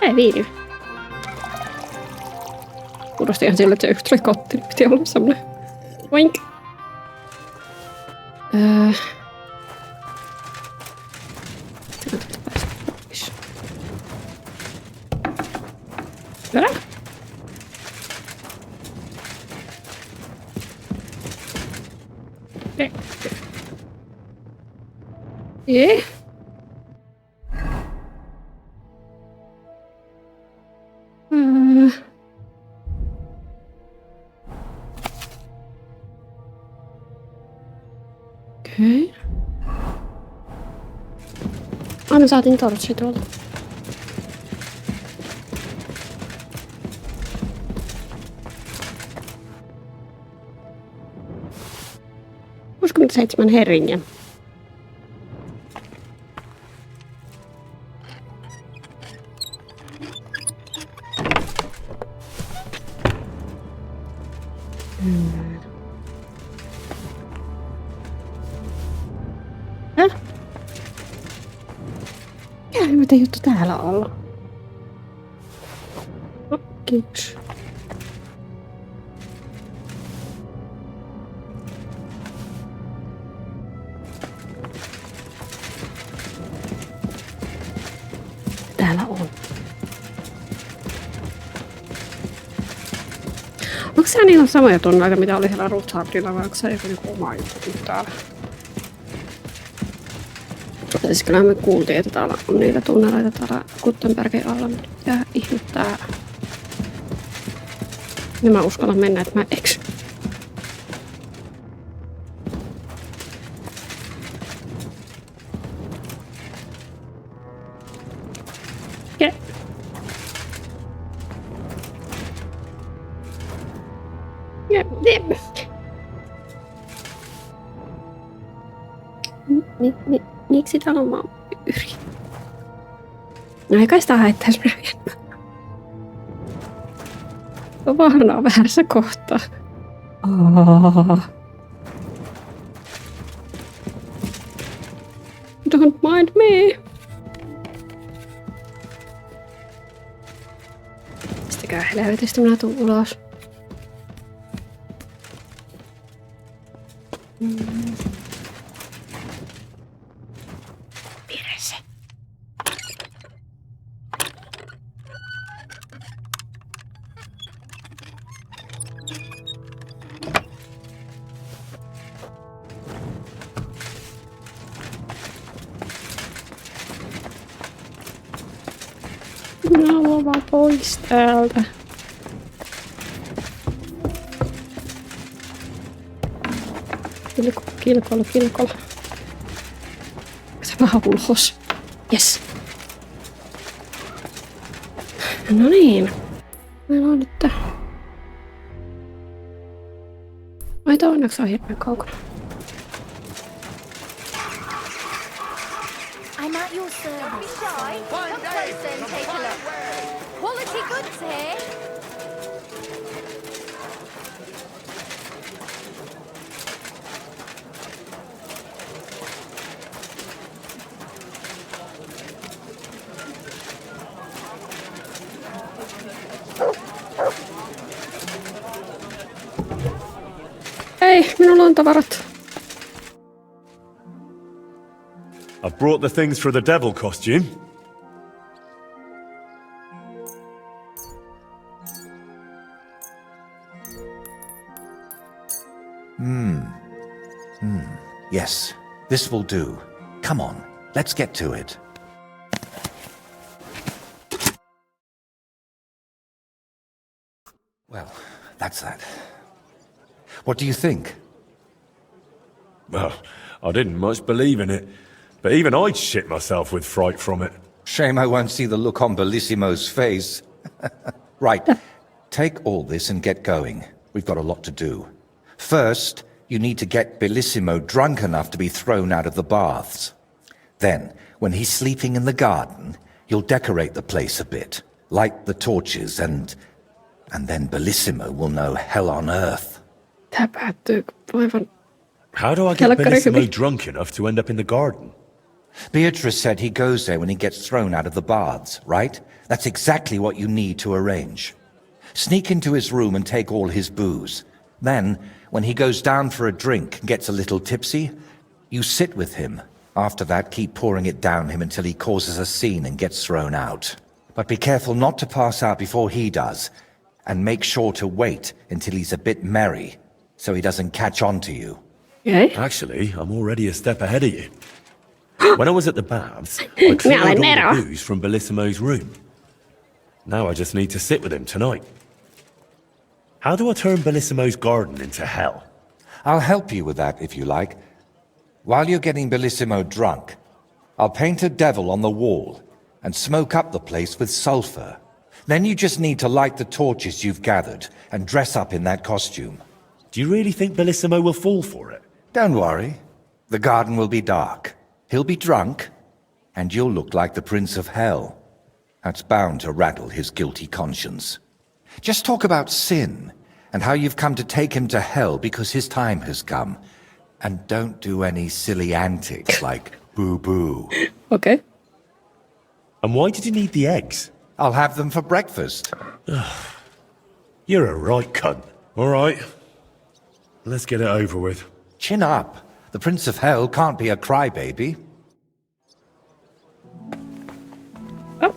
Ei viihdy. Kuulosti ihan sille, että se yksi tuli kotti, niin piti olla semmonen oink. Hyvä. Jee. Okei. Me saatiin tortsi tuolta. Seitsemän herringiä. Mitä juttu täällä olla? Kiitos. Täällä on. Onko se niillä samoja tunneita, mitä oli siellä Ruthardilla, vai onko se joku oma juttu täällä? Siis kyllä me kuultiin, että täällä on niitä tunneleita täällä Kuttenbergin alla. Mitä ihmettää? Ja mä uskallan mennä, että mä eksyn. Yeah. Miksi täällä on vampyyri? No ei kai sitä haittaisi minä vielä. On vaarana väärässä kohtaa. Don't mind me. Mistäkään helvetistä minä tuun ulos. Pidä se. Minä haluan vaan pois täältä. Kilkolla. Se vähän ulos. Yes. No niin. Meillä on nyt... Ai tää onneksi on hirveän kaukana. I'm at your service. Be shy. Come closer and take a look. Quality goods here. Ei, minulla on tavarat. I've brought the things for the devil costume. Yes, this will do. Come on, let's get to it. Well, that's that. What do you think? Well, I didn't much believe in it, but even I'd shit myself with fright from it. Shame I won't see the look on Bellissimo's face. Right, take all this and get going. We've got a lot to do. First, you need to get Bellissimo drunk enough to be thrown out of the baths. Then, when he's sleeping in the garden, you'll decorate the place a bit, light the torches, and then Bellissimo will know hell on earth. Tää päättyy aivan... How do I get Bellissimo drunk enough to end up in the garden? Beatrice said he goes there when he gets thrown out of the baths, right? That's exactly what you need to arrange. Sneak into his room and take all his booze. Then, when he goes down for a drink and gets a little tipsy, you sit with him. After that, keep pouring it down him until he causes a scene and gets thrown out. But be careful not to pass out before he does, and make sure to wait until he's a bit merry, so he doesn't catch on to you. Okay. Actually, I'm already a step ahead of you. When I was at the baths, I cleared all the booze from Bellissimo's room. Now I just need to sit with him tonight. How do I turn Bellissimo's garden into hell? I'll help you with that, if you like. While you're getting Bellissimo drunk, I'll paint a devil on the wall and smoke up the place with sulfur. Then you just need to light the torches you've gathered and dress up in that costume. Do you really think Bellissimo will fall for it? Don't worry. The garden will be dark. He'll be drunk, and you'll look like the Prince of Hell. That's bound to rattle his guilty conscience. Just talk about sin, and how you've come to take him to hell because his time has come. And don't do any silly antics like boo-boo. Okay. And why did you need the eggs? I'll have them for breakfast. You're a right cunt. All right. Let's get it over with. Chin up. The Prince of Hell can't be a crybaby. Oh.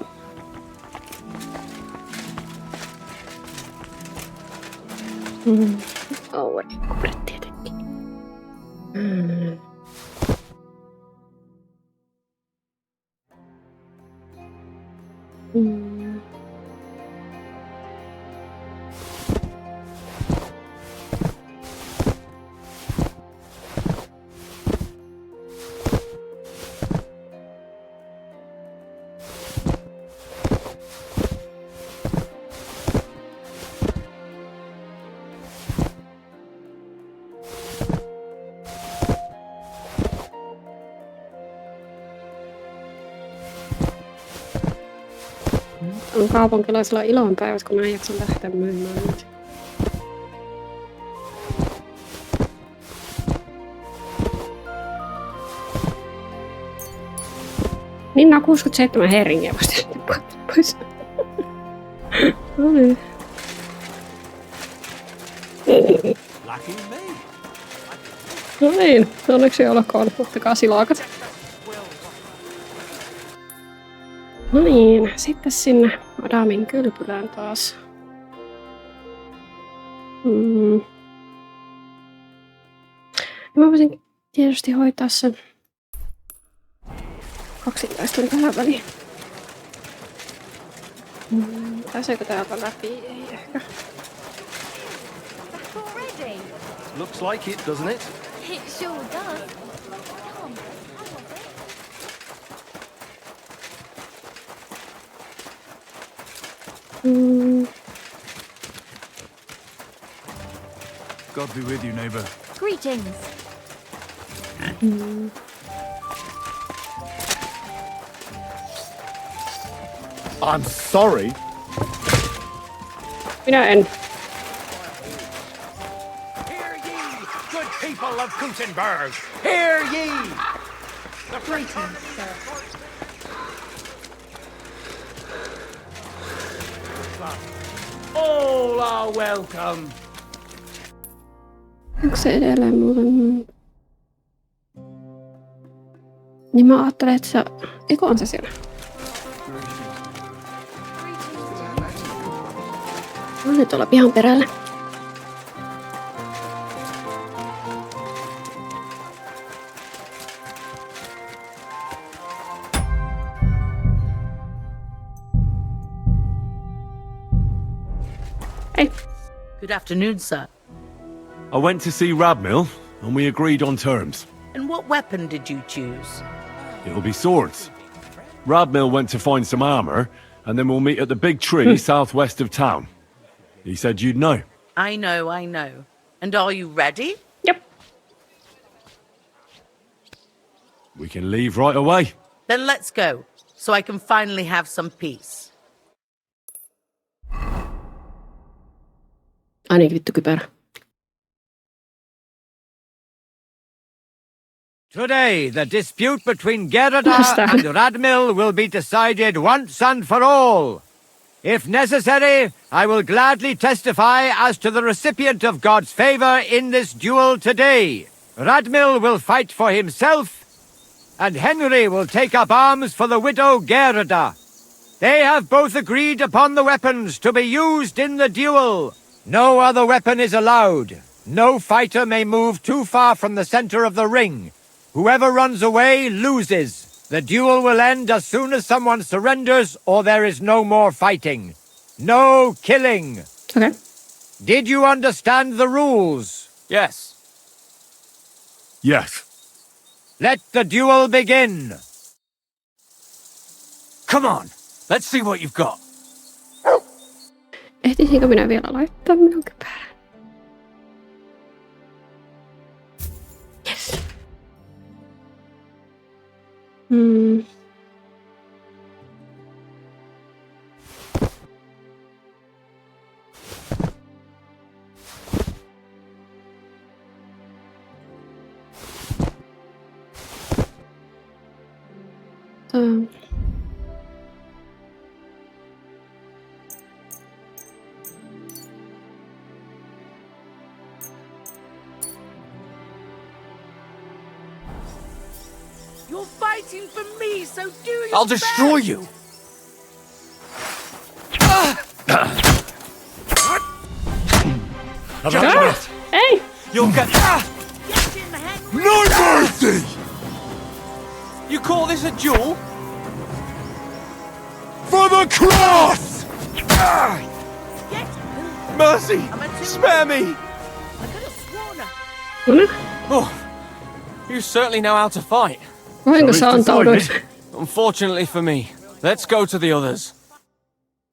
Oh, kuulet tietenkin. On kaupunkilaisilla ilonpäivät, kun mä en jaksa lähteä myymään niitä. Niin on 67 herringiä vasta pois. No niin. No niin, onneksi olkoon. Ottakaa silakat. No niin, sitten sinne Adamin kylpylään taas. Ja mä voisin tietysti hoitaa sen kaksitaiston tähän väliin. Pääseekö täältä läpi? Ei ehkä. Looks like it, doesn't it? It sure does. Come on, God be with you, neighbor. greetings. I'm sorry. Minä en. Hear ye, good people of Gutenberg! Hear ye! The greetings, sir. All are welcome. Onko se edelleen muuten? Niin mä ajattelen, että se... Eikö on se siellä? Mä oon nyt tuolla pihan perällä. Hey. Good afternoon, sir. I went to see Radmill, and we agreed on terms. And what weapon did you choose? It'll be swords. Radmill went to find some armor, and then we'll meet at the big tree southwest of town. He said you'd know. I know. And are you ready? Yep. We can leave right away. Then let's go, so I can finally have some peace. Ainakin vittu kypärä. Today, the dispute between Gerda and Radmill will be decided once and for all. If necessary, I will gladly testify as to the recipient of God's favor in this duel today. Radmill will fight for himself, and Henry will take up arms for the widow Gerda. They have both agreed upon the weapons to be used in the duel. No other weapon is allowed. No fighter may move too far from the center of the ring. Whoever runs away loses. The duel will end as soon as someone surrenders or there is no more fighting. No killing. Okay. Did you understand the rules? Yes. Yes. Let the duel begin. Come on, let's see what you've got. Ehtisinkö minä vielä laittaa minun kypärän? Yes. You're fighting for me, so do your I'll destroy best. you! Hey! You'll get... No mercy! You call this a duel? For the cross! Mercy! Spare me! Oh, you certainly know how to fight. Unfortunately for me. Let's go to the others.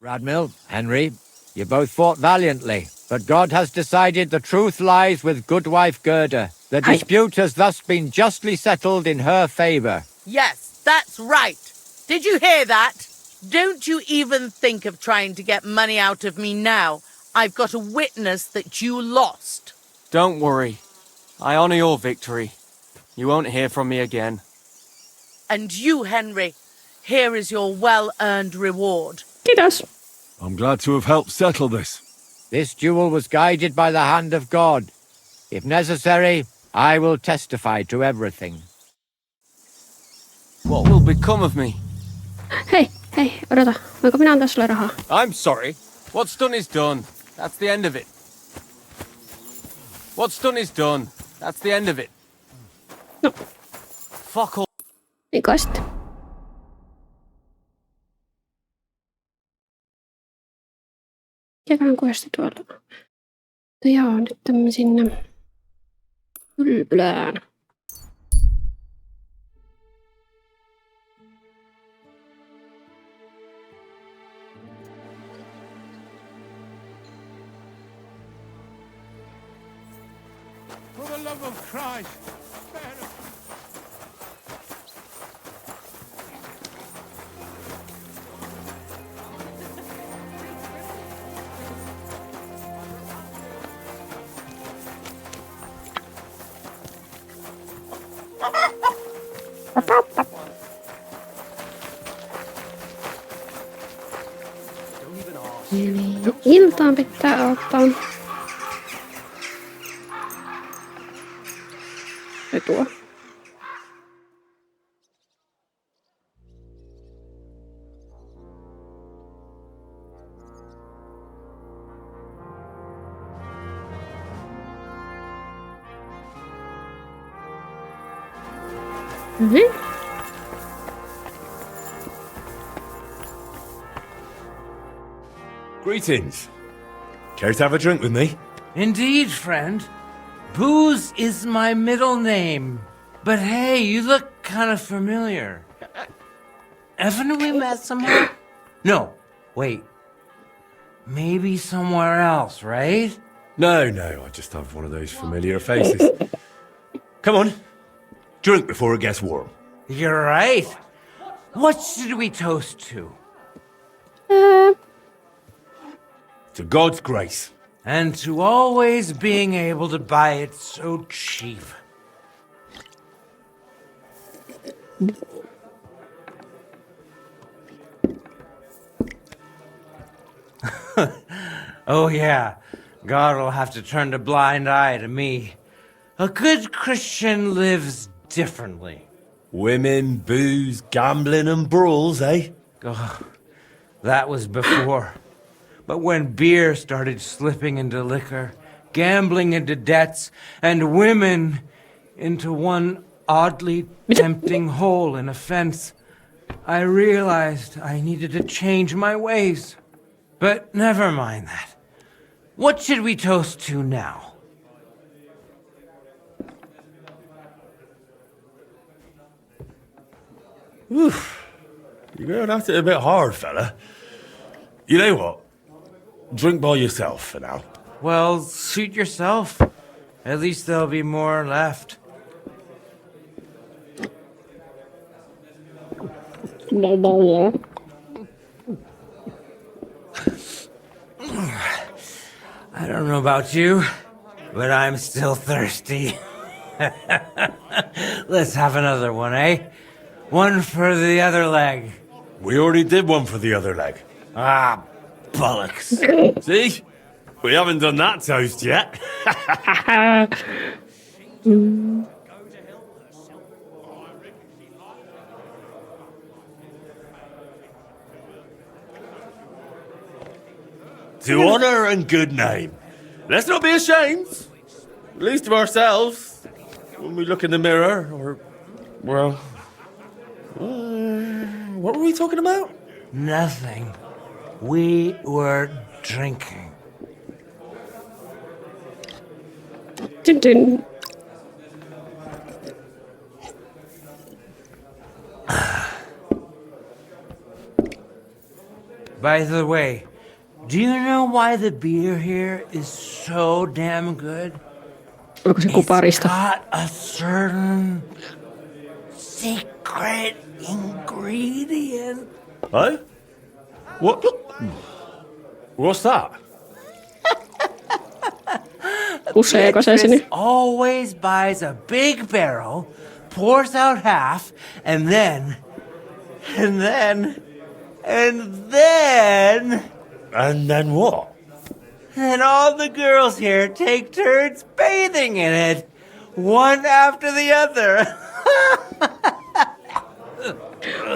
Radmill, Henry, you both fought valiantly, but God has decided the truth lies with Goodwife Gerda. The dispute has thus been justly settled in her favor. Yes, that's right. Did you hear that? Don't you even think of trying to get money out of me now. I've got a witness that you lost. Don't worry. I honor your victory. You won't hear from me again. And you, Henry, here is your well-earned reward. Kiitos. I'm glad to have helped settle this. This duel was guided by the hand of God. If necessary, I will testify to everything. What will become of me? Hei, odota. Voinko minä antaa sulle rahaa? I'm sorry. What's done is done. That's the end of it. What's done is done. That's the end of it. No. Fuck all. Niin kai sitten. Mikäköhän questi tuolla? Joo, nyt sinne. kylpylään. For the love of Christ, spare us. Eli iltaan pitää ottaa. Se tuo. Mm-hmm. Greetings. Care to have a drink with me? Indeed, friend. Booze is my middle name. But hey, you look kind of familiar. Haven't we met somewhere? No, wait. Maybe somewhere else, right? No, I just have one of those familiar faces. Come on. Drink before it gets warm. You're right. What should we toast to? To God's grace. And to always being able to buy it so cheap. Oh yeah, God will have to turn a blind eye to me. A good Christian lives differently. Women, booze, gambling and brawls, eh? Oh, that was before. But when beer started slipping into liquor, gambling into debts, and women into one oddly tempting hole in a fence, I realized I needed to change my ways. But never mind that. What should we toast to now? Oof. You're going at it a bit hard, fella. You know what? Drink by yourself for now. Well, suit yourself. At least there'll be more left. I don't know about you, but I'm still thirsty. Let's have another one, eh? One for the other leg. We already did one for the other leg. Ah, bollocks. See? We haven't done that toast yet. To honour and good name. Let's not be ashamed, at least of ourselves, when we look in the mirror, or, well... what were we talking about? Nothing. We were drinking. Dun, dun. By the way, do you know why the beer here is so damn good? Onko se kuparista? It's got a certain secret ingredient. Huh? What? What's that? Useeko se sinne? Always buys a big barrel, pours out half, and then... And then what? And all the girls here take turns bathing in it, one after the other.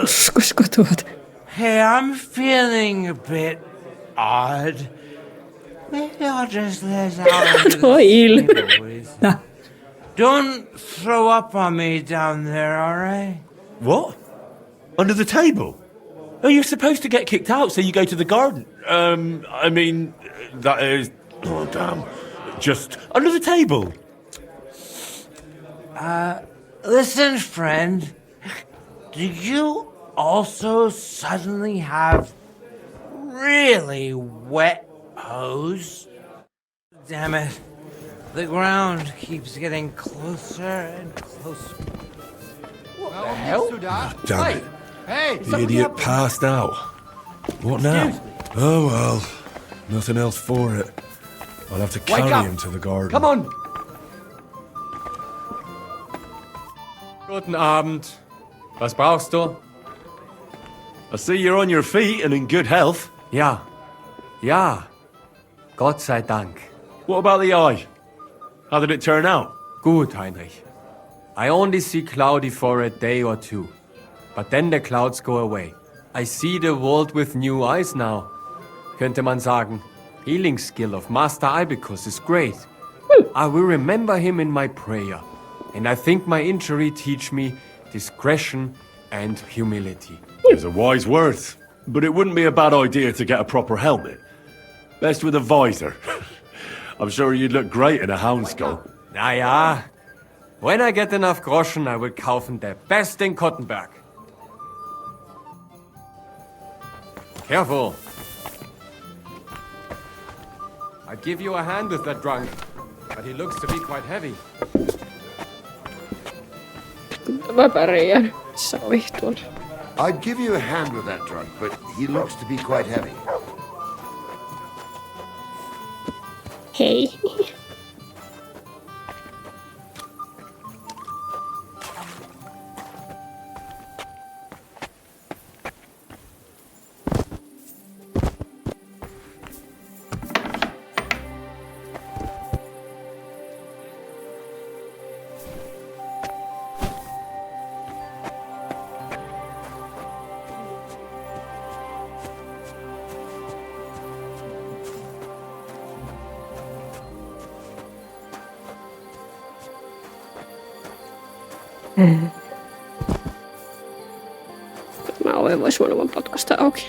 Uskoisiko tuot? Hey, I'm feeling a bit odd. Maybe I'll just let out into the boys. Don't throw up on me down there, all right? What? Under the table? Oh, you're supposed to get kicked out, so you go to the garden. I mean, that is... Oh, damn. Just under the table. Listen, friend. Did you also suddenly have really wet hose? Damn it. The ground keeps getting closer and closer. What the hell? Damn it. Hey! The idiot passed out. What now? Oh well. Nothing else for it. I'll have to carry him to the garden. Come on! Guten Abend. Was brauchst du? I see you're on your feet and in good health. Ja. Ja. Gott sei Dank. What about the eye? How did it turn out? Gut, Heinrich. I only see cloudy for a day or two. But then the clouds go away. I see the world with new eyes now. Könnte man sagen. Healing skill of Master Ibicus is great. I will remember him in my prayer. And I think my injury teach me discretion and humility. It's a wise word. But it wouldn't be a bad idea to get a proper helmet. Best with a visor. I'm sure you'd look great in a hound skull. Naja. When I get enough Groschen, I will kaufen der best in Kottenberg. Careful. I'd give you a hand with that drunk, but he looks to be quite heavy. Mä pärjään. Se on vihtuun. I'd give you a hand with that drunk, but he looks to be quite heavy. Hei. Mä oven vois voinut vaan potkasta auki.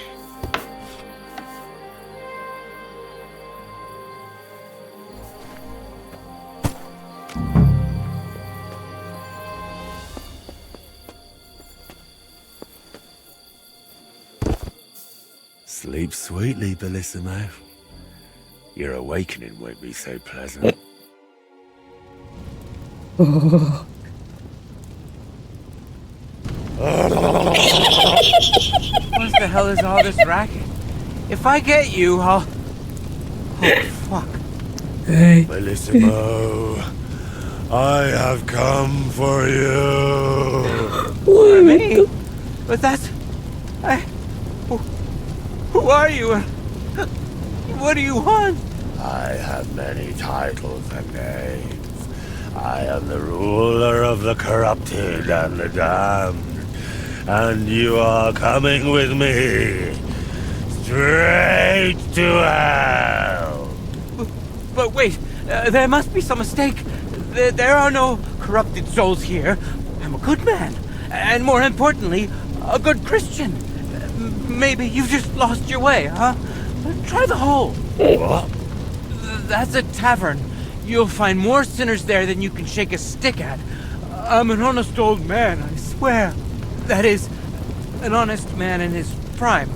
Sleep sweetly, Bellissimo. Your awakening won't be so pleasant. What the hell is all this racket? If I get you, I'll... Oh, fuck. Hey. Bellissimo, I have come for you. Me? But that's... Who are you? What do you want? I have many titles and names. I am the ruler of the corrupted and the damned. And you are coming with me. Straight to hell. But wait, there must be some mistake. There are no corrupted souls here. I'm a good man. And more importantly, a good Christian. Maybe you've just lost your way, huh? Try the hole. What? That's a tavern. You'll find more sinners there than you can shake a stick at. I'm an honest old man, I swear. That is, an honest man in his prime.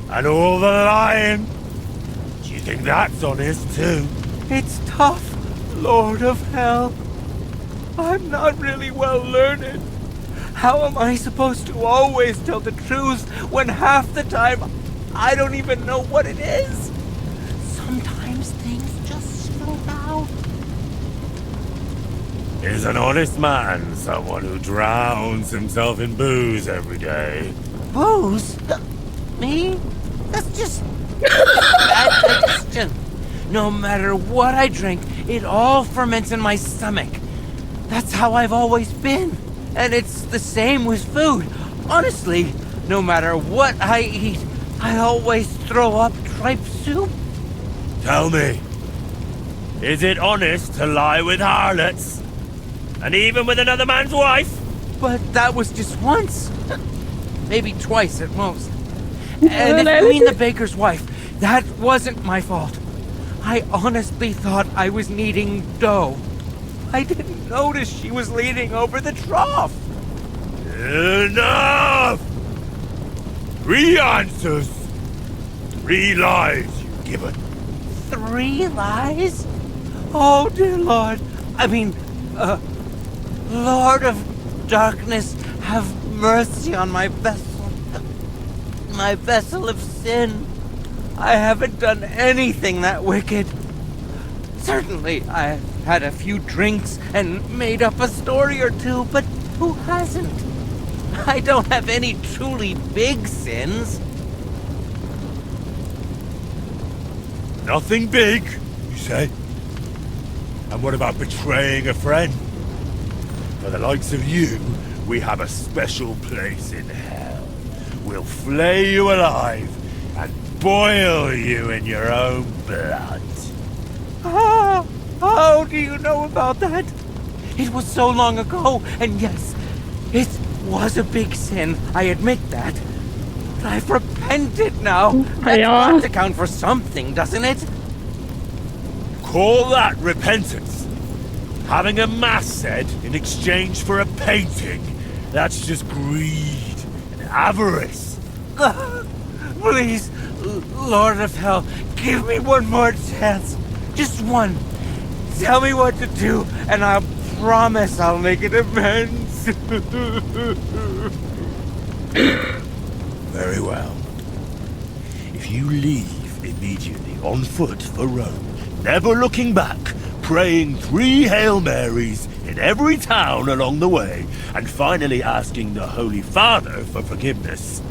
And all the lying? Do you think that's honest too? It's tough, Lord of Hell. I'm not really well learned. How am I supposed to always tell the truth when half the time I don't even know what it is? Sometimes things just slip out. Is an honest man someone who drowns himself in booze every day? Booze? Me? That's just bad digestion. No matter what I drink, it all ferments in my stomach. That's how I've always been. And it's the same with food. Honestly, no matter what I eat, I always throw up tripe soup. Tell me, is it honest to lie with harlots? And even with another man's wife? But that was just once. Maybe twice at most. And if you mean the baker's wife, that wasn't my fault. I honestly thought I was kneading dough. I didn't notice she was leaning over the trough. Enough! 3 answers, 3 lies you've given. 3 lies? Oh, dear Lord. Lord of Darkness, have mercy on my vessel. My vessel of sin. I haven't done anything that wicked. Certainly, I've had a few drinks and made up a story or 2, but who hasn't? I don't have any truly big sins. Nothing big, you say? And what about betraying a friend? For the likes of you, we have a special place in hell. We'll flay you alive and boil you in your own blood. How do you know about that? It was so long ago, and yes, it was a big sin, I admit that. But I've repented now. That got to count for something, doesn't it? Call that repentance? Having a mass said in exchange for a painting? That's just greed and avarice. Please, Lord of Hell, give me one more chance. Just one. Tell me what to do, and I'll promise I'll make it amends. Very well. If you leave immediately on foot for Rome, never looking back, praying 3 Hail Marys in every town along the way, and finally asking the Holy Father for forgiveness,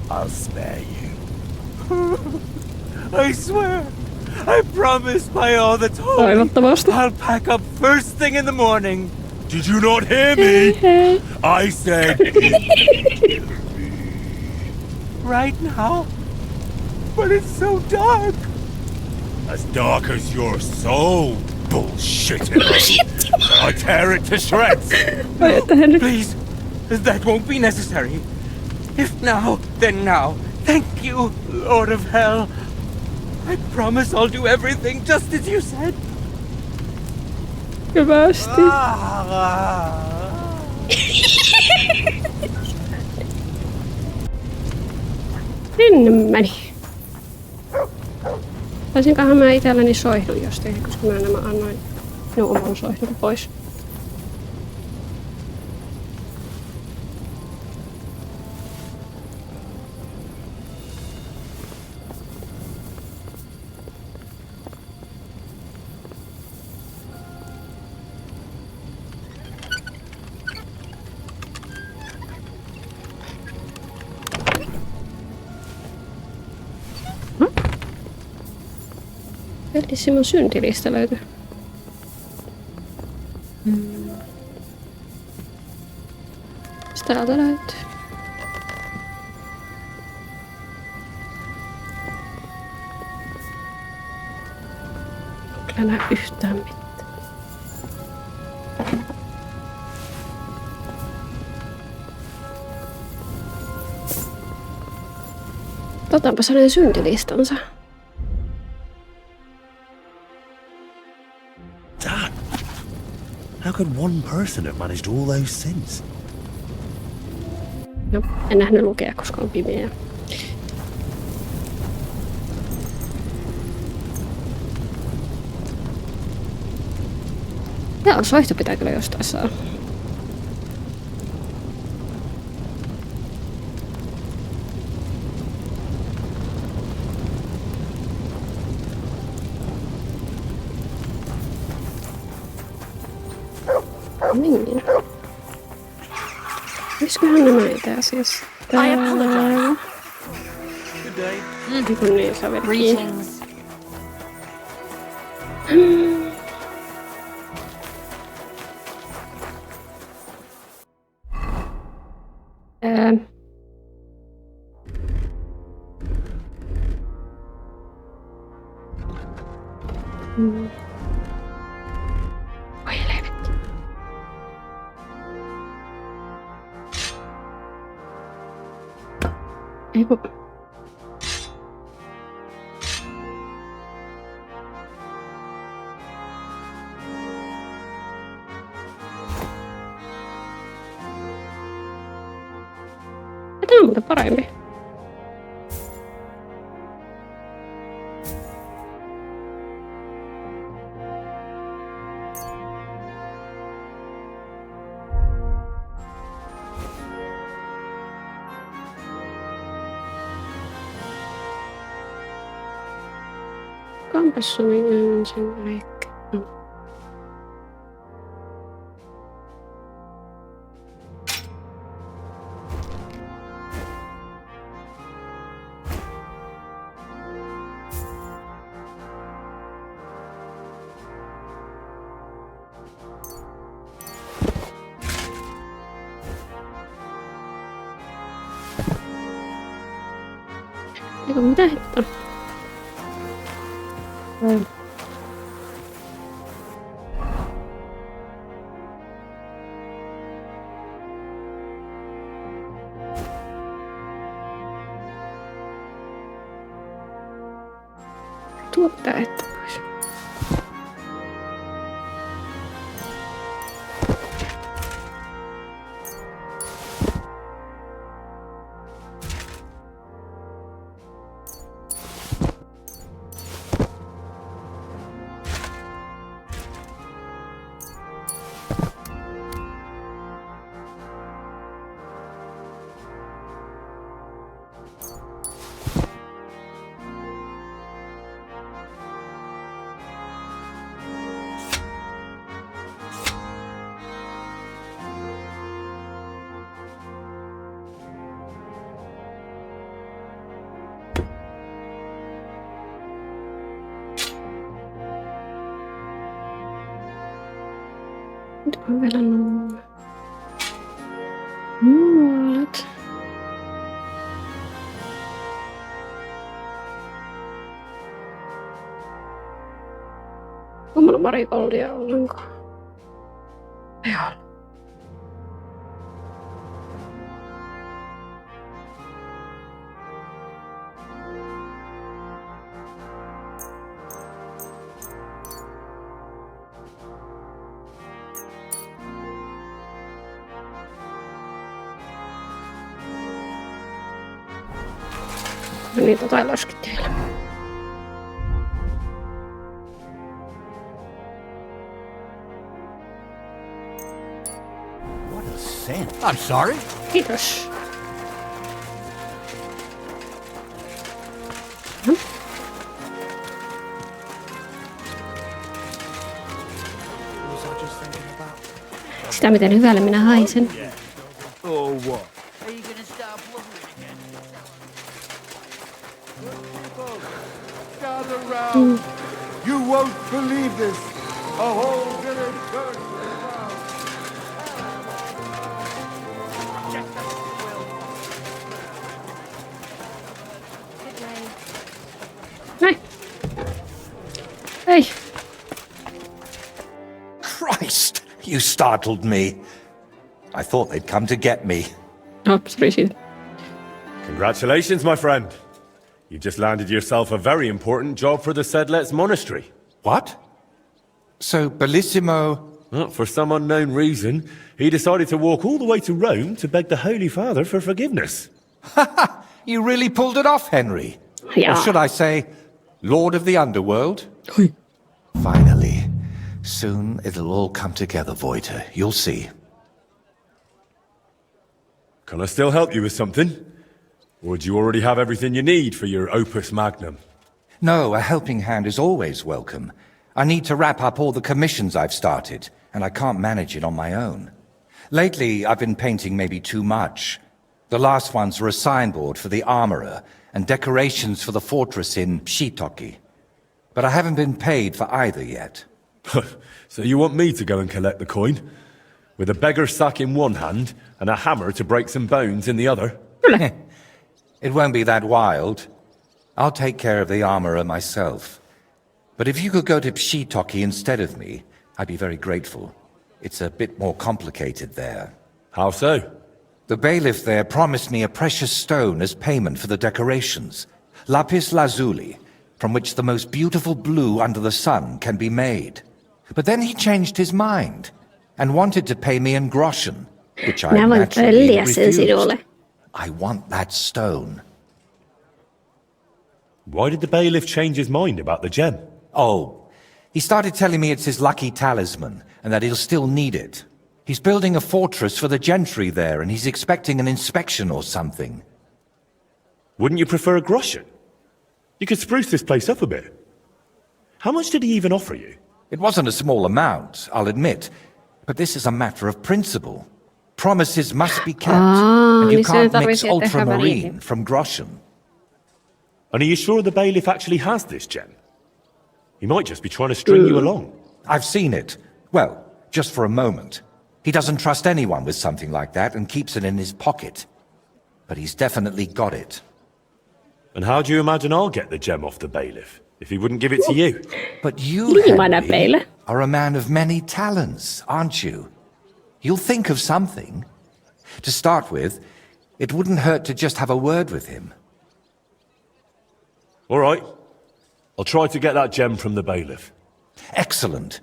I'll spare you. I swear. I promise by all that's holy. I'll pack up first thing in the morning. Did you not hear me? I said right now? But it's so dark. As dark as your soul, bullshitting. I tear it to shreds. Please, that won't be necessary. If now, then now. Thank you, Lord of Hell. I promise I'll do everything just as you said. Hyvästi. Sinne meni. Taisinkohan mä itselleni soihdun jostain, koska mä nämä annoin oman soihdun pois. Bellissimo syntilista löytyy. Mitä täältä löytyy? Kyllä näe yhtään mitään. Otanpa hänen syntilistansa. How could one person have managed all those sins? No, en nähnyt lukea, koska on pimeää. Joo, soihtu pitää kyllä jostain saada. Niin. Olisikohan nämä itse asiassa täällä? Good day. Kun niin saa vedä kiinni. Oi helvetti. Ei kun... on muuten parempi. Kampas on ensin vaikka. Eikö mitä hittoa? Tuottaa että pois. Nyt on vielä nuolet. Onko mulla marikoldia ollenkaan? Ei ole. No niin, tota ei laskettu vielä. What a scent. I'm sorry. Kiitos. Sitä miten hyvälle minä haisen. Oh, what? Gather round. You won't believe this. A whole village burnt to the ground. Näin. Ei. Christ, you startled me. I thought they'd come to get me. Congratulations, my friend. You just landed yourself a very important job for the Sedlets Monastery. What? So, Bellissimo... Well, for some unknown reason, he decided to walk all the way to Rome to beg the Holy Father for forgiveness. You really pulled it off, Henry. Yeah. Or should I say, Lord of the Underworld? Finally. Soon it'll all come together, Voiter. You'll see. Can I still help you with something? Or do you already have everything you need for your opus magnum? No, a helping hand is always welcome. I need to wrap up all the commissions I've started, and I can't manage it on my own. Lately, I've been painting maybe too much. The last ones were a signboard for the armourer, and decorations for the fortress in Pshitoki. But I haven't been paid for either yet. So you want me to go and collect the coin? With a beggar's sack in one hand, and a hammer to break some bones in the other? It won't be that wild. I'll take care of the armourer myself. But if you could go to Pshitoki instead of me, I'd be very grateful. It's a bit more complicated there. How so? The bailiff there promised me a precious stone as payment for the decorations. Lapis lazuli, from which the most beautiful blue under the sun can be made. But then he changed his mind, and wanted to pay me in groschen, which I naturally refused. I want that stone. Why did the bailiff change his mind about the gem? Oh, he started telling me it's his lucky talisman and that he'll still need it. He's building a fortress for the gentry there and he's expecting an inspection or something. Wouldn't you prefer a groschen? You could spruce this place up a bit. How much did he even offer you? It wasn't a small amount, I'll admit, but this is a matter of principle. Promises must be kept, and you can't mix ultramarine from groschen. And are you sure the bailiff actually has this gem? He might just be trying to string you along. I've seen it. Well, just for a moment. He doesn't trust anyone with something like that and keeps it in his pocket. But he's definitely got it. And how do you imagine I'll get the gem off the bailiff if he wouldn't give it to you? But you, Henry, are a man of many talents, aren't you? You'll think of something. To start with, it wouldn't hurt to just have a word with him. All right. I'll try to get that gem from the bailiff. Excellent.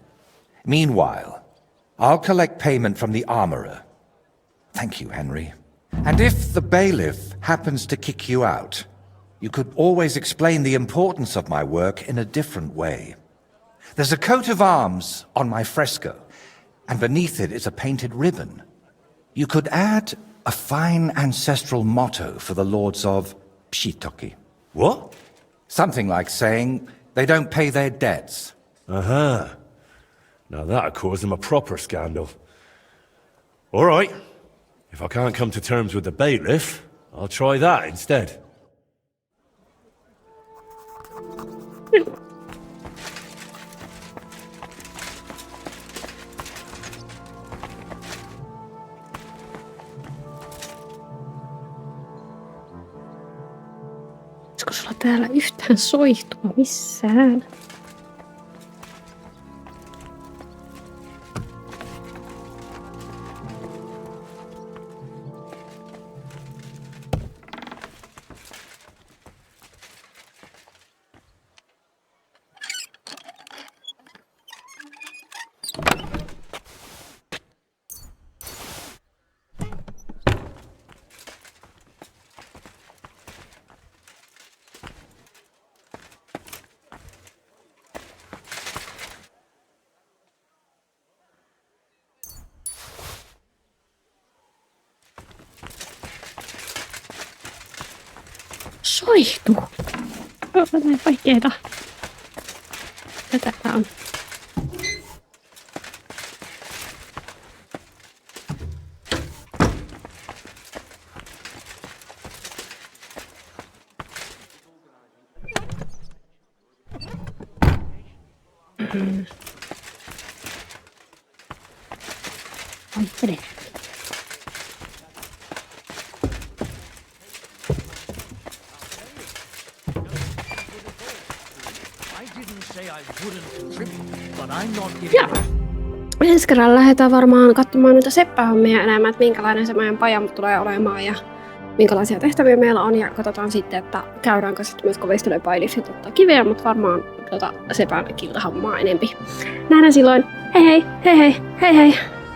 Meanwhile, I'll collect payment from the armourer. Thank you, Henry. And if the bailiff happens to kick you out, you could always explain the importance of my work in a different way. There's a coat of arms on my fresco, and beneath it is a painted ribbon. You could add a fine ancestral motto for the lords of Pshitoki. What? Something like saying they don't pay their debts. Aha. Now that'd cause them a proper scandal. All right. If I can't come to terms with the bailiff, I'll try that instead. Olisiko sulla täällä yhtään soihtua missään? Soihtuu. Onko näin vaikeeta? Mitä tää on? Vaihtele. Ja ensi kerralla lähdetään varmaan katsomaan noita seppähommia enemmän, että minkälainen se meidän paja tulee olemaan ja minkälaisia tehtäviä meillä on. Ja katsotaan sitten, että käydäänkö sitten myös kovistelee bailiffit ottaa kiveä, mutta varmaan sepän kiltahommaa enempi. Nähdään silloin. Hei hei, hei hei, hei hei.